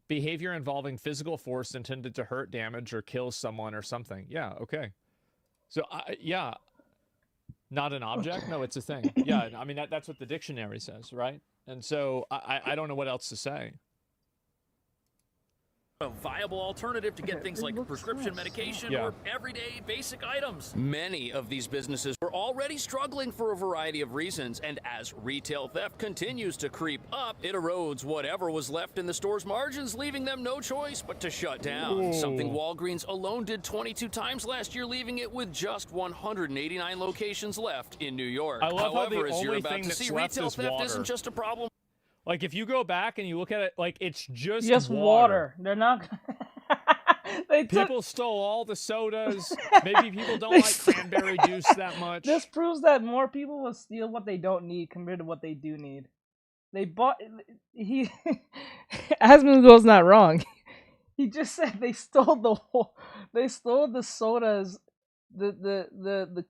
Behavior involving physical force intended to hurt, damage, or kill someone or something. Yeah, okay. So, yeah. Not an object? No, it's a thing. Yeah, I mean, that's what the dictionary says, right? And so, I don't know what else to say. A viable alternative to get things like prescription medication or everyday basic items. Many of these businesses are already struggling for a variety of reasons, and as retail theft continues to creep up, it erodes whatever was left in the store's margins, leaving them no choice but to shut down. Ooh. Something Walgreens alone did 22 times last year, leaving it with just 189 locations left in New York. I love how the However, as you're only about thing to that's see, left retail is theft water. isn't just a problem. Like, if you go back and you look at it, like, it's just Just water. They're not. People stole all the sodas. Maybe people don't like cranberry juice that much. This proves that more people will steal what they don't need compared to what they do need. They bought. He. Asmongold's not wrong. He just said they stole the whole. They stole the sodas, the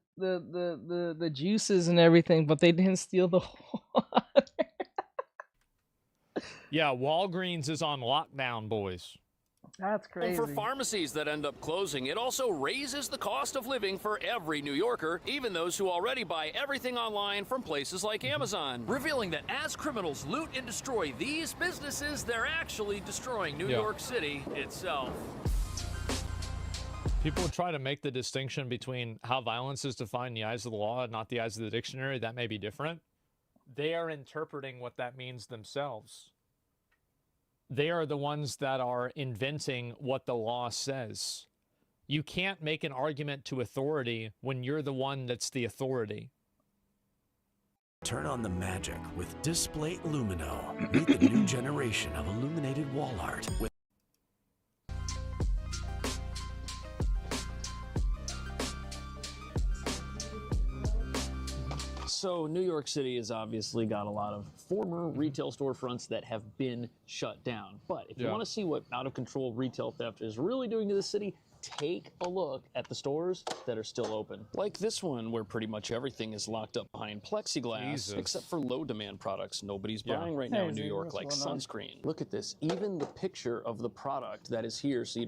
juices and everything, but they didn't steal the whole. Yeah, Walgreens is on lockdown, boys. That's crazy. For pharmacies that end up closing, it also raises the cost of living for every New Yorker, even those who already buy everything online from places like Amazon, revealing that as criminals loot and destroy these businesses, they're actually destroying New York City itself. People try to make the distinction between how violence is defined in the eyes of the law and not the eyes of the dictionary. That may be different. They are interpreting what that means themselves. They are the ones that are inventing what the law says. You can't make an argument to authority when you're the one that's the authority. Turn on the magic with Display Lumino. Meet the new generation of illuminated wall art with So New York City has obviously got a lot of former retail storefronts that have been shut down. But if you want to see what out-of-control retail theft is really doing to the city, take a look at the stores that are still open. Like this one, where pretty much everything is locked up behind plexiglass, except for low-demand products nobody's buying right now in New York, like sunscreen. Look at this. Even the picture of the product that is here, so you...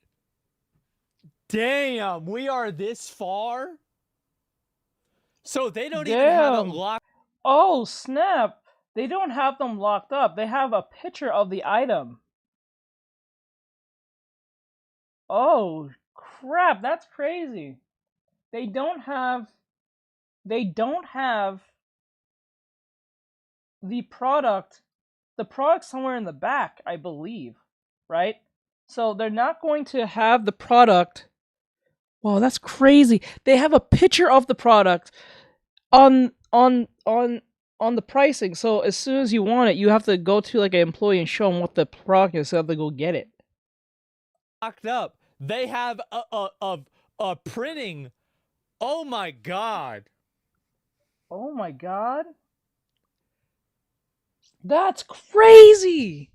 Damn, we are this far? So they don't even have them locked. Oh, snap. They don't have them locked up. They have a picture of the item. Oh, crap. That's crazy. They don't have the product somewhere in the back, I believe, right? So they're not going to have the product. Whoa, that's crazy. They have a picture of the product on the pricing. So as soon as you want it, you have to go to like an employee and show them what the product is, so they have to go get it. Locked up. They have a printing. Oh my god. Oh my god. That's crazy.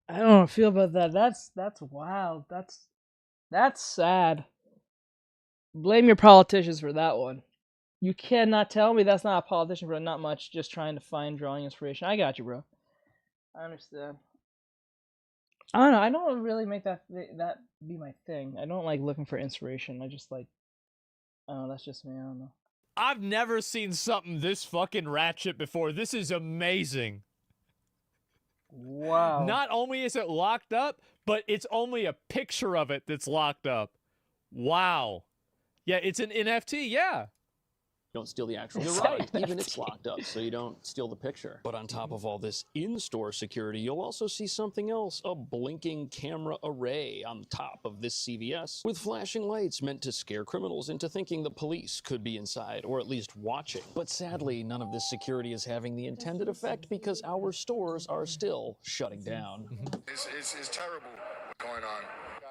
I don't know how to feel about that. That's wild. That's sad. Blame your politicians for that one. You cannot tell me that's not a politician for not much, just trying to find drawing inspiration. I got you, bro. I understand. I don't know. I don't really make that be my thing. I don't like looking for inspiration. I just like, oh, that's just me. I don't know. I've never seen something this fucking ratchet before. This is amazing. Wow. Not only is it locked up, but it's only a picture of it that's locked up. Wow. Yeah, it's an NFT, yeah. Don't steal the actual You're site, right. even it's locked up, so you don't steal the picture. But on top of all this in-store security, you'll also see something else, a blinking camera array on top of this CVS with flashing lights meant to scare criminals into thinking the police could be inside or at least watching. But sadly, none of this security is having the intended effect because our stores are still shutting down. It's terrible what's going on.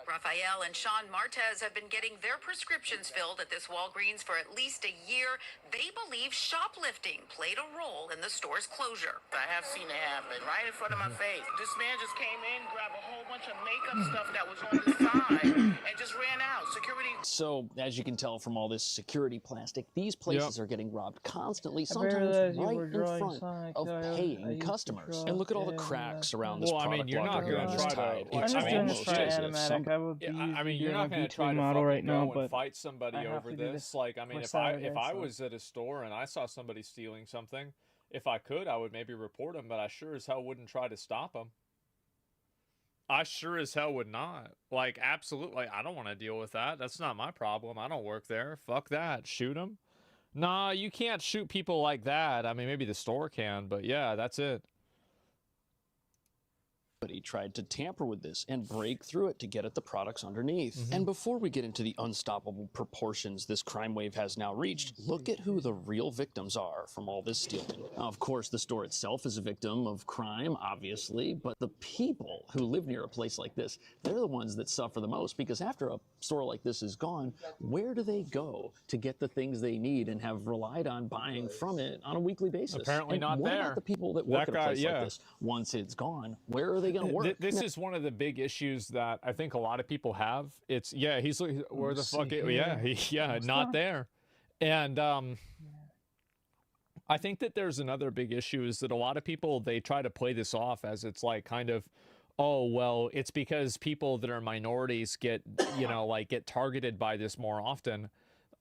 Raphael and Sean Martez have been getting their prescriptions filled at this Walgreens for at least a year. They believe shoplifting played a role in the store's closure. I have seen it happen right in front of my face. This man just came in, grabbed a whole bunch of makeup stuff that was on the side, and just ran out. Security. So, as you can tell from all this security plastic, these places are getting robbed constantly, I sometimes realized you right were in drawing front Sonic. of I paying used to customers. draw And look at all the in, cracks around this Well, I product mean, you're not locker going to this try tide. to... It's I'm just doing this almost for as if animatic. I would I mean, you're not going to try to model fucking right now, go but and fight somebody I have over to do this. Like, I mean, for if Saturday, I so. was at a store and I saw somebody stealing something, if I could, I would maybe report them, but I sure as hell wouldn't try to stop them. I sure as hell would not. Like, absolutely, I don't want to deal with that. That's not my problem. I don't work there. Fuck that. Shoot them? Nah, you can't shoot people like that. I mean, maybe the store can, but yeah, that's it. But he tried to tamper with this and break through it to get at the products underneath. And before we get into the unstoppable proportions this crime wave has now reached, look at who the real victims are from all this stealing. Now, of course, the store itself is a victim of crime, obviously, but the people who live near a place like this, they're the ones that suffer the most, because after a store like this is gone, where do they go to get the things they need and have relied on buying from it on a weekly basis? Apparently And not what there. about the people that work That at a guy, place like this? Once it's gone, where are they going to work? This is one of the big issues that I think a lot of people have. It's, yeah, he's like, where the fuck, not there. And I think that there's another big issue is that a lot of people, they try to play this off as it's like kind of, oh, well, it's because people that are minorities get, you know, like get targeted by this more often.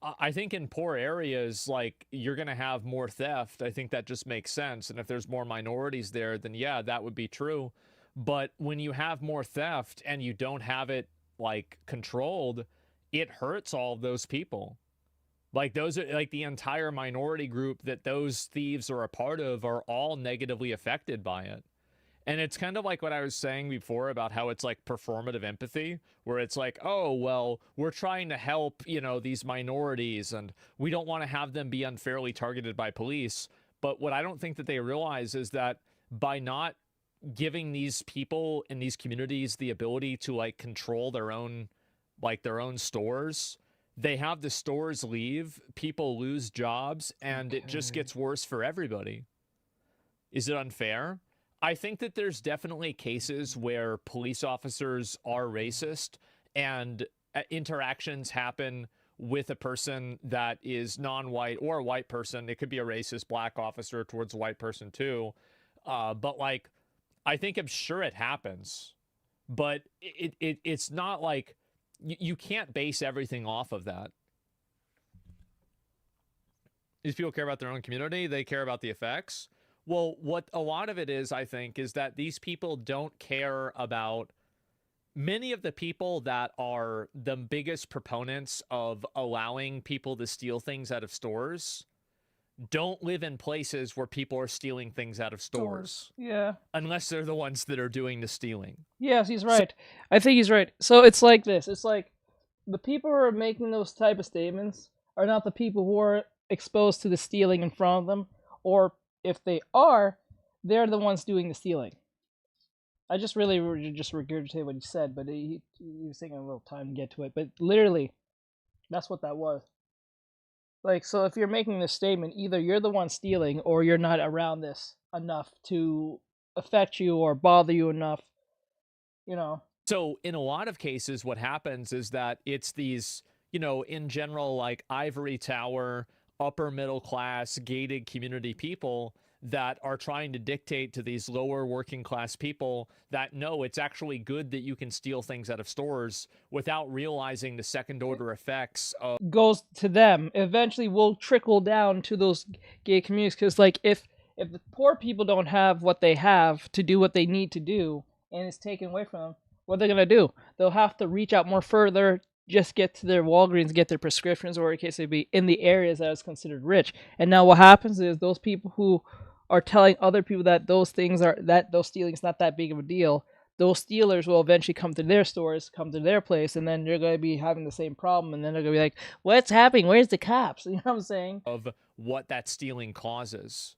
I think in poor areas, like, you're going to have more theft. I think that just makes sense. And if there's more minorities there, then yeah, that would be true. But when you have more theft and you don't have it, like, controlled, it hurts all of those people. Like, those are, like, the entire minority group that those thieves are a part of are all negatively affected by it. And it's kind of like what I was saying before about how it's like performative empathy, where it's like, oh, well, we're trying to help, you know, these minorities and we don't want to have them be unfairly targeted by police. But what I don't think that they realize is that by not giving these people in these communities the ability to like control their own, like their own stores, they have the stores leave, people lose jobs, and it just gets worse for everybody. Is it unfair? I think that there's definitely cases where police officers are racist and interactions happen with a person that is non-white or a white person. It could be a racist black officer towards a white person too. But like, I think I'm sure it happens, but it's not like you can't base everything off of that. These people care about their own community. They care about the effects. Well, what a lot of it is, I think, is that these people don't care about many of the people that are the biggest proponents of allowing people to steal things out of stores don't live in places where people are stealing things out of stores. Yeah. Unless they're the ones that are doing the stealing. Yes, he's right. I think he's right. So it's like this. It's like the people who are making those type of statements are not the people who are exposed to the stealing in front of them, or if they are, they're the ones doing the stealing. I just really just regurgitated what he said, but he was taking a little time to get to it. But literally, that's what that was. Like, so if you're making this statement, either you're the one stealing or you're not around this enough to affect you or bother you enough, you know. So in a lot of cases, what happens is that it's these, you know, in general, like ivory tower, upper middle class, gated community people that are trying to dictate to these lower working class people that no, it's actually good that you can steal things out of stores without realizing the second order effects of Goes to them. Eventually will trickle down to those gay communities, because like if the poor people don't have what they have to do what they need to do and it's taken away from them, what they're gonna do? They'll have to reach out more further, just get to their Walgreens, get their prescriptions, or in case they be in the areas that is considered rich. And now what happens is those people who are telling other people that those stealing is not that big of a deal, those stealers will eventually come to their stores, come to their place, and then they're going to be having the same problem, and then they're going to be like, what's happening? Where's the cops? You know what I'm saying? Of what that stealing causes.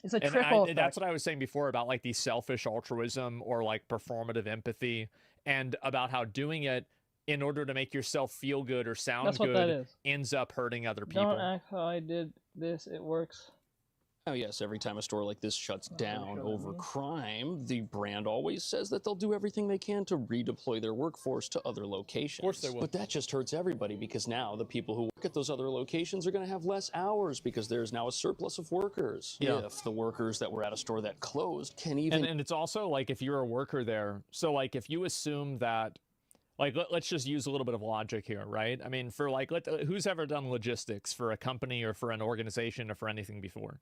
It's a trickle effect. That's what I was saying before about like the selfish altruism or like performative empathy, and about how doing it in order to make yourself feel good or sound good ends up hurting other people. Don't act how I did this. It works. Oh yes, every time a store like this shuts down over crime, the brand always says that they'll do everything they can to redeploy their workforce to other locations. Of course they will. But that just hurts everybody, because now the people who work at those other locations are going to have less hours because there's now a surplus of workers. Yeah. If the workers that were at a store that closed can even... And it's also like if you're a worker there, so like if you assume that, like let's just use a little bit of logic here, right? I mean, for like, who's ever done logistics for a company or for an organization or for anything before?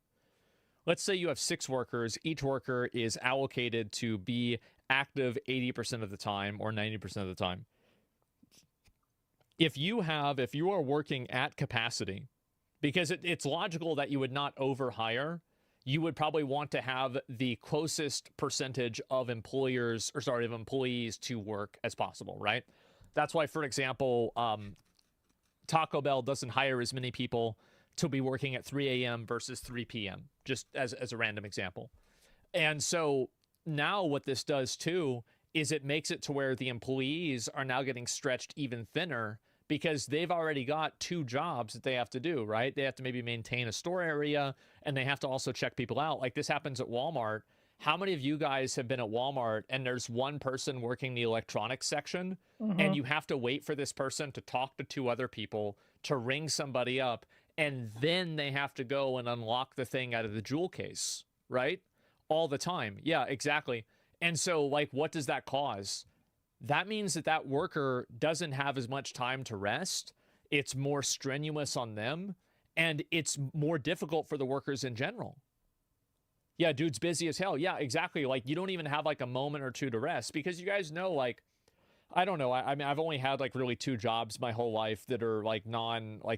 Let's say you have 6 workers. Each worker is allocated to be active 80% of the time or 90% of the time. If you are working at capacity, because it's logical that you would not overhire, you would probably want to have the closest percentage of employees to work as possible, right? That's why, for example, Taco Bell doesn't hire as many people to be working at 3 a.m. versus 3 p.m., just as a random example. And so now what this does too is it makes it to where the employees are now getting stretched even thinner because they've already got 2 jobs that they have to do, right? They have to maybe maintain a store area, and they have to also check people out. Like this happens at Walmart. How many of you guys have been at Walmart and there's one person working the electronics section, and you have to wait for this person to talk to 2 other people to ring somebody up, and then they have to go and unlock the thing out of the jewel case, right? All the time. Yeah, exactly. And so, like, what does that cause? That means that worker doesn't have as much time to rest. It's more strenuous on them, and it's more difficult for the workers in general. Yeah, dude's busy as hell. Yeah, exactly. Like, you don't even have, like, a moment or 2 to rest, because you guys know, like, I don't know. I mean, I've only had, like, really 2 jobs my whole life that are, like,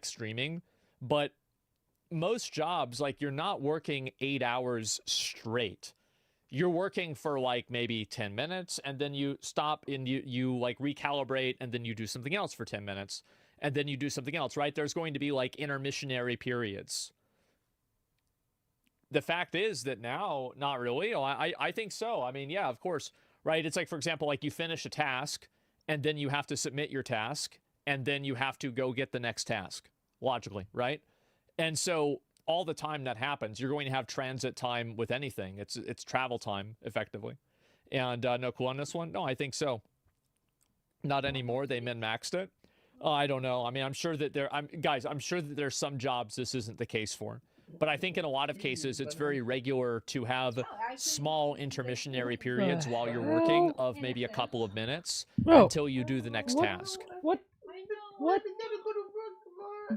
streaming. But most jobs, like, you're not working 8 hours straight. You're working for like maybe 10 minutes, and then you stop and you like recalibrate, and then you do something else for 10 minutes, and then you do something else, right? There's going to be like intermissionary periods. The fact is that now, not really. I think so. I mean, yeah, of course, right? It's like, for example, like you finish a task, and then you have to submit your task, and then you have to go get the next task. Logically, right? And so all the time that happens, you're going to have transit time with anything. It's travel time, effectively. And no cool on this one? No, I think so. Not anymore. They min-maxed it. I don't know. I mean, I'm sure that I'm sure that there's some jobs this isn't the case for. But I think in a lot of cases, it's very regular to have small intermissionary periods while you're working of maybe a couple of minutes until you do the next task. What?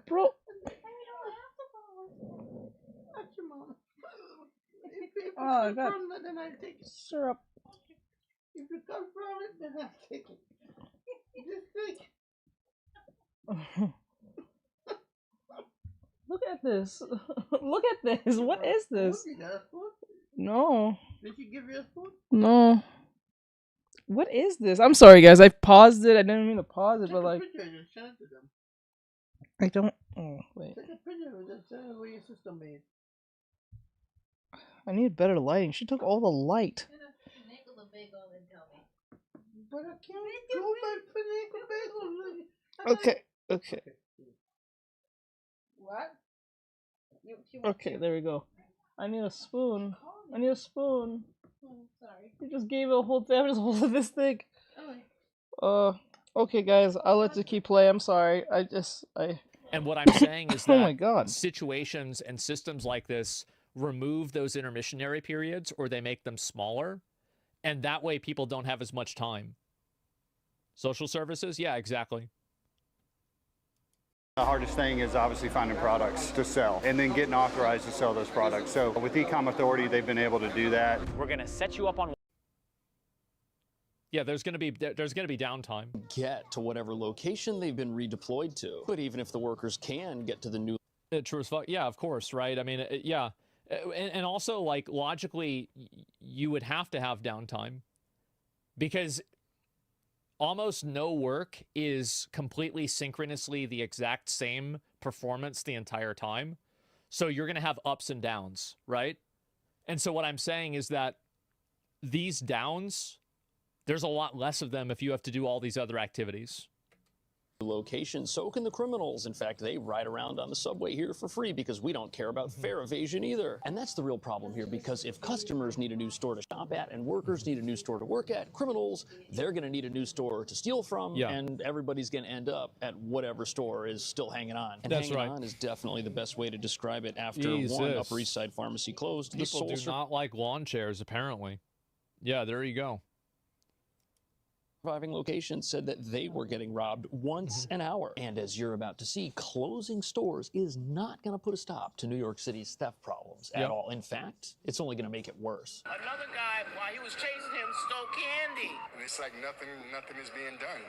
Bro. Oh, I got syrup. If you come from it, then I take it. Just take. Look at this. Look at this. What is this? No. Did she give you a spoon? No. What is this? I'm sorry, guys. I paused it. I didn't mean to pause it, but like. I don't. Oh, wait. Take a picture of this. Tell me what your sister made. I need better lighting. She took all the light. But I can't go back for Okay. Okay. What? Okay, there we go. I need a spoon. I need a spoon. Oh, sorry. You just gave a whole thing. I'm just holding this thing. Okay, guys. I'll let you keep play. I'm sorry. And what I'm saying is that oh my God. situations and systems like this remove those intermissionary periods or they make them smaller. And that way people don't have as much time. Social services? Yeah, exactly. The hardest thing is obviously finding products to sell and then getting authorized to sell those products. So with Ecom Authority, they've been able to do that. We're going to set you up on. Yeah, there's going to be downtime. Get to whatever location they've been redeployed to. But even if the workers can get to the new... True as fuck. Yeah, of course, right? I mean, yeah. And also, like, logically, you would have to have downtime because almost no work is completely synchronously the exact same performance the entire time. So you're going to have ups and downs, right? And so what I'm saying is that these downs, there's a lot less of them if you have to do all these other activities. Location, so can the criminals. In fact, they ride around on the subway here for free because we don't care about fare evasion either. And that's the real problem here, because if customers need a new store to shop at and workers need a new store to work at, criminals, they're going to need a new store to steal from, and everybody's going to end up at whatever store is still hanging on. And hanging on is definitely the best way to describe it after one Upper East Side pharmacy closed. People do not like lawn chairs, apparently. Yeah, there you go. Surviving location said that they were getting robbed once an hour. And as you're about to see, closing stores is not going to put a stop to New York City's theft problems at all. In fact, it's only going to make it worse. Another guy, while he was chasing him, stole candy. And it's like nothing is being done.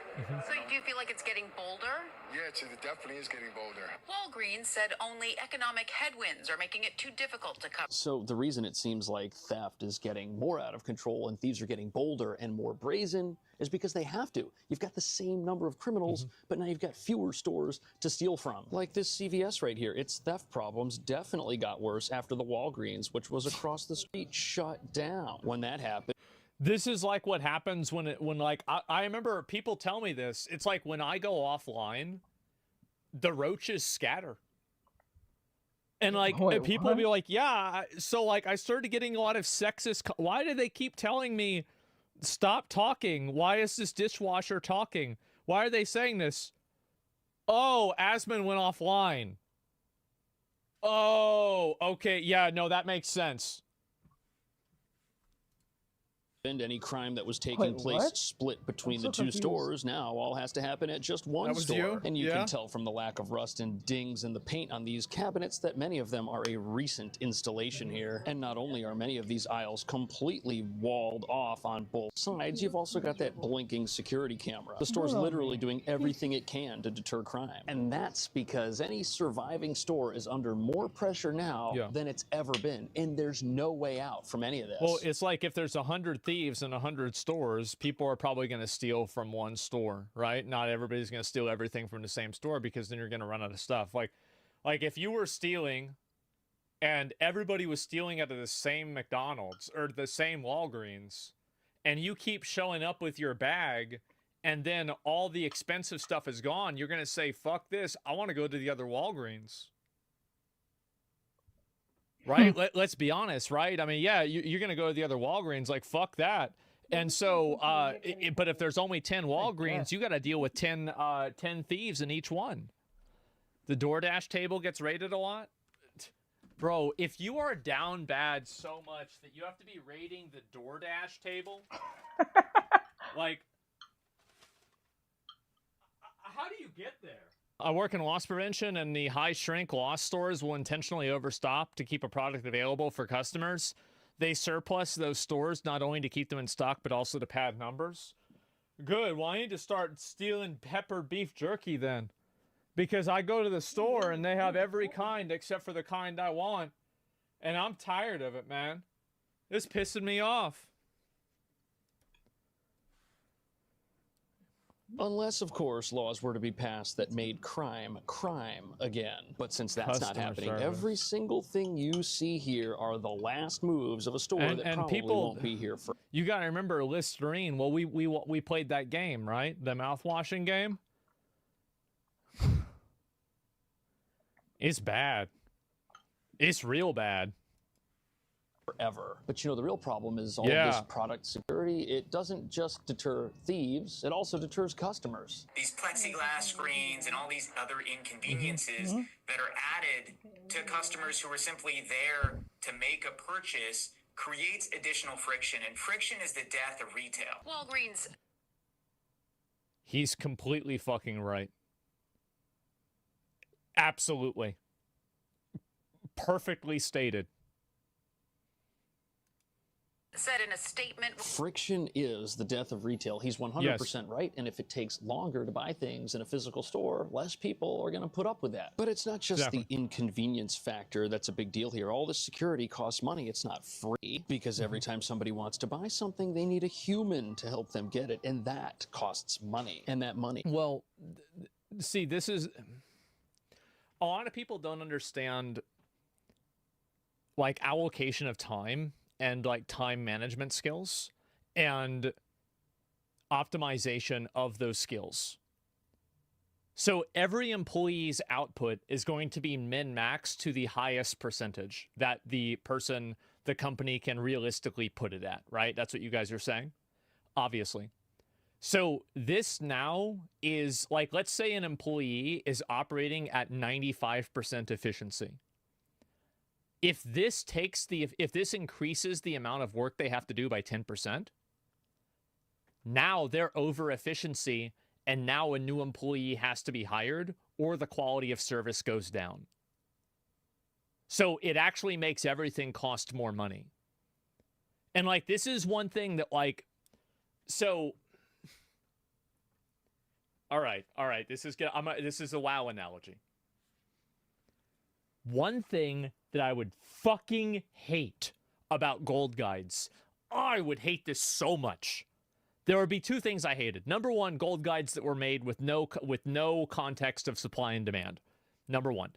So do you feel like it's getting bolder? Yeah, it definitely is getting bolder. Walgreens said only economic headwinds are making it too difficult to cover. So the reason it seems like theft is getting more out of control and thieves are getting bolder and more brazen is because they have to. You've got the same number of criminals, but now you've got fewer stores to steal from. Like this CVS right here. Its theft problems definitely got worse after the Walgreens, which was across the street, shut down. When that happened, this is like what happens when I remember people tell me this. It's like when I go offline, the roaches scatter. And like people will be like, yeah, so like I started getting a lot of sexist. Why do they keep telling me stop talking? Why is this dishwasher talking? Why are they saying this? Oh, Asman went offline. Oh, okay. Yeah, no, that makes sense. Any crime that was taking place split between the two stores now all has to happen at just one store. And you can tell from the lack of rust and dings in the paint on these cabinets that many of them are a recent installation here. And not only are many of these aisles completely walled off on both sides, you've also got that blinking security camera. The store's literally doing everything it can to deter crime. And that's because any surviving store is under more pressure now than it's ever been. And there's no way out from any of this. Well, it's like if there's 100 thieves in 100 stores, people are probably going to steal from one store, right? Not everybody's going to steal everything from the same store because then you're going to run out of stuff. Like if you were stealing and everybody was stealing out of the same McDonald's or the same Walgreens, and you keep showing up with your bag and then all the expensive stuff is gone, you're going to say, fuck this, I want to go to the other Walgreens. Right? Let's be honest, right? I mean, yeah, you're going to go to the other Walgreens, like, fuck that. And so, but if there's only 10 Walgreens, you got to deal with 10 thieves in each one. The DoorDash table gets raided a lot. Bro, if you are down bad so much that you have to be raiding the DoorDash table, like, how do you get there? I work in loss prevention, and the high shrink loss stores will intentionally overstock to keep a product available for customers. They surplus those stores not only to keep them in stock, but also to pad numbers. Good. Well, I need to start stealing pepper beef jerky then. Because I go to the store and they have every kind except for the kind I want. And I'm tired of it, man. It's pissing me off. Unless, of course, laws were to be passed that made crime again. But since that's not happening, every single thing you see here are the last moves of a store that probably won't be here for. You got to remember Listerine. Well, we played that game, right? The mouthwashing game. It's bad. It's real bad. Forever. But you know, the real problem is all of this product security. It doesn't just deter thieves, it also deters customers. These plexiglass screens and all these other inconveniences that are added to customers who are simply there to make a purchase creates additional friction, and friction is the death of retail. Walgreens. He's completely fucking right. Absolutely. Perfectly stated. Said in a statement. Friction is the death of retail. He's 100% right. And if it takes longer to buy things in a physical store, less people are going to put up with that. But it's not just the inconvenience factor that's a big deal here. All this security costs money. It's not free because every time somebody wants to buy something, they need a human to help them get it. And that costs money. And that money. Well, see, this is... A lot of people don't understand, like, allocation of time and like time management skills and optimization of those skills. So every employee's output is going to be min-max to the highest percentage that the company can realistically put it at, right? That's what you guys are saying, obviously. So this now is like, let's say an employee is operating at 95% efficiency. If this increases the amount of work they have to do by 10%, now they're over efficiency and now a new employee has to be hired or the quality of service goes down. So it actually makes everything cost more money. And like, this is one thing that like, so, all right. This is a WoW analogy. One thing that I would fucking hate about gold guides, I would hate this so much. There would be two things I hated. Number one, gold guides that were made with no context of supply and demand. Number one.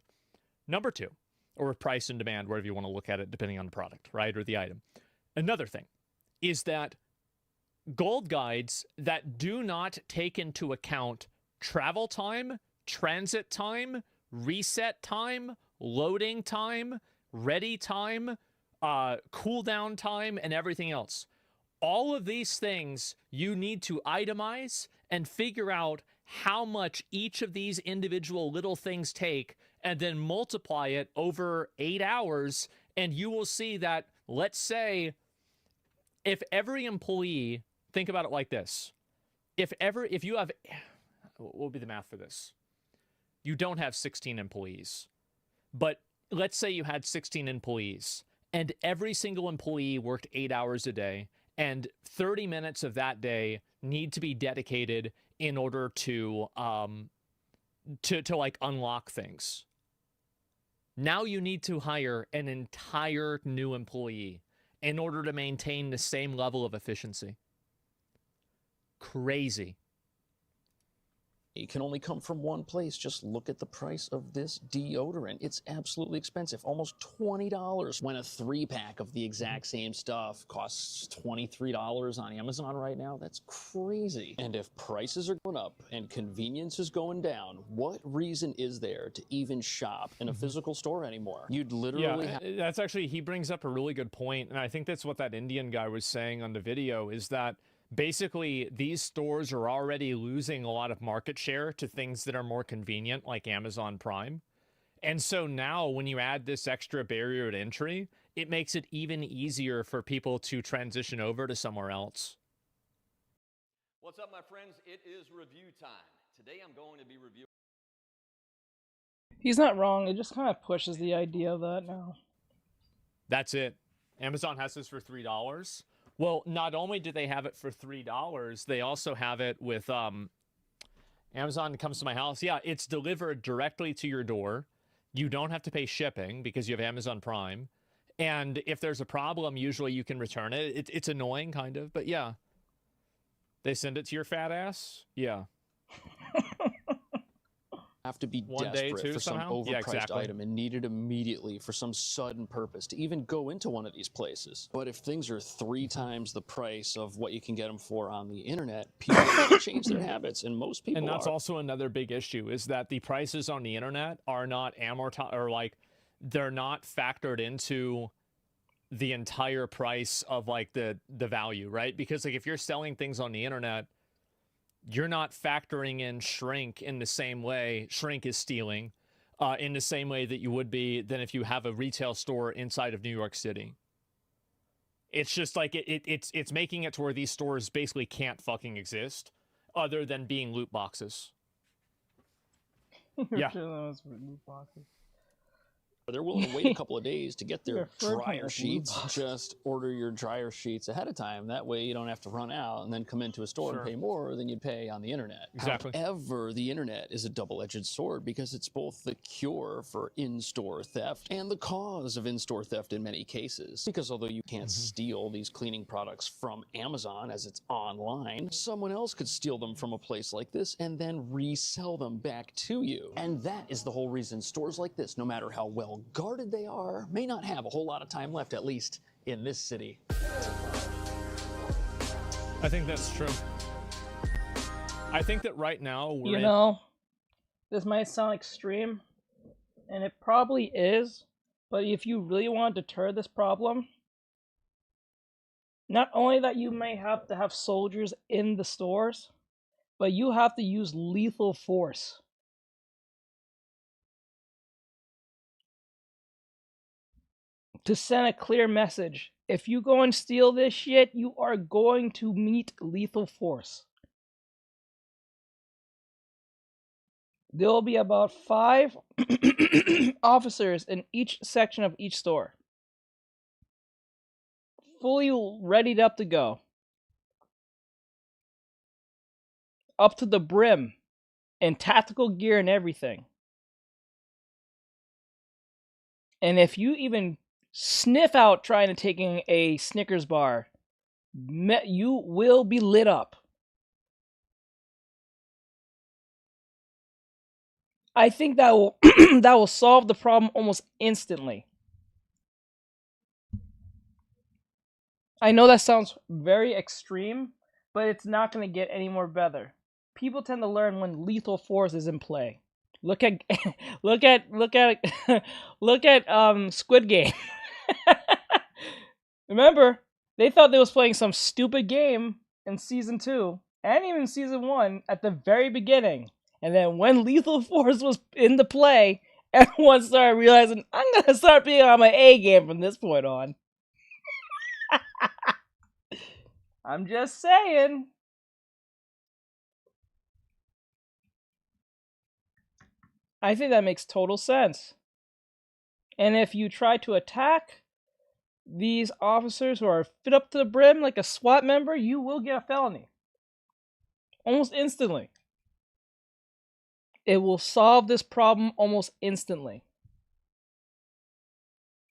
Number two, or with price and demand, wherever you want to look at it, depending on the product, right, or the item. Another thing is that gold guides that do not take into account travel time, transit time, reset time, loading time, ready time, cooldown time, and everything else. All of these things you need to itemize and figure out how much each of these individual little things take and then multiply it over 8 hours, and you will see that, let's say, if every employee, think about it like this. If you have, what would be the math for this? You don't have 16 employees. But let's say you had 16 employees and every single employee worked 8 hours a day and 30 minutes of that day need to be dedicated in order to like unlock things. Now you need to hire an entire new employee in order to maintain the same level of efficiency. Crazy. It can only come from one place. Just look at the price of this deodorant. It's absolutely expensive, almost $20, when a 3-pack of the exact same stuff costs $23 on Amazon right now. That's crazy. And if prices are going up and convenience is going down, what reason is there to even shop in a physical store anymore? You'd literally that's actually, he brings up a really good point, and I think that's what that Indian guy was saying on the video, is that basically, these stores are already losing a lot of market share to things that are more convenient, like Amazon Prime. And so now, when you add this extra barrier to entry, it makes it even easier for people to transition over to somewhere else. What's up, my friends? It is review time. Today I'm going to be reviewing... He's not wrong. It just kind of pushes the idea of that now. That's it. Amazon has this for $3. Well, not only do they have it for $3, they also have it with Amazon comes to my house. Yeah, it's delivered directly to your door. You don't have to pay shipping because you have Amazon Prime. And if there's a problem, usually you can return it. It's annoying, kind of, but yeah. They send it to your fat ass? Yeah. Have to be desperate for some overpriced item and need it immediately for some sudden purpose to even go into one of these places. But if things are 3 times the price of what you can get them for on the internet, people change their habits, and most people And that's also another big issue, is that the prices on the internet are not amortized, or like, they're not factored into the entire price of like the value, right? Because like if you're selling things on the internet, you're not factoring in shrink in the same way. Shrink is stealing. in the same way that you would be than if you have a retail store inside of New York City. It's just like it's making it to where these stores basically can't fucking exist other than being loot boxes. Yeah. They're willing to wait a couple of days to get their dryer sheets. Just order your dryer sheets ahead of time. That way you don't have to run out and then come into a store and pay more than you'd pay on the internet. Exactly. However, the internet is a double-edged sword because it's both the cure for in-store theft and the cause of in-store theft in many cases. Because although you can't steal these cleaning products from Amazon as it's online, someone else could steal them from a place like this and then resell them back to you. And that is the whole reason stores like this, no matter how well guarded they are, may not have a whole lot of time left, at least in this city. I think that's true. I think that right now we're You know, this might sound extreme, and it probably is, but if you really want to deter this problem, not only that you may have to have soldiers in the stores, but you have to use lethal force. To send a clear message. If you go and steal this shit, you are going to meet lethal force. There will be about 5 officers in each section of each store. Fully readied up to go. Up to the brim. In tactical gear and everything. And if you even sniff out trying to take in a Snickers bar, you will be lit up. I think that will that will solve the problem almost instantly. I know that sounds very extreme, but it's not going to get any more better. People tend to learn when lethal force is in play. Look at Squid Game. Remember, they thought they was playing some stupid game in season 2 and even season 1 at the very beginning. And then when lethal force was into play, everyone started realizing, I'm going to start being on my A game from this point on. I'm just saying. I think that makes total sense. And if you try to attack these officers who are fit up to the brim like a SWAT member, you will get a felony. Almost instantly. It will solve this problem almost instantly.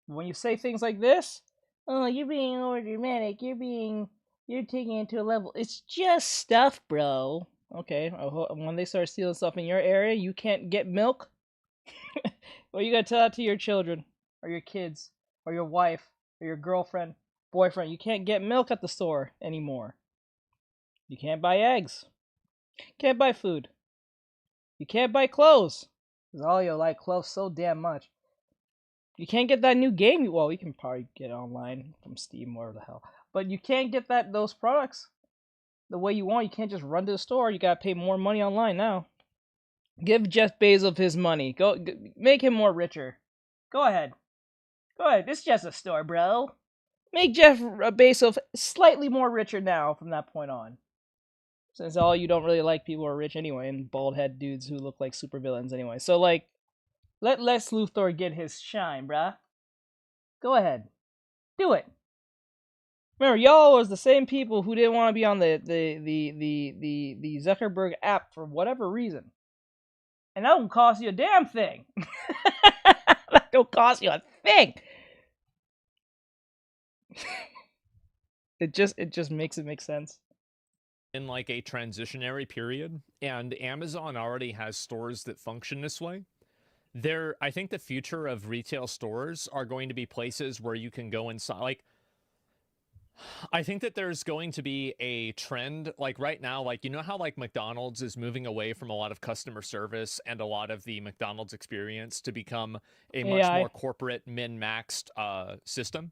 When you say things like this, oh, you're being overdramatic, you're taking it to a level. It's just stuff, bro. Okay, when they start stealing stuff in your area, you can't get milk? Well, you gotta tell that to your children, or your kids, or your wife, or your girlfriend, boyfriend. You can't get milk at the store anymore. You can't buy eggs. Can't buy food. You can't buy clothes. Because all you like clothes so damn much. You can't get that new game. Well, you can probably get it online from Steam or whatever the hell. But you can't get those products the way you want. You can't just run to the store. You gotta pay more money online now. Give Jeff Bezos his money. Go make him more richer. Go ahead. Go ahead. This is just a store, bro. Make Jeff Bezos slightly more richer now from that point on. Since all you don't really like people who are rich anyway, and bald head dudes who look like supervillains anyway. So like, let Lex Luthor get his shine, bruh. Go ahead. Do it. Remember, y'all was the same people who didn't want to be on the Zuckerberg app for whatever reason. And that don't cost you a damn thing. That don't cost you a thing. It just makes it make sense. In like a transitionary period, and Amazon already has stores that function this way. I think the future of retail stores are going to be places where you can go inside. Like, I think that there's going to be a trend, like right now, like, you know how like McDonald's is moving away from a lot of customer service and a lot of the McDonald's experience to become a much more corporate min-maxed system,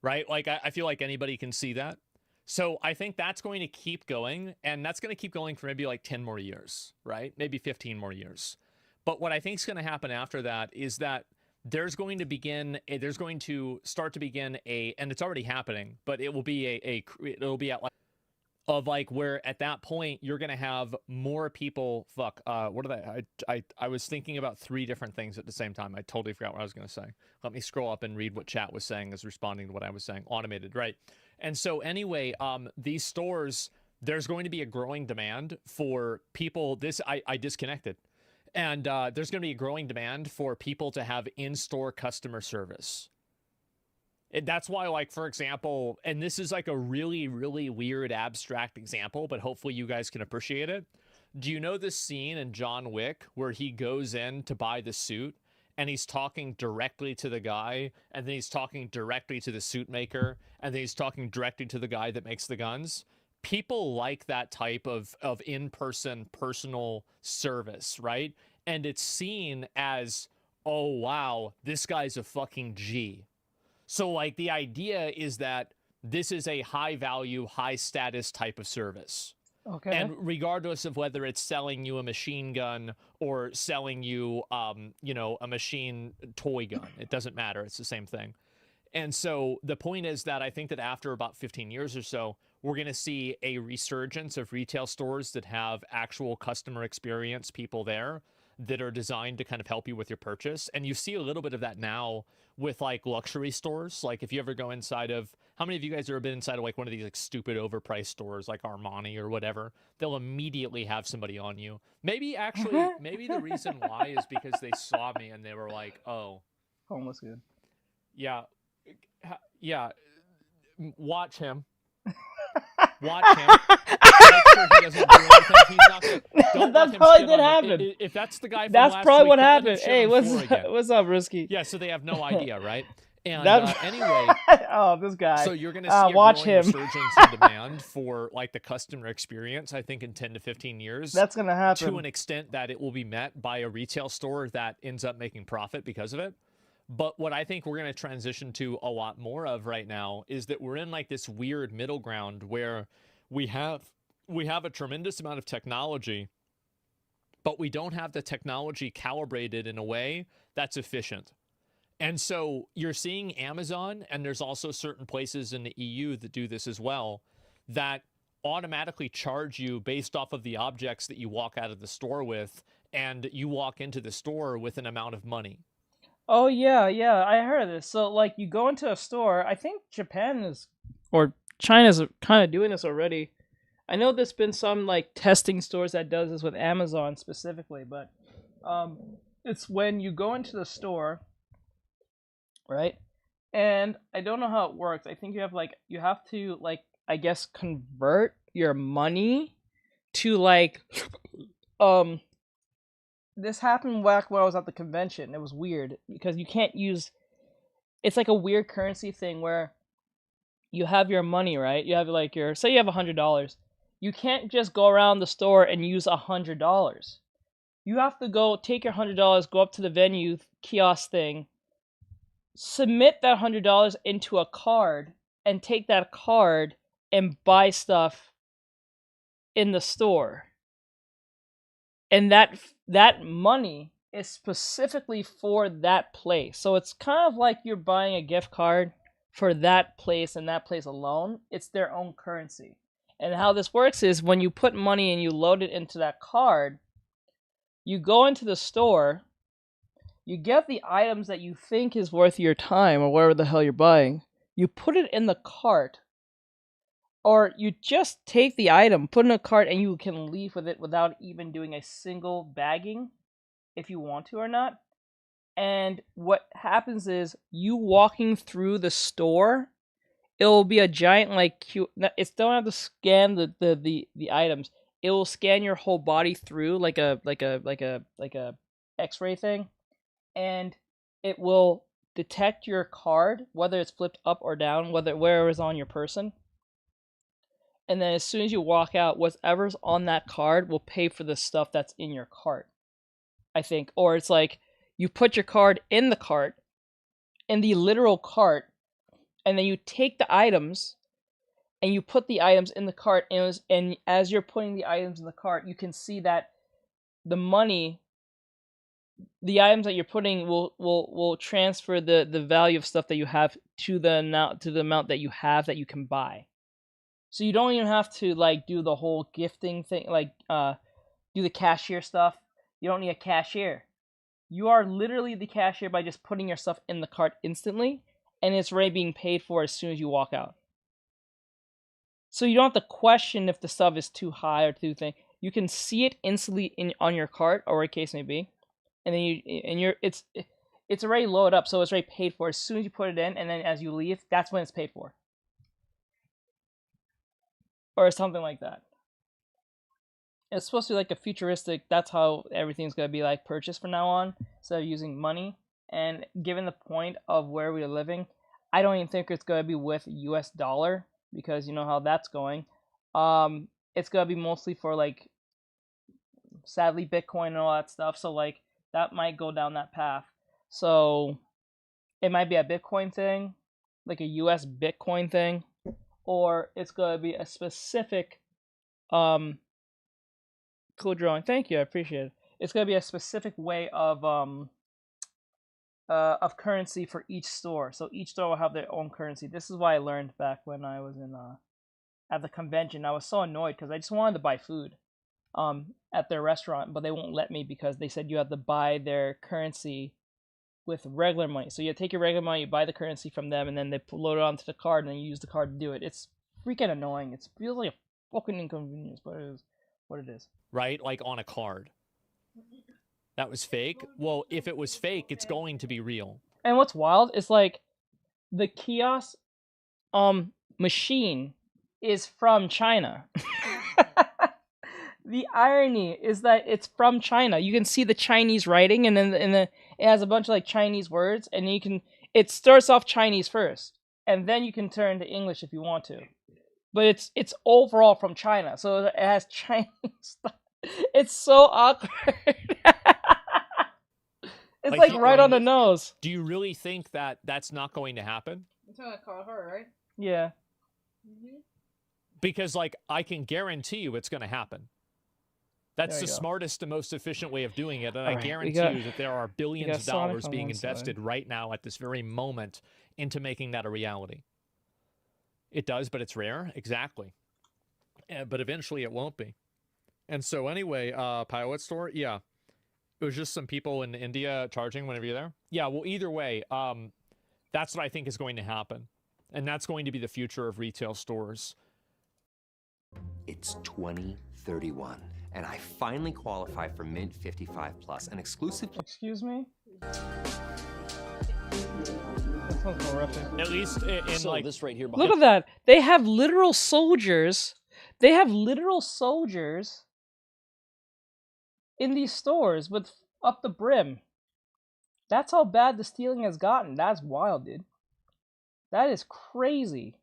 right? Like, I feel like anybody can see that. So I think that's going to keep going, and that's going to keep going for maybe like 10 more years, right? Maybe 15 more years. But what I think is going to happen after that is that there's going to start to begin and it's already happening, but it will be it'll be at like where at that point you're going to have more people. I was thinking about 3 different things at the same time. I totally forgot what I was going to say. Let me scroll up and read what chat was saying as responding to what I was saying. Automated, right? And so anyway, these stores, there's going to be a growing demand for people. I disconnected. And there's going to be a growing demand for people to have in-store customer service. And that's why, like, for example, and this is like a really, really weird abstract example, but hopefully you guys can appreciate it. Do you know this scene in John Wick where he goes in to buy the suit and he's talking directly to the guy, and then he's talking directly to the suit maker, and then he's talking directly to the guy that makes the guns? People like that type of in-person personal service, right? And it's seen as, oh, wow, this guy's a fucking G. So, like, the idea is that this is a high-value, high-status type of service. Okay. And regardless of whether it's selling you a machine gun or selling you, a machine toy gun, it doesn't matter. It's the same thing. And so the point is that I think that after about 15 years or so, we're going to see a resurgence of retail stores that have actual customer experience people there that are designed to kind of help you with your purchase. And you see a little bit of that now with like luxury stores. Like if you ever go inside of, how many of you guys have ever been inside of like one of these like stupid overpriced stores like Armani or whatever? They'll immediately have somebody on you. Maybe the reason why is because they saw me and they were like, oh. Homeless good. Yeah. Yeah. Watch him. Watch him. Make sure he doesn't do anything. He's not gonna, that probably did happen. If that's the guy from that's last probably week, what don't let him happened. shit Hey, on the floor again. what's up, Risky? Yeah, so they have no idea, right? And anyway, oh, this guy. So you're going to see a watch growing him. resurgence in demand for like the customer experience. I think in 10 to 15 years, that's going to happen to an extent that it will be met by a retail store that ends up making profit because of it. But what I think we're going to transition to a lot more of right now is that we're in like this weird middle ground where we have a tremendous amount of technology, but we don't have the technology calibrated in a way that's efficient. And so you're seeing Amazon, and there's also certain places in the EU that do this as well, that automatically charge you based off of the objects that you walk out of the store with, and you walk into the store with an amount of money. Oh, yeah, I heard of this. So, like, you go into a store, I think or China's kind of doing this already. I know there's been some, like, testing stores that does this with Amazon specifically, but it's when you go into the store, right? And I don't know how it works. I think you have to, I guess, convert your money to, this happened back when I was at the convention. It was weird because you can't use, it's like a weird currency thing where you have your money, right? You have say you have $100. You can't just go around the store and use $100. You have to take your $100, go up to the venue kiosk thing, submit that $100 into a card, and take that card and buy stuff in the store. And that money is specifically for that place. So it's kind of like you're buying a gift card for that place and that place alone. It's their own currency. And how this works is when you put money and you load it into that card, you go into the store, you get the items that you think is worth your time or whatever the hell you're buying, you put it in the cart, or you just take the item, put it in a cart, and you can leave with it without even doing a single bagging, if you want to or not. And what happens is, you walking through the store, it will be a giant queue. It don't have to scan the items. It will scan your whole body through like a X-ray thing, and it will detect your card, whether it's flipped up or down, wherever it's on your person. And then as soon as you walk out, whatever's on that card will pay for the stuff that's in your cart, I think. Or it's like you put your card in the cart, in the literal cart, and then you take the items and you put the items in the cart. And as you're putting the items in the cart, you can see that the money the items that you're putting will transfer the value of stuff that you have to the amount that you have that you can buy. So you don't even have to like do the whole gifting thing, like do the cashier stuff. You don't need a cashier. You are literally the cashier by just putting your stuff in the cart instantly, and it's already being paid for as soon as you walk out. So you don't have to question if the stuff is too high or too thin. You can see it instantly on your cart, or whatever the case may be, and then it's already loaded up, so it's already paid for as soon as you put it in, and then as you leave, that's when it's paid for, or something like that. It's supposed to be like a futuristic. That's how everything's gonna be like purchased from now on, instead of using money. And given the point of where we're living, I don't even think it's gonna be with US dollar, because you know how that's going. It's gonna be mostly for like, sadly, Bitcoin and all that stuff. So like that might go down that path. So it might be a Bitcoin thing, like a US Bitcoin thing, or it's gonna be a specific cool drawing. Thank you, I appreciate it. It's gonna be a specific way of currency for each store. So each store will have their own currency. This is why I learned back when I was in at the convention. I was so annoyed because I just wanted to buy food at their restaurant, but they won't let me because they said you have to buy their currency with regular money. So you take your regular money, you buy the currency from them, and then they load it onto the card, and then you use the card to do it. It's freaking annoying. It feels like a fucking inconvenience, but it is what it is. Right? Like on a card. That was fake? Well, if it was fake, it's going to be real. And what's wild is like the kiosk machine is from China. The irony is that it's from China. You can see the Chinese writing, and then it has a bunch of like Chinese words, and it starts off Chinese first, and then you can turn to English if you want to. But it's overall from China, so it has Chinese stuff. It's so awkward. It's like right on the nose. Do you really think that that's not going to happen? You're talking about Carl, right? Yeah. Mm-hmm. Because like I can guarantee you it's going to happen. That's the smartest and most efficient way of doing it, and I guarantee you that there are billions of dollars being invested right now at this very moment into making that a reality. It does, but it's rare. Exactly. But eventually it won't be. And so anyway, Pilot Store, yeah. It was just some people in India charging whenever you're there. Yeah, well, either way, that's what I think is going to happen. And that's going to be the future of retail stores. It's 2031, and I finally qualify for Mint 55 Plus, an exclusive... Excuse me? That sounds horrific. At least in so like... this right here Look at that. They have literal soldiers. They have literal soldiers in these stores with up the brim. That's how bad the stealing has gotten. That's wild, dude. That is crazy.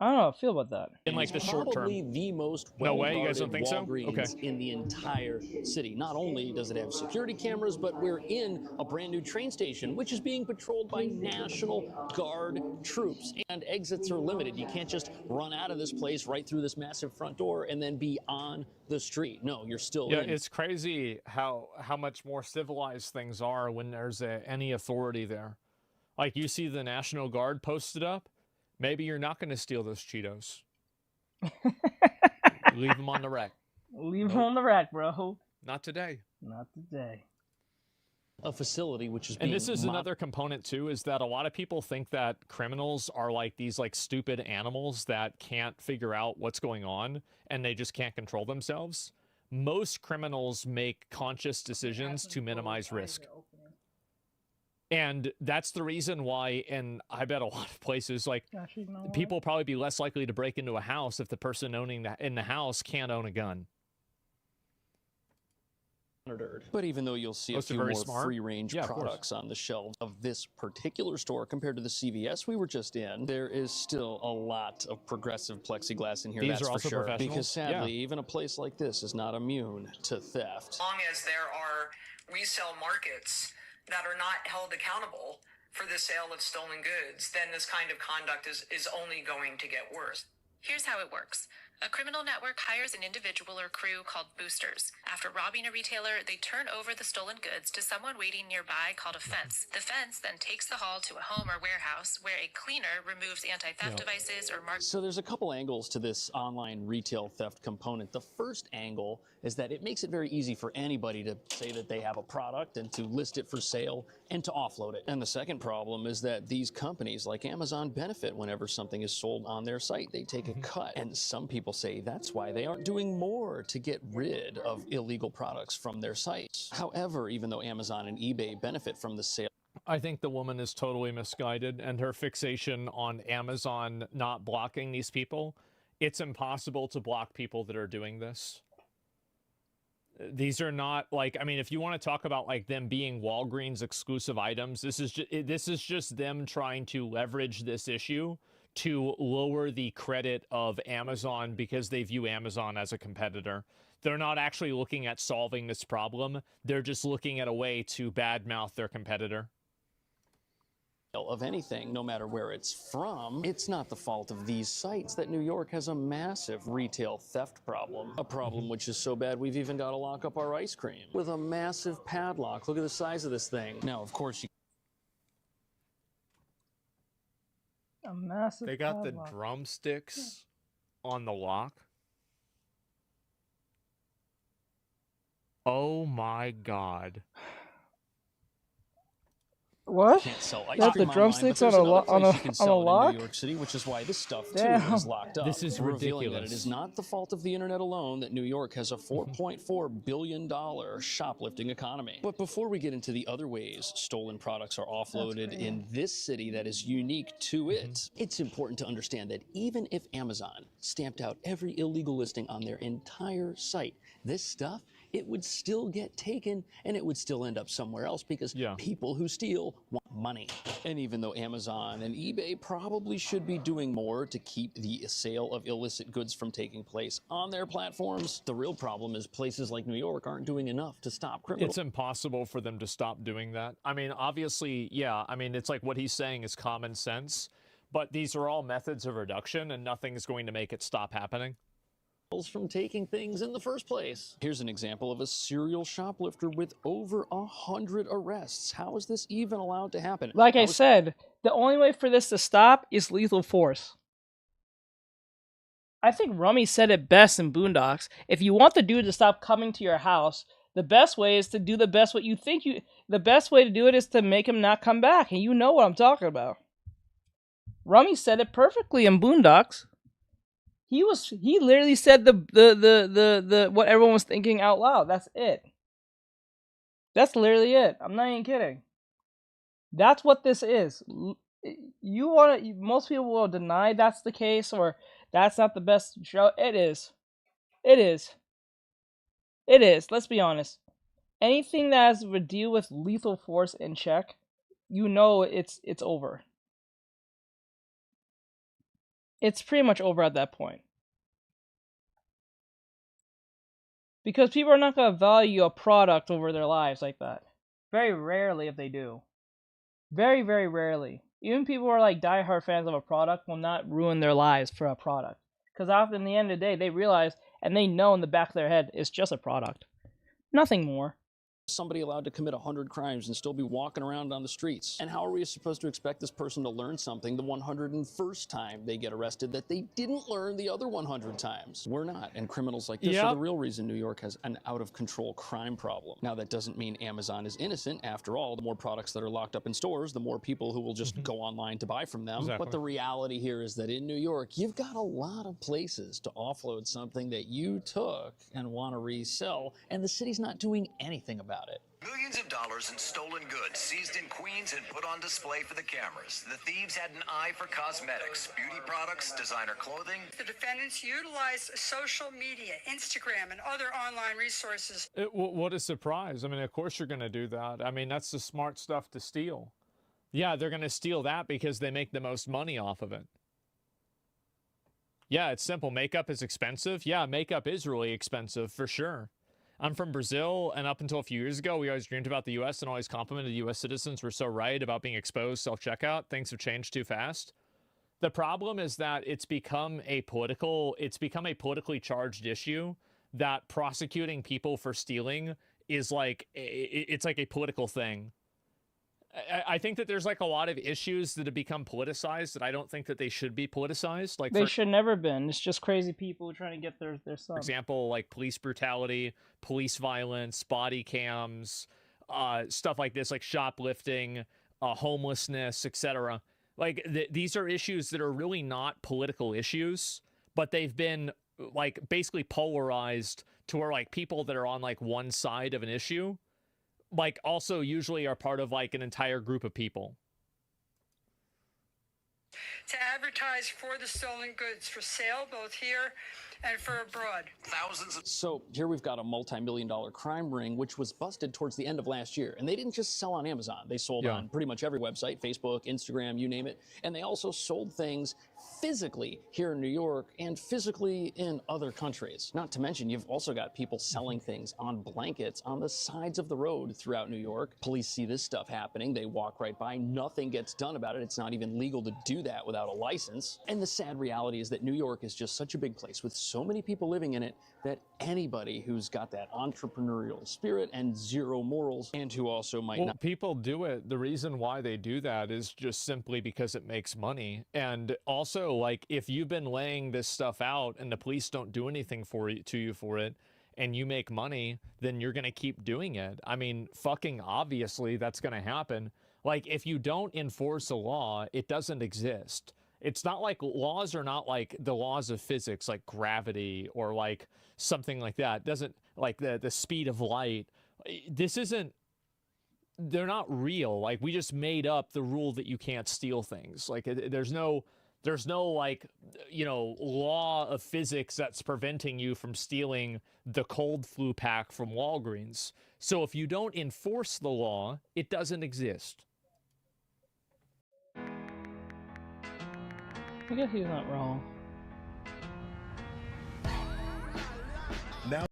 I don't know how I feel about that. In like the short term. Probably the most No way, you guys don't think so? Walgreens Okay. in the entire city. Not only does it have security cameras, but we're in a brand new train station, which is being patrolled by National Guard troops. And exits are limited. You can't just run out of this place right through this massive front door and then be on the street. No, you're still in. It's crazy how much more civilized things are when there's any authority there. Like you see the National Guard posted up. Maybe you're not going to steal those Cheetos. Leave them on the rack. Leave them on the rack, bro. Not today. Not today. A facility which is being... And this is another component, too, is that a lot of people think that criminals are like these like stupid animals that can't figure out what's going on and they just can't control themselves. Most criminals make conscious decisions to minimize risk. And that's the reason why, and I bet a lot of places, like, people will probably be less likely to break into a house if the person owning in the house can't own a gun. But even though you'll see a few more free-range products on the shelves of this particular store compared to the CVS we were just in, there is still a lot of progressive plexiglass in here, These that's are for also sure. Because sadly, even a place like this is not immune to theft. As long as there are resale markets that are not held accountable for the sale of stolen goods, then this kind of conduct is only going to get worse. Here's how it works. A criminal network hires an individual or crew called boosters. After robbing a retailer, they turn over the stolen goods to someone waiting nearby called a fence. The fence then takes the haul to a home or warehouse where a cleaner removes anti-theft devices or marks. So there's a couple angles to this online retail theft component. The first angle is that it makes it very easy for anybody to say that they have a product and to list it for sale and to offload it. And the second problem is that these companies like Amazon benefit whenever something is sold on their site. They take a cut, and some people say that's why they aren't doing more to get rid of illegal products from their sites. However, even though Amazon and eBay benefit from the sale, I think the woman is totally misguided, and her fixation on Amazon not blocking these people. It's impossible to block people that are doing this. These are not like, I mean, if you want to talk about like them being Walgreens exclusive items, this is just them trying to leverage this issue to lower the credit of Amazon because they view Amazon as a competitor. They're not actually looking at solving this problem. They're just looking at a way to badmouth their competitor. of anything, no matter where it's from, it's not the fault of these sites that New York has a massive retail theft problem. A problem which is so bad we've even got to lock up our ice cream with a massive padlock. Look at the size of this thing. Now, of course, you... A massive They got padlock. the drumsticks on the lock. Oh my God. What? Can't sell ice That's cream the drumsticks on a lock? on a lock? In New York City, which is why this stuff too is locked up. This is revealing ridiculous. that it is not the fault of the internet alone that New York has a $4.4 billion shoplifting economy. But before we get into the other ways stolen products are offloaded in this city that is unique to it, it's important to understand that even if Amazon stamped out every illegal listing on their entire site, this stuff, it would still get taken and it would still end up somewhere else because people who steal want money. And even though Amazon and eBay probably should be doing more to keep the sale of illicit goods from taking place on their platforms, the real problem is places like New York aren't doing enough to stop criminals. It's impossible for them to stop doing that. I mean, obviously, yeah, I mean, it's like what he's saying is common sense, but these are all methods of reduction and nothing is going to make it stop happening. From taking things in the first place. Here's an example of a serial shoplifter with over 100 arrests. How is this even allowed to happen? Like I said, the only way for this to stop is lethal force. I think Rummy said it best in Boondocks. If you want the dude to stop coming to your house, the best way is to do the best what you think you... The best way to do it is to make him not come back, and you know what I'm talking about. Rummy said it perfectly in Boondocks. He literally said the what everyone was thinking out loud. That's it. That's literally it. I'm not even kidding. That's what this is. Most people will deny that's the case or that's not the best show. It is. It is. It is. Let's be honest. Anything that has to deal with lethal force in check, you know it's over. It's pretty much over at that point. Because people are not going to value a product over their lives like that. Very rarely if they do. Very, very rarely. Even people who are like diehard fans of a product will not ruin their lives for a product. Because after in the end of the day, they realize and they know in the back of their head it's just a product. Nothing more. Somebody allowed to commit 100 crimes and still be walking around on the streets? And how are we supposed to expect this person to learn something the 101st time they get arrested that they didn't learn the other 100 times? We're not. And criminals like this are the real reason New York has an out-of-control crime problem. Now, that doesn't mean Amazon is innocent. After all, the more products that are locked up in stores, the more people who will just go online to buy from them. But the reality here is that in New York, you've got a lot of places to offload something that you took and want to resell, and the city's not doing anything about it. Millions of dollars in stolen goods seized in Queens and put on display for the cameras. The thieves had an eye for cosmetics, beauty products, designer clothing. The defendants utilized social media, Instagram, and other online resources. What a surprise. I mean, of course you're going to do that. I mean, that's the smart stuff to steal. Yeah, they're going to steal that because they make the most money off of it. Yeah, it's simple. Makeup is expensive. Yeah, makeup is really expensive for sure. I'm from Brazil, and up until a few years ago, we always dreamed about the U.S. and always complimented U.S. citizens were so right about being exposed self-checkout. Things have changed too fast. The problem is that it's become a politically charged issue, that prosecuting people for stealing is like, it's like a political thing. I think that there's like a lot of issues that have become politicized that I don't think that they should be politicized. Like they should never been. It's just crazy people trying to get their stuff. For example, like police brutality, police violence, body cams, stuff like this, like shoplifting, homelessness, etc. Like these are issues that are really not political issues, but they've been like basically polarized to where like people that are on like one side of an issue, like also usually are part of like an entire group of people. To advertise for the stolen goods for sale, both here and for abroad. So here we've got a multi-million-dollar crime ring, which was busted towards the end of last year. And they didn't just sell on Amazon. They sold on pretty much every website, Facebook, Instagram, you name it. And they also sold things physically here in New York and physically in other countries. Not to mention, you've also got people selling things on blankets on the sides of the road throughout New York. Police see this stuff happening. They walk right by. Nothing gets done about it. It's not even legal to do that without a license. And the sad reality is that New York is just such a big place with so many people living in it that anybody who's got that entrepreneurial spirit and zero morals, and who also might not. People do it. The reason why they do that is just simply because it makes money. And also, like, if you've been laying this stuff out and the police don't do anything to you for it, and you make money, then you're going to keep doing it. I mean, fucking obviously that's going to happen. Like, if you don't enforce a law, it doesn't exist. It's not like laws are not like the laws of physics, like gravity or like something like that. It doesn't like the speed of light. This isn't, they're not real. Like, we just made up the rule that you can't steal things. Like, there's no like, you know, law of physics that's preventing you from stealing the cold flu pack from Walgreens. So if you don't enforce the law, it doesn't exist. I guess he's not wrong. Now,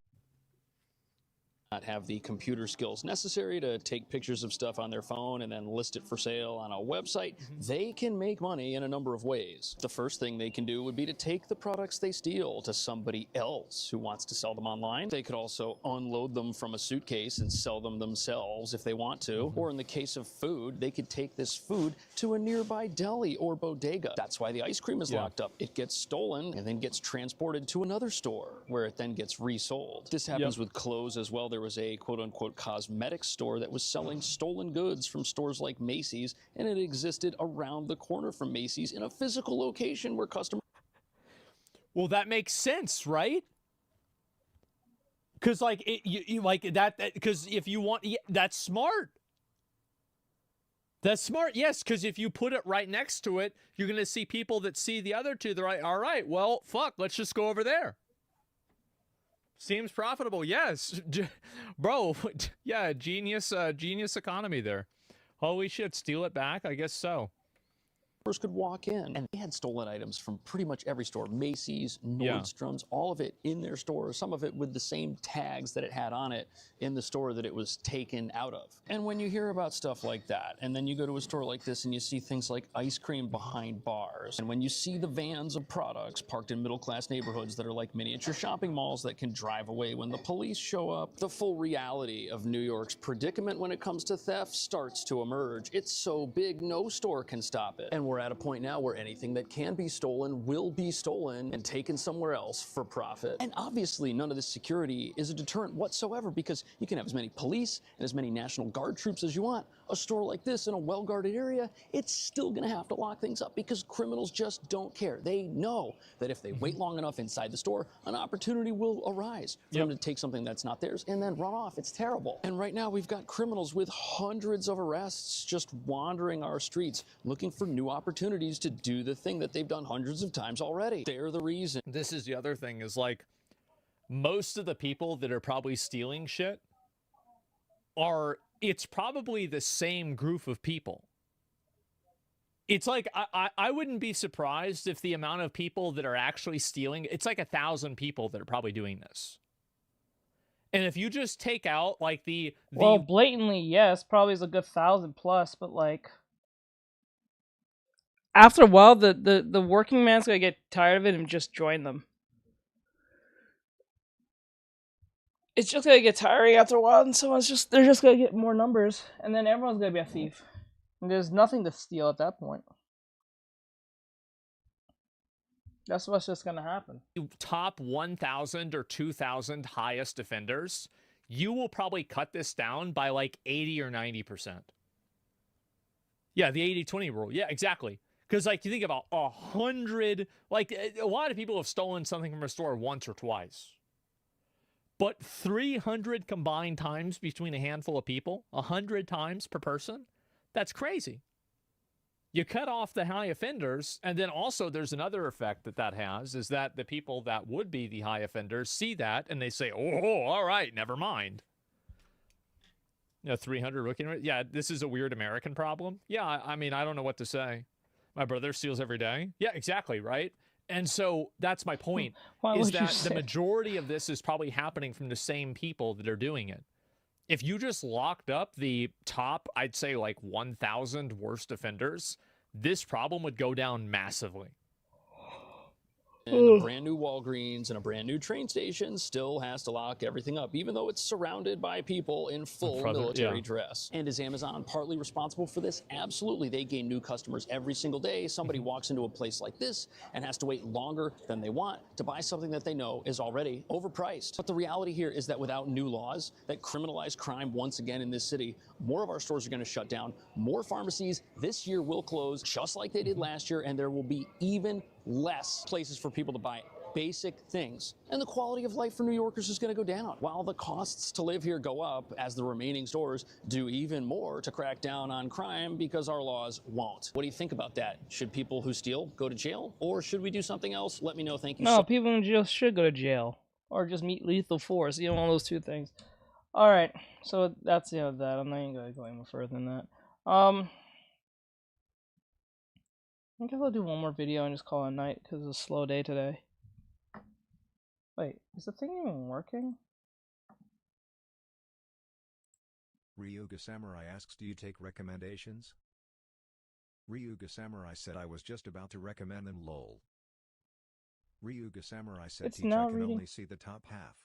not have the computer skills necessary to take pictures of stuff on their phone and then list it for sale on a website, they can make money in a number of ways. The first thing they can do would be to take the products they steal to somebody else who wants to sell them online. They could also unload them from a suitcase and sell them themselves if they want to. Or in the case of food, they could take this food to a nearby deli or bodega. That's why the ice cream is locked up. It gets stolen and then gets transported to another store where it then gets resold. This happens with clothes as well. There was a quote-unquote cosmetics store that was selling stolen goods from stores like Macy's, and it existed around the corner from Macy's in a physical location where customers... Well, that makes sense, right? Because, like, you like that, because if you want, that's smart. That's smart, yes, because if you put it right next to it, you're going to see people that see the other two. They're like, all right, well, fuck, let's just go over there. Seems profitable, yes. Bro, yeah, genius economy there. Holy shit, steal it back? I guess so. Could walk in, and they had stolen items from pretty much every store. Macy's, Nordstrom's, all of it in their stores, some of it with the same tags that it had on it in the store that it was taken out of. And when you hear about stuff like that, and then you go to a store like this and you see things like ice cream behind bars, and when you see the vans of products parked in middle-class neighborhoods that are like miniature shopping malls that can drive away when the police show up, the full reality of New York's predicament when it comes to theft starts to emerge. It's so big, no store can stop it. And we're at a point now where anything that can be stolen will be stolen and taken somewhere else for profit. And obviously none of this security is a deterrent whatsoever, because you can have as many police and as many National Guard troops as you want. A store like this in a well-guarded area, it's still gonna have to lock things up because criminals just don't care. They know that if they wait long enough inside the store, an opportunity will arise for them to take something that's not theirs and then run off. It's terrible. And right now we've got criminals with hundreds of arrests just wandering our streets looking for new opportunities to do the thing that they've done hundreds of times already. They're the reason. This is the other thing, is like, most of the people that are probably stealing shit are, it's probably the same group of people. It's like, I wouldn't be surprised if the amount of people that are actually stealing, it's like 1,000 people that are probably doing this. And if you just take out like the well, blatantly, yes, probably is a good 1,000 plus, but like, after a while, the working man's gonna get tired of it and just join them. It's just gonna get tiring after a while, and so they're just gonna get more numbers, and then everyone's gonna be a thief. And there's nothing to steal at that point. That's what's just gonna happen. Top 1,000 or 2,000 highest offenders, you will probably cut this down by like 80 or 90%. Yeah, the 80-20 rule. Yeah, exactly. Because like you think about 100, like a lot of people have stolen something from a store once or twice. But 300 combined times between a handful of people, 100 times per person, that's crazy. You cut off the high offenders, and then also there's another effect that has, is that the people that would be the high offenders see that, and they say, oh, all right, never mind. 300 rookie. Yeah, this is a weird American problem. Yeah, I mean, I don't know what to say. My brother steals every day. Yeah, exactly, right? And so that's my point, is that the majority of this is probably happening from the same people that are doing it. If you just locked up the top, I'd say like 1,000 worst offenders, this problem would go down massively. And a brand new Walgreens and a brand new train station still has to lock everything up, even though it's surrounded by people in full military dress. And is Amazon partly responsible for this? Absolutely. They gain new customers every single day. Somebody walks into a place like this and has to wait longer than they want to buy something that they know is already overpriced. But the reality here is that without new laws that criminalize crime once again in this city, more of our stores are going to shut down. More pharmacies this year will close, just like they did last year, and there will be even less places for people to buy basic things. And the quality of life for New Yorkers is going to go down, while the costs to live here go up as the remaining stores do even more to crack down on crime because our laws won't. What do you think about that? Should people who steal go to jail, or should we do something else? Let me know. Thank you. No, people in jail should go to jail, or just meet lethal force. You know, one of those two things. All right, so that's the end of that. I'm not even going to go any further than that. I guess I'll do one more video and just call it a night because it's a slow day today. Wait, is the thing even working? Ryuga Samurai asks, do you take recommendations? Ryuga Samurai said, I was just about to recommend them, lol. Ryuga Samurai said, It's teach, now I can reading. only see the top half.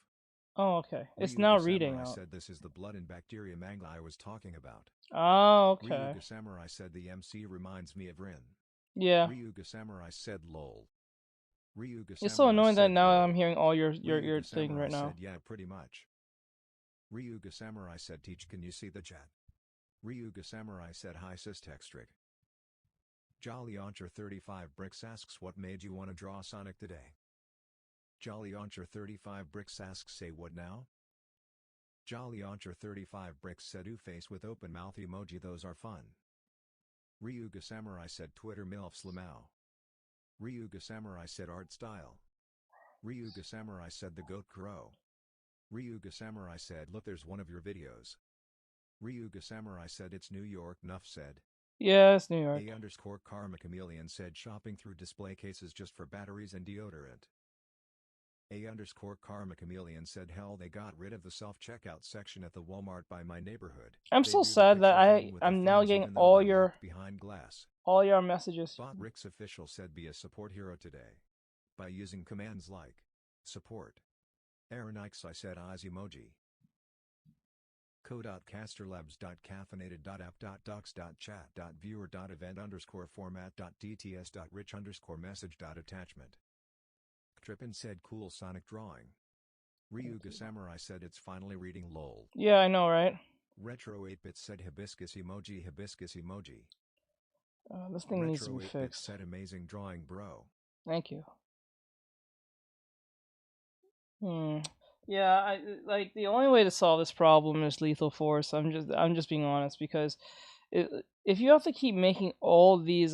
Oh, okay. It's Ryuga now Samurai reading out. said, this is the blood and bacteria manga I was talking about. Oh, okay. Ryuga Samurai said, the MC reminds me of Rin. Yeah. Ryuga Samurai said, lol. Ryuga It's so Samurai annoying that said, now lol. I'm hearing all your Ryuga thing Samurai right now. said, yeah, pretty much. Ryuga Samurai said, teach, can you see the chat? Ryuga Samurai said, hi Artextric. Jolly Ancher 35 Bricks asks, what made you want to draw Sonic today? Jolly Ancher 35 Bricks asks, say what now? Jolly Ancher 35 Bricks said, ooh, face with open mouth emoji, those are fun. Ryuga Samurai said, Twitter MILFs Lamau. Ryuga Samurai said, art style. Ryuga Samurai said, the goat crow. Ryuga Samurai said, look, there's one of your videos. Ryuga Samurai said, it's New York, Nuff said. Yeah, it's New York. A_Karma Chameleon said, shopping through display cases just for batteries and deodorant. A_Karma Chameleon said, hell, they got rid of the self-checkout section at the Walmart by my neighborhood. I'm so sad that I'm now getting all your behind glass. all your messages. Bot Rick's official said, be a support hero today by using commands like support. Aaron Ikes, I said, eyes emoji. co.casterlabs.caff.nated.app.docs.chat.viewer.event_format.dts.rich_message.attachment. Trippin said, cool Sonic drawing. Ryuga Samurai said, it's finally reading, lol. Yeah, I know, right? Retro 8-bit said, hibiscus emoji, hibiscus emoji. This thing needs to be Retro 8-bit fixed. said, amazing drawing, bro. Thank you. Yeah, like the only way to solve this problem is lethal force. I'm just being honest, because if you have to keep making all these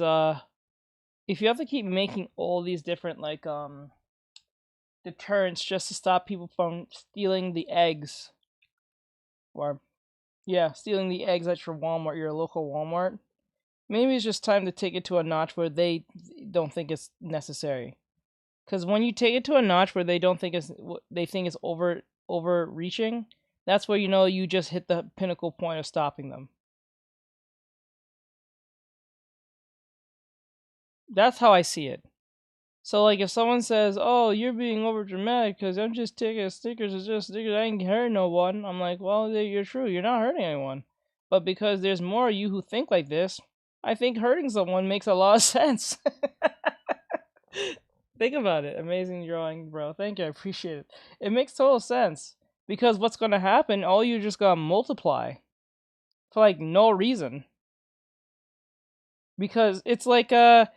different like deterrents just to stop people from stealing the eggs, or stealing the eggs at your Walmart, your local Walmart, maybe it's just time to take it to a notch where they don't think it's necessary. Because when you take it to a notch where they think it's overreaching, that's where you know you just hit the pinnacle point of stopping them. That's how I see it. So, like, if someone says, "Oh, you're being over dramatic because I'm just taking stickers, it's just stickers, I ain't hurting no one," I'm like, well, you're true, you're not hurting anyone. But because there's more of you who think like this, I think hurting someone makes a lot of sense. Think about it. Amazing drawing, bro. Thank you, I appreciate it. It makes total sense. Because what's gonna happen, all you just gotta multiply. For, like, no reason. Because it's like I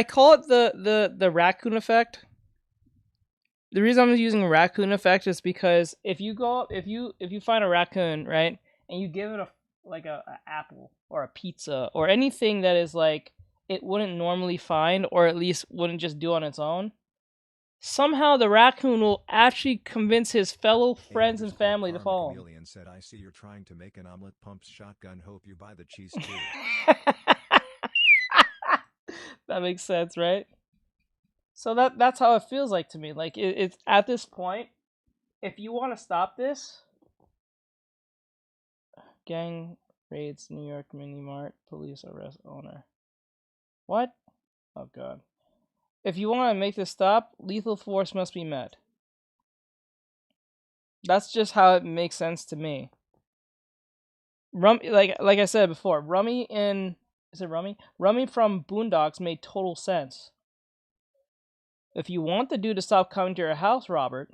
call it the raccoon effect. The reason I'm using raccoon effect is because if you find a raccoon, right, and you give it a apple or a pizza or anything that is like it wouldn't normally find, or at least wouldn't just do on its own, somehow the raccoon will actually convince his fellow friends and family to follow him. Chameleon said, I see you're trying to make an omelet pumps shotgun. Hope you buy the cheese too. That makes sense, right? So that's how it feels like to me. Like it's at this point, if you want to stop this, gang raids New York mini mart, police arrest owner. What? Oh god. If you want to make this stop, lethal force must be met. That's just how it makes sense to me. Like I said before, Rummy from Boondocks made total sense. If you want the dude to stop coming to your house, Robert,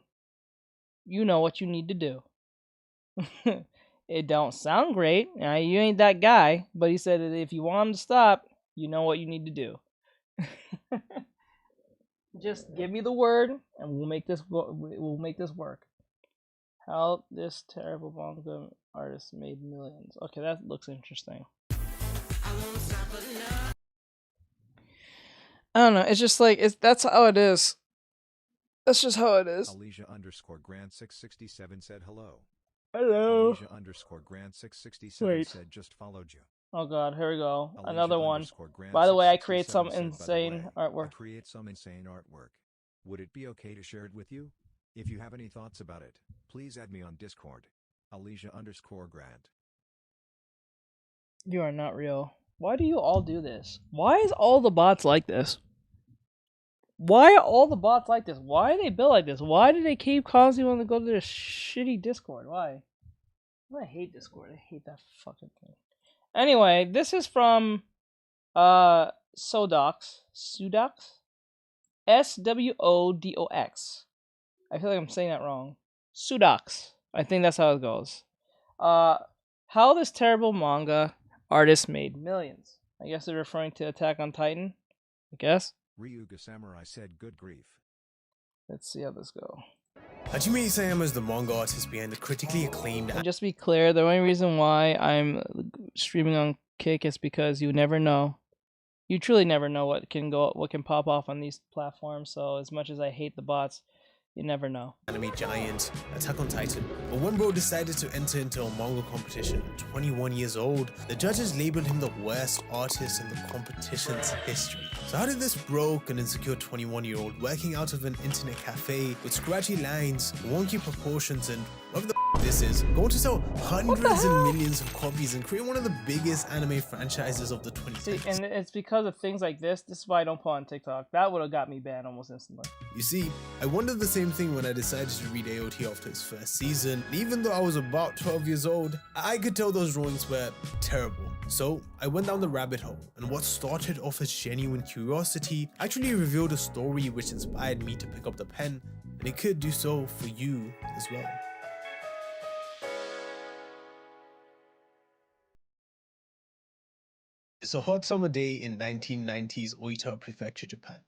you know what you need to do. It don't sound great. You ain't that guy, but he said that if you want him to stop, you know what you need to do. Just give me the word, and we'll make this work. How this terrible manga artist made millions. Okay, that looks interesting. I don't know. It's just like that's how it is. That's just how it is. Alicia_Grant667 said hello. Hello. Alicia_Grant667 said just followed you. Oh god, here we go. Another one. By the way, I create some insane artwork. Would it be okay to share it with you? If you have any thoughts about it, please add me on Discord. Alicia_Grant. You are not real. Why do you all do this? Why is all the bots like this? Why are all the bots like this? Why are they built like this? Why do they keep constantly wanting to go to their shitty Discord? Why? I hate Discord. I hate that fucking thing. Anyway, this is from Sodox. Sudox? SWODOX. I feel like I'm saying that wrong. Sudox. I think that's how it goes. How this terrible manga artist made millions. I guess they're referring to Attack on Titan. I guess. Ryuga Samurai said good grief. Let's see how this goes. Hajime Isayama is the manga artist behind the critically acclaimed. And just to be clear, the only reason why I'm streaming on Kick is because you never know. You truly never know what can pop off on these platforms. So as much as I hate the bots, you never know. Anime giant, Attack on Titan. But when bro decided to enter into a manga competition at 21 years old, the judges labeled him the worst artist in the competition's history. So how did this broke and insecure 21-year-old working out of an internet cafe with scratchy lines, wonky proportions, and whatever the this is, going to sell hundreds and millions of copies and create one of the biggest anime franchises of the 2010s? See, and it's because of things like this. This is why I don't put on TikTok. That would have got me banned almost instantly. You see, I wondered the same thing when I decided to read AOT after its first season. And even though I was about 12 years old, I could tell those drawings were terrible. So I went down the rabbit hole, and what started off as genuine curiosity actually revealed a story which inspired me to pick up the pen, and it could do so for you as well. It's a hot summer day in 1990s Oita Prefecture, Japan.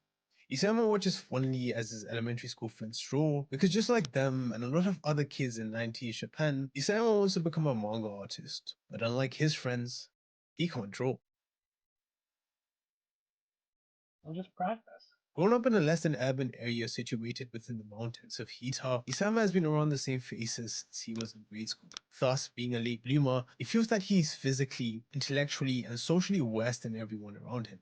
Isayama watches fondly as his elementary school friends draw, because just like them and a lot of other kids in 90s Japan, Isayama wants to become a manga artist, but unlike his friends, he can't draw. I'll just practice. Growing up in a less than urban area situated within the mountains of Hita, Isayama has been around the same faces since he was in grade school. Thus, being a late bloomer, he feels that he's physically, intellectually, and socially worse than everyone around him.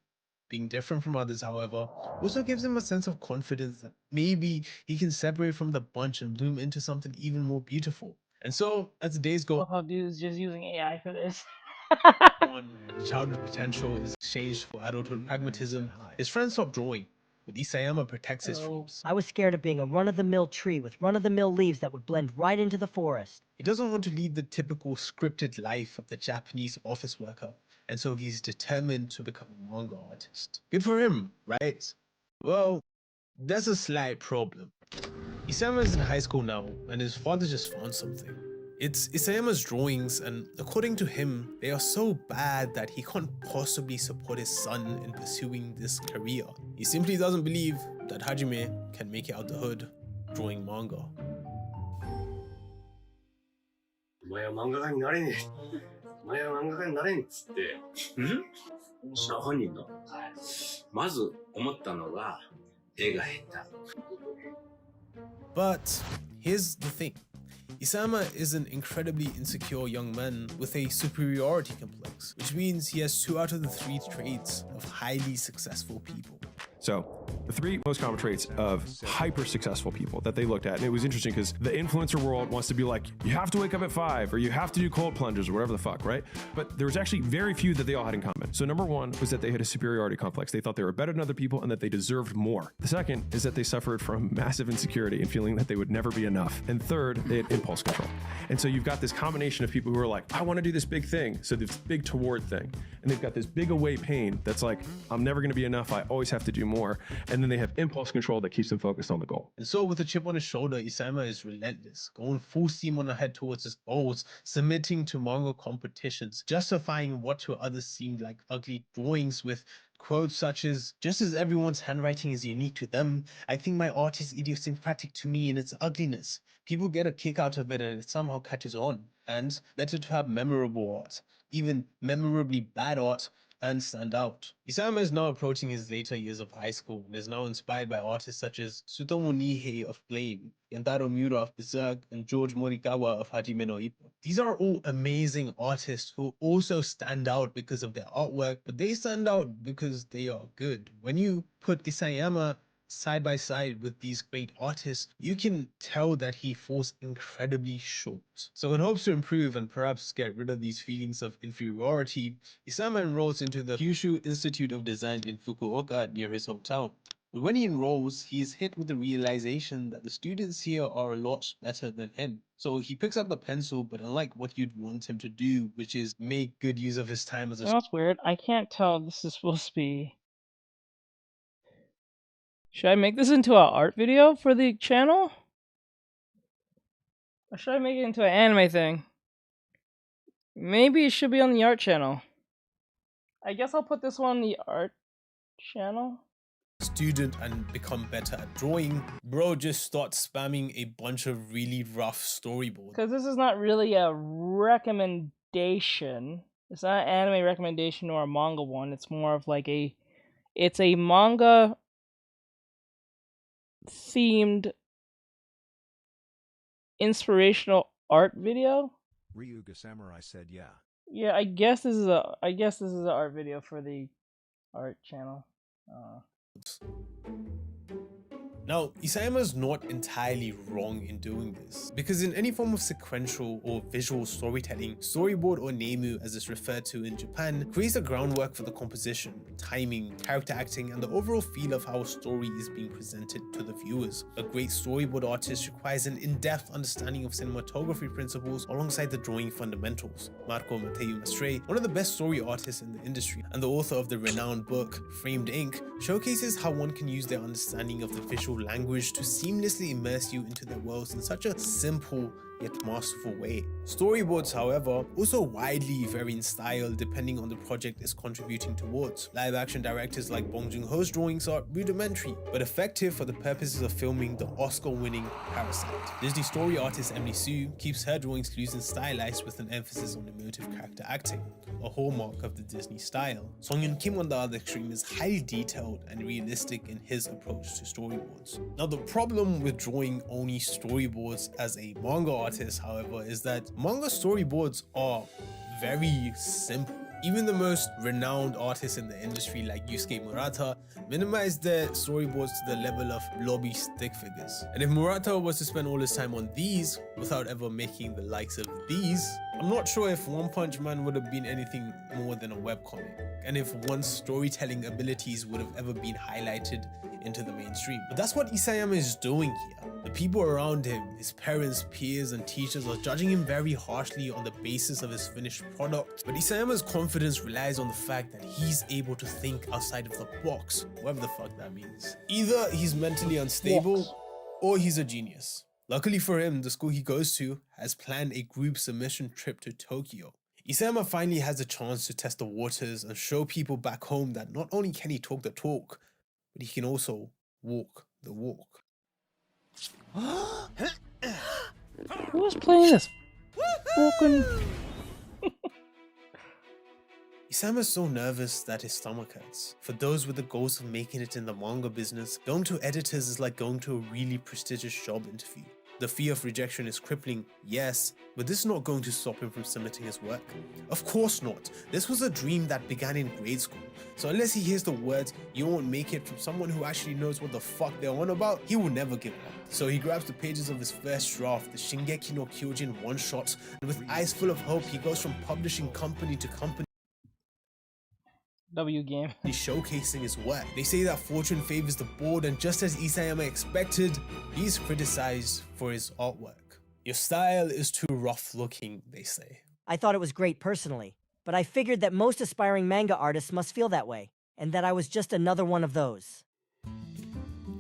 Being different from others, however, also gives him a sense of confidence that maybe he can separate from the bunch and bloom into something even more beautiful. And so, as the days go, oh, dude's just using AI for this. On childhood potential is exchanged for adulthood pragmatism, his friends stop drawing, but Isayama protects his dreams. I was scared of being a run-of-the-mill tree with run-of-the-mill leaves that would blend right into the forest. He doesn't want to lead the typical scripted life of the Japanese office worker, and so he's determined to become a manga artist. Good for him, right? Well, there's a slight problem. Isayama is in high school now, and his father just found something. It's Isayama's drawings, and according to him, they are so bad that he can't possibly support his son in pursuing this career. He simply doesn't believe that Hajime can make it out the hood drawing manga. お前は漫画家になれねえ。お前は漫画家になれんっつって、本人のまず思ったのが絵が下手。But here's the thing. Isayama is an incredibly insecure young man with a superiority complex, which means he has 2 out of the 3 traits of highly successful people. So the 3 most common traits of hyper successful people that they looked at, and it was interesting because the influencer world wants to be like, you have to wake up at 5 or you have to do cold plunges or whatever the fuck, right? But there was actually very few that they all had in common. So number 1 was that they had a superiority complex. They thought they were better than other people and that they deserved more. The second is that they suffered from massive insecurity and feeling that they would never be enough. And third, they had impulse control. And so you've got this combination of people who are like, I want to do this big thing. So this big toward thing. And they've got this big away pain that's like, I'm never going to be enough. I always have to do more. And then they have impulse control that keeps them focused on the goal. And so with a chip on his shoulder, Isayama is relentless, going full steam on ahead towards his goals, submitting to manga competitions, justifying what to others seemed like ugly drawings with quotes such as, just as everyone's handwriting is unique to them, I think my art is idiosyncratic to me in its ugliness. People get a kick out of it and it somehow catches on. And better to have memorable art, even memorably bad art, and stand out. Isayama is now approaching his later years of high school and is now inspired by artists such as Tsutomu Nihei of Flame, Yantaro Miura of Berserk, and George Morikawa of Hajime no Ippo. These are all amazing artists who also stand out because of their artwork, but they stand out because they are good. When you put Isayama side by side with these great artists, you can tell that he falls incredibly short. So in hopes to improve and perhaps get rid of these feelings of inferiority, Isayama enrolls into the Kyushu Institute of Design in Fukuoka near his hometown. But when he enrolls, he is hit with the realization that the students here are a lot better than him. So he picks up the pencil, but unlike what you'd want him to do, which is make good use of his time as a... That's weird. I can't tell if this is supposed to be... Should I make this into an art video for the channel? Or should I make it into an anime thing? Maybe it should be on the art channel. I guess I'll put this one on the art channel. Student and become better at drawing, bro just starts spamming a bunch of really rough storyboards. Because this is not really a recommendation. It's not an anime recommendation or a manga one. It's more of like a... It's a manga... themed inspirational art video. Ryuga Samurai said yeah. Yeah, I guess this is an art video for the art channel. Now, Isayama is not entirely wrong in doing this, because in any form of sequential or visual storytelling, storyboard or neimu as it's referred to in Japan, creates the groundwork for the composition, timing, character acting, and the overall feel of how a story is being presented to the viewers. A great storyboard artist requires an in-depth understanding of cinematography principles alongside the drawing fundamentals. Marco Matteo Mastre, one of the best story artists in the industry, and the author of the renowned book, Framed Ink, showcases how one can use their understanding of the visual language to seamlessly immerse you into their worlds in such a simple yet masterful way. Storyboards, however, also widely vary in style depending on the project is contributing towards. Live action directors like Bong Joon-ho's drawings are rudimentary, but effective for the purposes of filming the Oscar-winning Parasite. Disney story artist Emily Sue keeps her drawings loose and stylized with an emphasis on emotive character acting, a hallmark of the Disney style. Song Yun Kim, on the other extreme, is highly detailed and realistic in his approach to storyboards. Now, the problem with drawing only storyboards as a manga artist, however, is that manga storyboards are very simple. Even the most renowned artists in the industry like Yusuke Murata minimize their storyboards to the level of blobby stick figures. And if Murata was to spend all his time on these without ever making the likes of these, I'm not sure if One Punch Man would have been anything more than a webcomic, and if one's storytelling abilities would have ever been highlighted into the mainstream. But that's what Isayama is doing here. The people around him, his parents, peers, and teachers are judging him very harshly on the basis of his finished product. But Isayama's confidence relies on the fact that he's able to think outside of the box, whatever the fuck that means. Either he's mentally unstable, or he's a genius. Luckily for him, the school he goes to has planned a group submission trip to Tokyo. Isayama finally has a chance to test the waters and show people back home that not only can he talk the talk, but he can also walk the walk. Who was playing this? Fucking... Isayama's so nervous that his stomach hurts. For those with the goals of making it in the manga business, going to editors is like going to a really prestigious job interview. The fear of rejection is crippling, yes, but this is not going to stop him from submitting his work. Of course not. This was a dream that began in grade school. So unless he hears the words, "You won't make it," from someone who actually knows what the fuck they're on about, he will never give up. So he grabs the pages of his first draft, the Shingeki no Kyojin one-shot, and with eyes full of hope, he goes from publishing company to company. W game. He's showcasing his work. They say that fortune favors the bold, and just as Isayama expected, he's criticized for his artwork. Your style is too rough looking, they say. I thought it was great personally, but I figured that most aspiring manga artists must feel that way, and that I was just another one of those.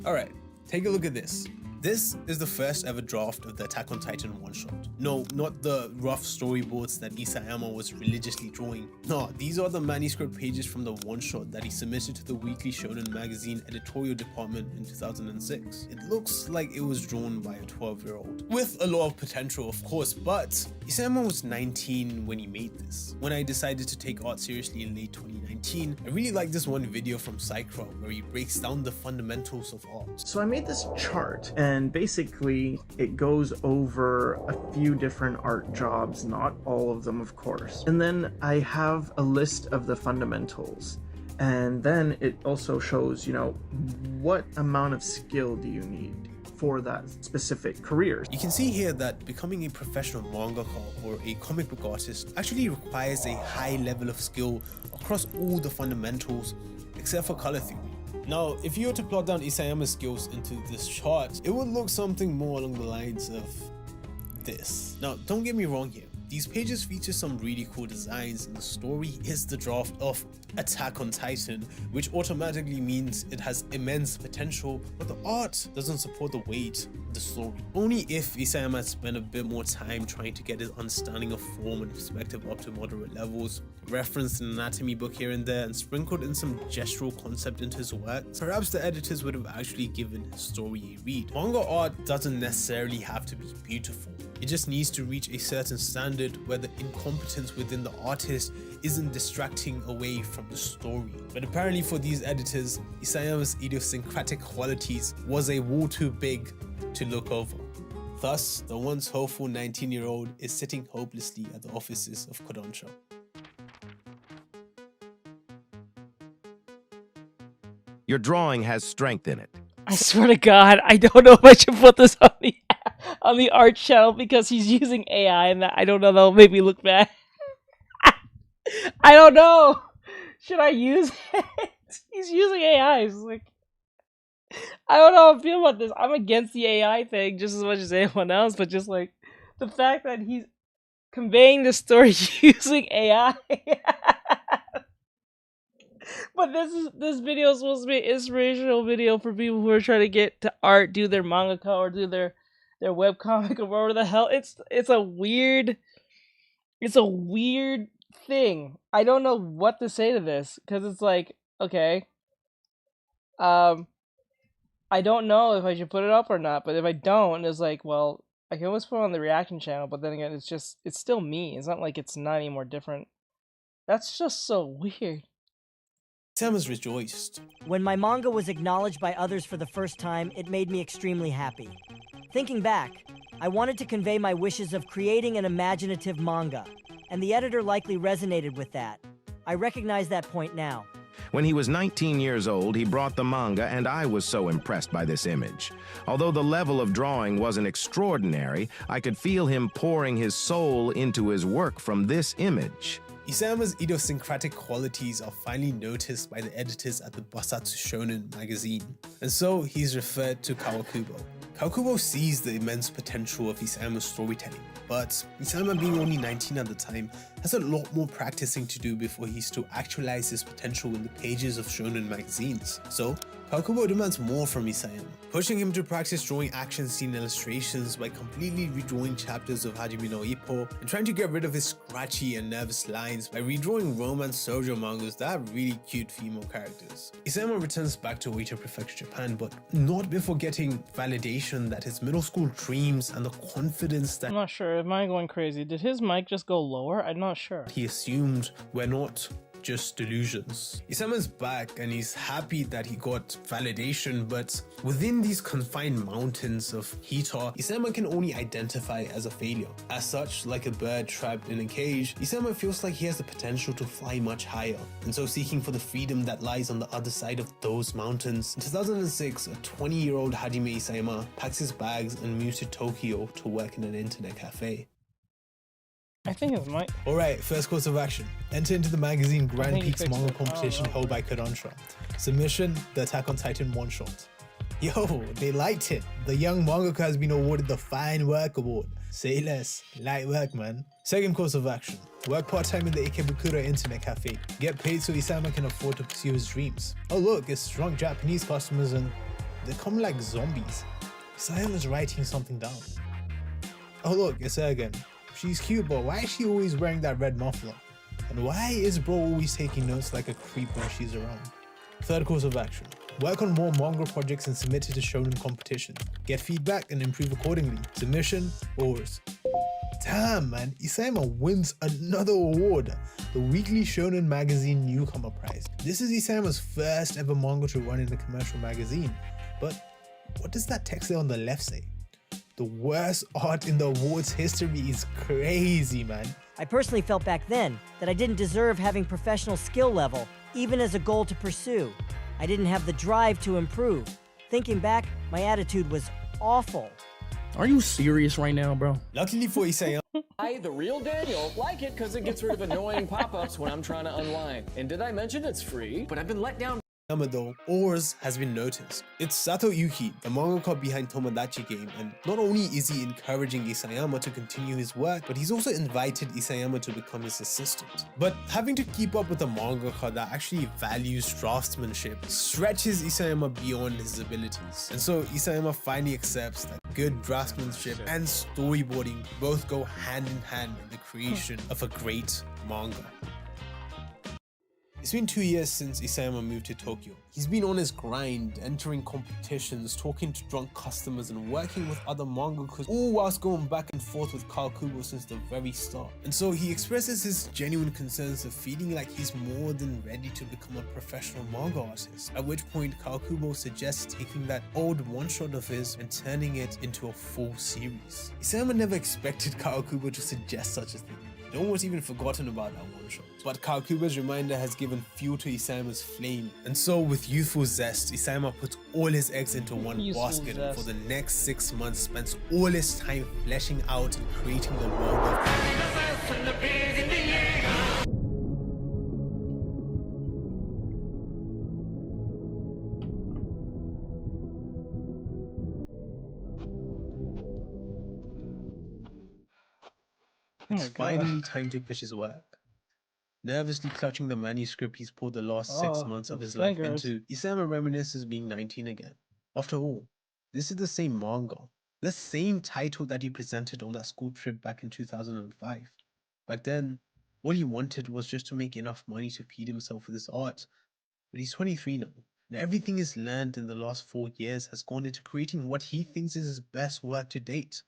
Alright, take a look at this. This is the first ever draft of the Attack on Titan one-shot. No, not the rough storyboards that Isayama was religiously drawing. No, these are the manuscript pages from the one-shot that he submitted to the Weekly Shonen magazine editorial department in 2006. It looks like it was drawn by a 12-year-old. With a lot of potential, of course, but Isayama was 19 when he made this. When I decided to take art seriously in late 2019, I really like this one video from Psychro where he breaks down the fundamentals of art. So I made this chart, and basically it goes over a few different art jobs, not all of them of course. And then I have a list of the fundamentals. And then it also shows, you know, what amount of skill do you need for that specific career. You can see here that becoming a professional mangaka or a comic book artist actually requires a high level of skill across all the fundamentals except for color theory. Now, if you were to plot down Isayama's skills into this chart, it would look something more along the lines of this. Now, don't get me wrong here. These pages feature some really cool designs, and the story is the draft of Attack on Titan, which automatically means it has immense potential, but the art doesn't support the weight of the story. Only if Isayama had spent a bit more time trying to get his understanding of form and perspective up to moderate levels, referenced an anatomy book here and there, and sprinkled in some gestural concept into his work, perhaps the editors would have actually given his story a read. Manga art doesn't necessarily have to be beautiful. It just needs to reach a certain standard where the incompetence within the artist isn't distracting away from the story. But apparently for these editors, Isayama's idiosyncratic qualities was a wall too big to look over. Thus, the once hopeful 19-year-old is sitting hopelessly at the offices of Kodansha. Your drawing has strength in it. I swear to God, I don't know if I should put this on the art channel because he's using AI, and that I don't know, that'll make me look bad. I don't know. Should I use it? He's using AI. It's like, I don't know how I feel about this. I'm against the AI thing just as much as anyone else, but just like the fact that he's conveying the story using AI. But this video is supposed to be an inspirational video for people who are trying to get to art, do their mangaka or do their webcomic or whatever the hell. It's a weird thing. I don't know what to say to this because it's like, okay, I don't know if I should put it up or not, but if I don't, it's like, well, I can always put it on the reaction channel, but then again, it's still me. It's not like it's not any more different. That's just so weird. Sam is rejoiced. When my manga was acknowledged by others for the first time, it made me extremely happy. Thinking back, I wanted to convey my wishes of creating an imaginative manga, and the editor likely resonated with that. I recognize that point now. When he was 19 years old, he brought the manga, and I was so impressed by this image. Although the level of drawing wasn't extraordinary, I could feel him pouring his soul into his work from this image. Isayama's idiosyncratic qualities are finally noticed by the editors at the Basatsu Shonen magazine, and so he's referred to Kawakubo. Kawakubo sees the immense potential of Isayama's storytelling, but Isayama, being only 19 at the time, has a lot more practicing to do before he's to actualize his potential in the pages of shonen magazines. So, Kawakubo demands more from Isayama, pushing him to practice drawing action scene illustrations by completely redrawing chapters of Hajime no Ippo and trying to get rid of his scratchy and nervous lines by redrawing romance shoujo mangas that have really cute female characters. Isayama returns back to Oita Prefecture, Japan, but not before getting validation that his middle school dreams and the confidence that— I'm not sure, am I going crazy? Did his mic just go lower? I'm not sure. he assumed were not just delusions. Isayama's back and he's happy that he got validation, but within these confined mountains of Hita, Isayama can only identify as a failure. As such, like a bird trapped in a cage, Isayama feels like he has the potential to fly much higher, and so seeking for the freedom that lies on the other side of those mountains. In 2006, a 20-year-old Hajime Isayama packs his bags and moves to Tokyo to work in an internet cafe. I think it's mic. Alright, first course of action. Enter into the magazine Grand Peaks manga competition held by Kodansha. Submission, the Attack on Titan one-shot. Yo, they liked it. The young mangaka has been awarded the Fine Work Award. Say less. Light work, man. Second course of action. Work part-time in the Ikebukuro internet cafe. Get paid so Isayama can afford to pursue his dreams. Oh look, it's drunk Japanese customers and they come like zombies. Isayama's writing something down. Oh look, it's her again. She's cute, but why is she always wearing that red muffler? And why is bro always taking notes like a creep when she's around? Third course of action. Work on more manga projects and submit it to shonen competition. Get feedback and improve accordingly. Submission, oars. Damn man, Isayama wins another award, the Weekly Shonen Magazine Newcomer Prize. This is Isayama's first ever manga to run in a commercial magazine. But what does that text there on the left say? The worst art in the awards history is crazy, man. I personally felt back then that I didn't deserve having professional skill level, even as a goal to pursue. I didn't have the drive to improve. Thinking back, my attitude was awful. Are you serious right now, bro? Luckily for Isayama, I, the real Daniel, like it because it gets rid of annoying pop-ups when I'm trying to unwind. And did I mention it's free? But I've been let down. though, oars has been noticed. It's Sato Yuki, the mangaka behind Tomodachi Game, and not only is he encouraging Isayama to continue his work, but he's also invited Isayama to become his assistant. But having to keep up with a mangaka that actually values draftsmanship stretches Isayama beyond his abilities. And so Isayama finally accepts that good draftsmanship and storyboarding both go hand in hand in the creation of a great manga. It's been 2 years since Isayama moved to Tokyo. He's been on his grind, entering competitions, talking to drunk customers, and working with other mangakas, all whilst going back and forth with Kawakubo since the very start. And so he expresses his genuine concerns of feeling like he's more than ready to become a professional manga artist, at which point Kawakubo suggests taking that old one-shot of his and turning it into a full series. Isayama never expected Kawakubo to suggest such a thing. He'd almost even forgotten about that one-shot. But Kawakubo's reminder has given fuel to Isayama's flame, and so with youthful zest, Isayama puts all his eggs into one basket and for the next 6 months spends all his time fleshing out and creating the world of It's finally time to finish his work. Nervously clutching the manuscript he's poured the last 6 months of his life into, Isayama reminisces being 19 again. After all, this is the same manga, the same title that he presented on that school trip back in 2005. Back then, all he wanted was just to make enough money to feed himself with his art. But he's 23 now, and everything he's learned in the last 4 years has gone into creating what he thinks is his best work to date.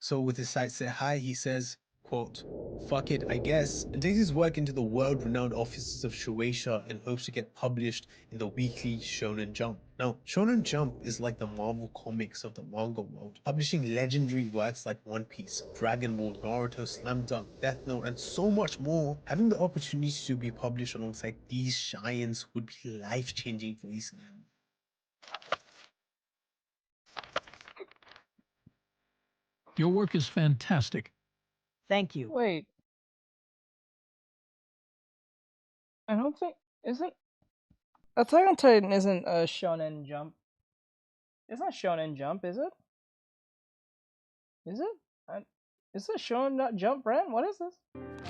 So with his sights set high, he says, quote, "Fuck it, I guess," and takes his work into the world-renowned offices of Shueisha in hopes to get published in the weekly Shonen Jump. Now, Shonen Jump is like the Marvel comics of the manga world, publishing legendary works like One Piece, Dragon Ball, Naruto, Slam Dunk, Death Note, and so much more. Having the opportunity to be published alongside these giants would be life-changing for these. Your work is fantastic. Thank you. Wait. I don't think isn't Attack on Titan isn't a Shonen Jump. It's not Shonen Jump, is it? Is it? Is it Shonen Jump, Brent? What is this?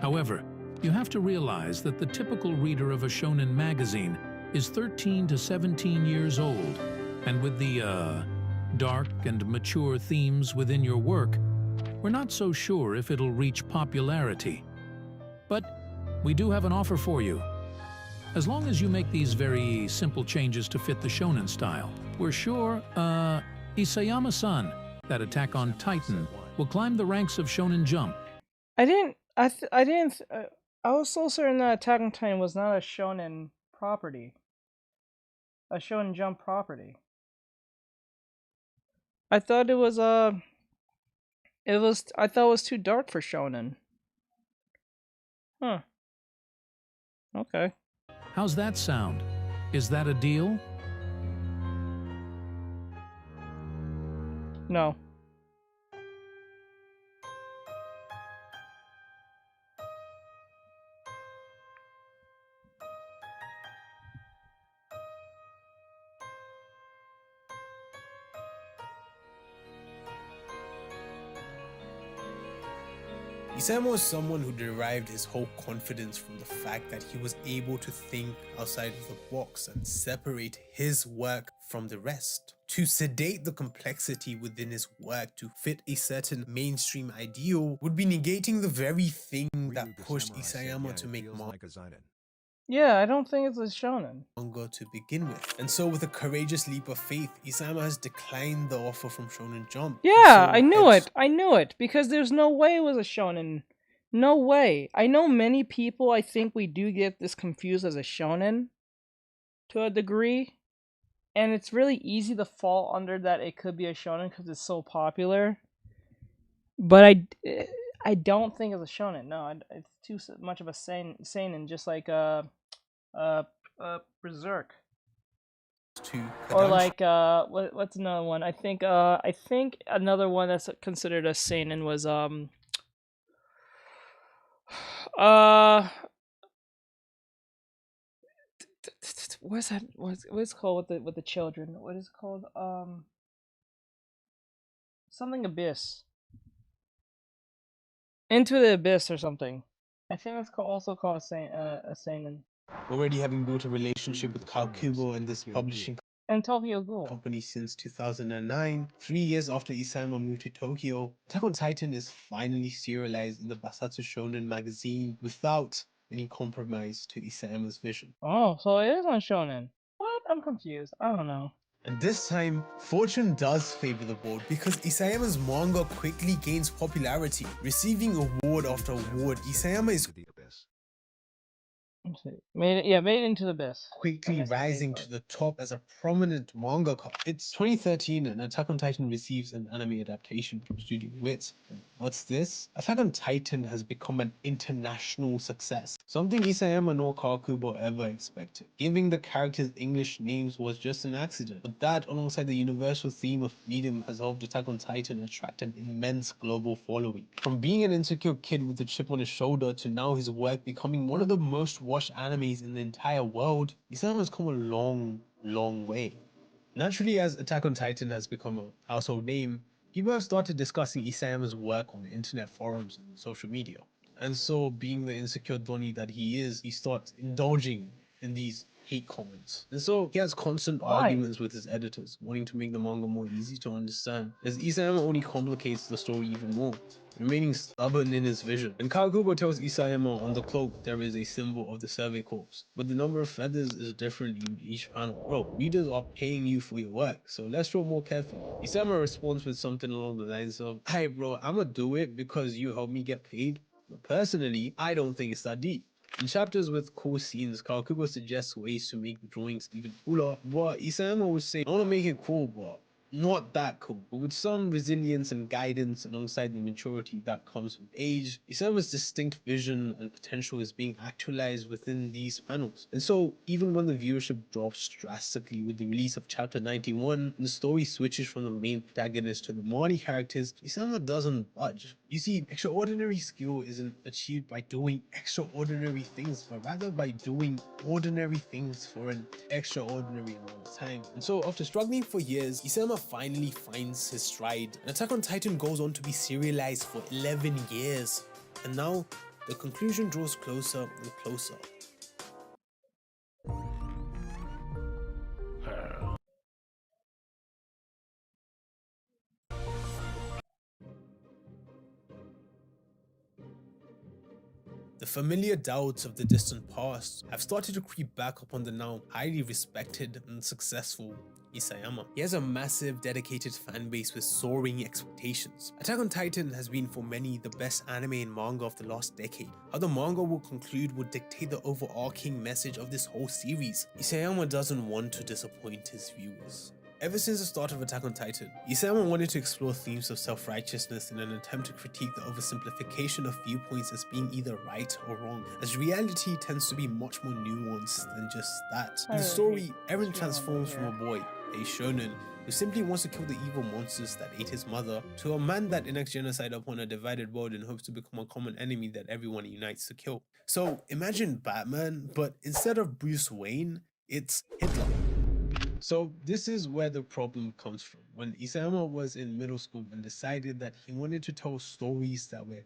However, you have to realize that the typical reader of a shonen magazine is 13 to 17 years old, and with the, dark and mature themes within your work, we're not so sure if it'll reach popularity. But we do have an offer for you. As long as you make these very simple changes to fit the shonen style, we're sure, Isayama-san, that Attack on Titan, will climb the ranks of Shonen Jump. I was so certain that Attack on Titan was not a shonen property. A Shonen Jump property. I thought it was I thought it was too dark for shonen. Huh. Okay. How's that sound? Is that a deal? No. Isayama was someone who derived his whole confidence from the fact that he was able to think outside of the box and separate his work from the rest. To sedate the complexity within his work to fit a certain mainstream ideal would be negating the very thing that pushed Isayama to make Yeah, I don't think it's a shonen. manga to begin with. And so with a courageous leap of faith, Isayama has declined the offer from Shonen Jump. Yeah, I knew it, because there's no way it was a shonen. No way. I know many people, I think we do get this confused as a shonen to a degree, and it's really easy to fall under that it could be a shonen because it's so popular. But I don't think it's a shonen. No, it's too much of a seinen, just like Berserk. Or like what's another one? I think another one that's considered a seinen was what's that? What's it called with the children? What is it called? Something Abyss. Into the Abyss or something. I think it's also called a seinen. Already having built a relationship with Kawakubo and this publishing And Tokyo Ghoul company since 2009, 3 years after Isayama moved to Tokyo, Attack on Titan is finally serialized in the Basatsu Shonen magazine without any compromise to Isayama's vision. Oh, so it is on shonen. What? I'm confused. I don't know. And this time, fortune does favor the board because Isayama's manga quickly gains popularity, receiving award after award. Isayama is made it into the Abyss. Quickly rising to the top as a prominent mangaka. It's 2013 and Attack on Titan receives an anime adaptation from Studio Wit. What's this? Attack on Titan has become an international success, something Isayama nor Kawakubo ever expected. Giving the characters English names was just an accident, but that alongside the universal theme of freedom has helped Attack on Titan attract an immense global following. From being an insecure kid with a chip on his shoulder to now his work becoming one of the most watched animes in the entire world, Isayama has come a long, long way. Naturally, as Attack on Titan has become a household name, people have started discussing Isayama's work on the internet forums and social media. And so, being the insecure Donnie that he is, he starts indulging in these hate comments. And so, he has constant arguments with his editors, wanting to make the manga more easy to understand, as Isayama only complicates the story even more. remaining stubborn in his vision. And Kawakubo tells Isayama on the cloak there is a symbol of the Survey Corps, but the number of feathers is different in each panel. Bro, readers are paying you for your work, so let's draw more carefully. Isayama responds with something along the lines of, "Hey bro, I'ma do it because you helped me get paid, but personally, I don't think it's that deep." In chapters with cool scenes, Kawakubo suggests ways to make the drawings even cooler, but Isayama would say, "I wanna make it cool, but not that cool," but with some resilience and guidance alongside the maturity that comes with age. Isama's distinct vision and potential is being actualized within these panels. And so, even when the viewership drops drastically with the release of chapter 91, and the story switches from the main protagonist to the Marty characters, Isama doesn't budge. You see, extraordinary skill isn't achieved by doing extraordinary things, but rather by doing ordinary things for an extraordinary amount of time. And so, after struggling for years, Isayama finally finds his stride. And Attack on Titan goes on to be serialized for 11 years. And now, the conclusion draws closer and closer. The familiar doubts of the distant past have started to creep back upon the now highly respected and successful Isayama. He has a massive, dedicated fan base with soaring expectations. Attack on Titan has been for many the best anime and manga of the last decade. How the manga will conclude will dictate the overarching message of this whole series. Isayama doesn't want to disappoint his viewers. Ever since the start of Attack on Titan, Isayama wanted to explore themes of self-righteousness in an attempt to critique the oversimplification of viewpoints as being either right or wrong, as reality tends to be much more nuanced than just that. In the story, Eren transforms from a boy, a shonen, who simply wants to kill the evil monsters that ate his mother, to a man that enacts genocide upon a divided world and hopes to become a common enemy that everyone unites to kill. So imagine Batman, but instead of Bruce Wayne, it's Hitler. So this is where the problem comes from. When Isayama was in middle school and decided that he wanted to tell stories that were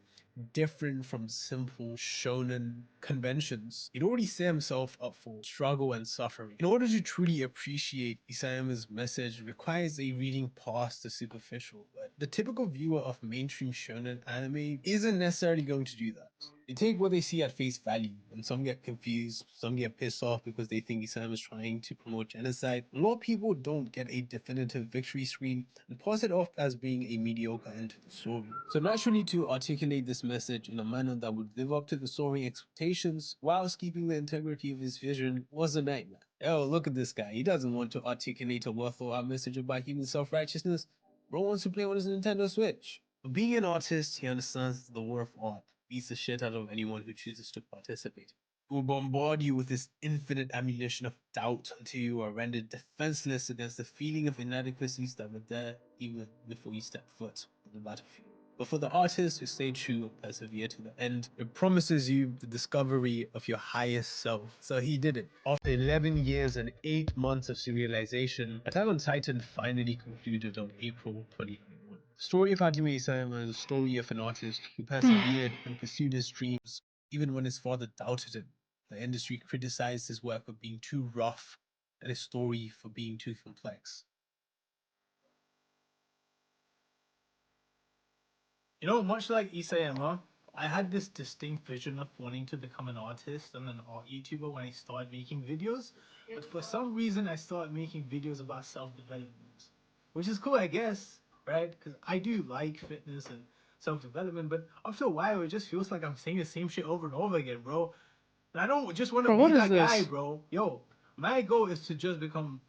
different from simple shonen conventions, he'd already set himself up for struggle and suffering. In order to truly appreciate Isayama's message requires a reading past the superficial, but the typical viewer of mainstream shonen anime isn't necessarily going to do that. They take what they see at face value, and some get confused, some get pissed off because they think Isayama is trying to promote genocide. A lot of people don't get a definitive victory screen and pass it off as being a mediocre end to the story. So naturally, to articulate this message in a manner that would live up to the soaring expectations whilst keeping the integrity of his vision was a nightmare. Oh, look at this guy. He doesn't want to articulate a worthwhile message about human self-righteousness. Bro wants to play on his Nintendo Switch. But being an artist, he understands the war of art beats the shit out of anyone who chooses to participate. It will bombard you with this infinite ammunition of doubt until you are rendered defenseless against the feeling of inadequacies that were there even before you stepped foot on the battlefield. But for the artist who stayed true and persevered to the end, it promises you the discovery of your highest self. So he did it. After 11 years and 8 months of serialization, Attack on Titan finally concluded on April 2021. The story of Hajime Isayama is a story of an artist who persevered and pursued his dreams even when his father doubted him. The industry criticized his work for being too rough and his story for being too complex. You know, much like Isayama, I had this distinct vision of wanting to become an artist and an art YouTuber when I started making videos. But for some reason, I started making videos about self-development, which is cool, I guess, right? Because I do like fitness and self-development, but after a while, it just feels like I'm saying the same shit over and over again, bro. And I don't just want to be that guy, bro. Yo, my goal is to just become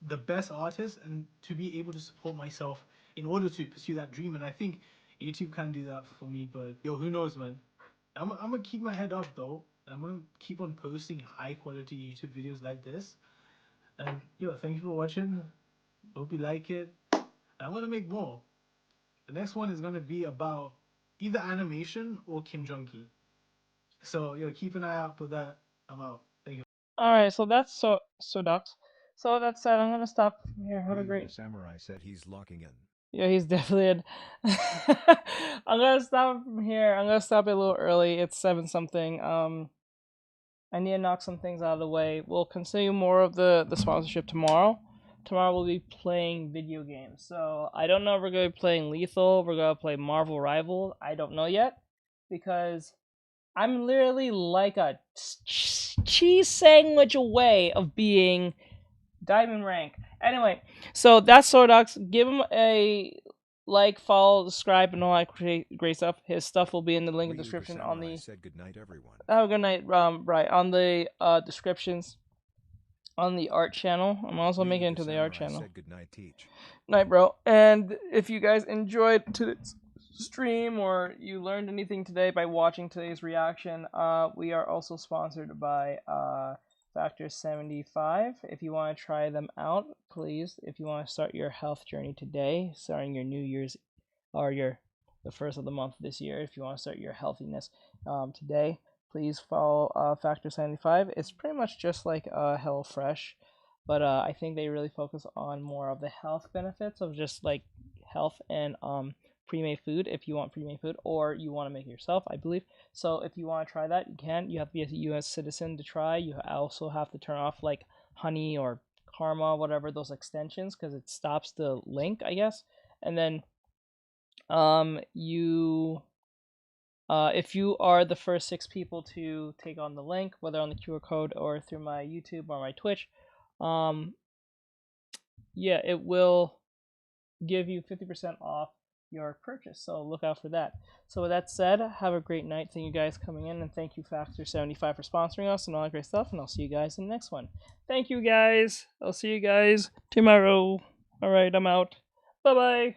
the best artist and to be able to support myself in order to pursue that dream. And I think YouTube can do that for me, but yo, who knows, man? I'm gonna keep my head up though. I'm gonna keep on posting high quality YouTube videos like this. And yo, thank you for watching. Hope you like it. I'm gonna make more. The next one is gonna be about either animation or Kim Jong-ki. So yo, keep an eye out for that. I'm out. Thank you. Alright, so that's so ducks. So that said, I'm gonna stop here. Have a great. Samurai said he's locking in. Yeah, he's definitely in. I'm gonna stop from here. I'm gonna stop it a little early. It's 7 something. I need to knock some things out of the way. We'll continue more of the sponsorship tomorrow. tomorrow we'll be playing video games. So I don't know if we're going to be playing Lethal, we're going to play Marvel Rival. I don't know yet, because I'm literally like a cheese sandwich away of being diamond rank. Anyway, so that's Sordox. Give him a like, follow, subscribe, and all that great stuff. His stuff will be in the link in the description on the. Said good night, everyone. Have a good night. Right on the descriptions on the art channel. I'm also making it into the art channel. Said good night, Teach. Night, bro. And if you guys enjoyed today's stream or you learned anything today by watching today's reaction, we are also sponsored by Factor 75. If you want to try them out, please, if you want to start your health journey today, starting your New Year's or the first of the month this year, if you want to start your healthiness today, please follow Factor 75. It's pretty much just like HelloFresh, but I think they really focus on more of the health benefits of just like health and pre-made food, if you want pre-made food, or you want to make it yourself, I believe. So if you want to try that, you can. You have to be a U.S. citizen to try. You also have to turn off like Honey or Karma, whatever those extensions, because it stops the link, I guess. And then if you are the first 6 people to take on the link, whether on the QR code or through my YouTube or my Twitch, yeah, it will give you 50% off your purchase, so look out for that. So with that said, have a great night. Thank you guys coming in, and thank you Factor 75 for sponsoring us and all that great stuff, and I'll see you guys in the next one. Thank you guys. I'll see you guys tomorrow. All right, I'm out. Bye bye.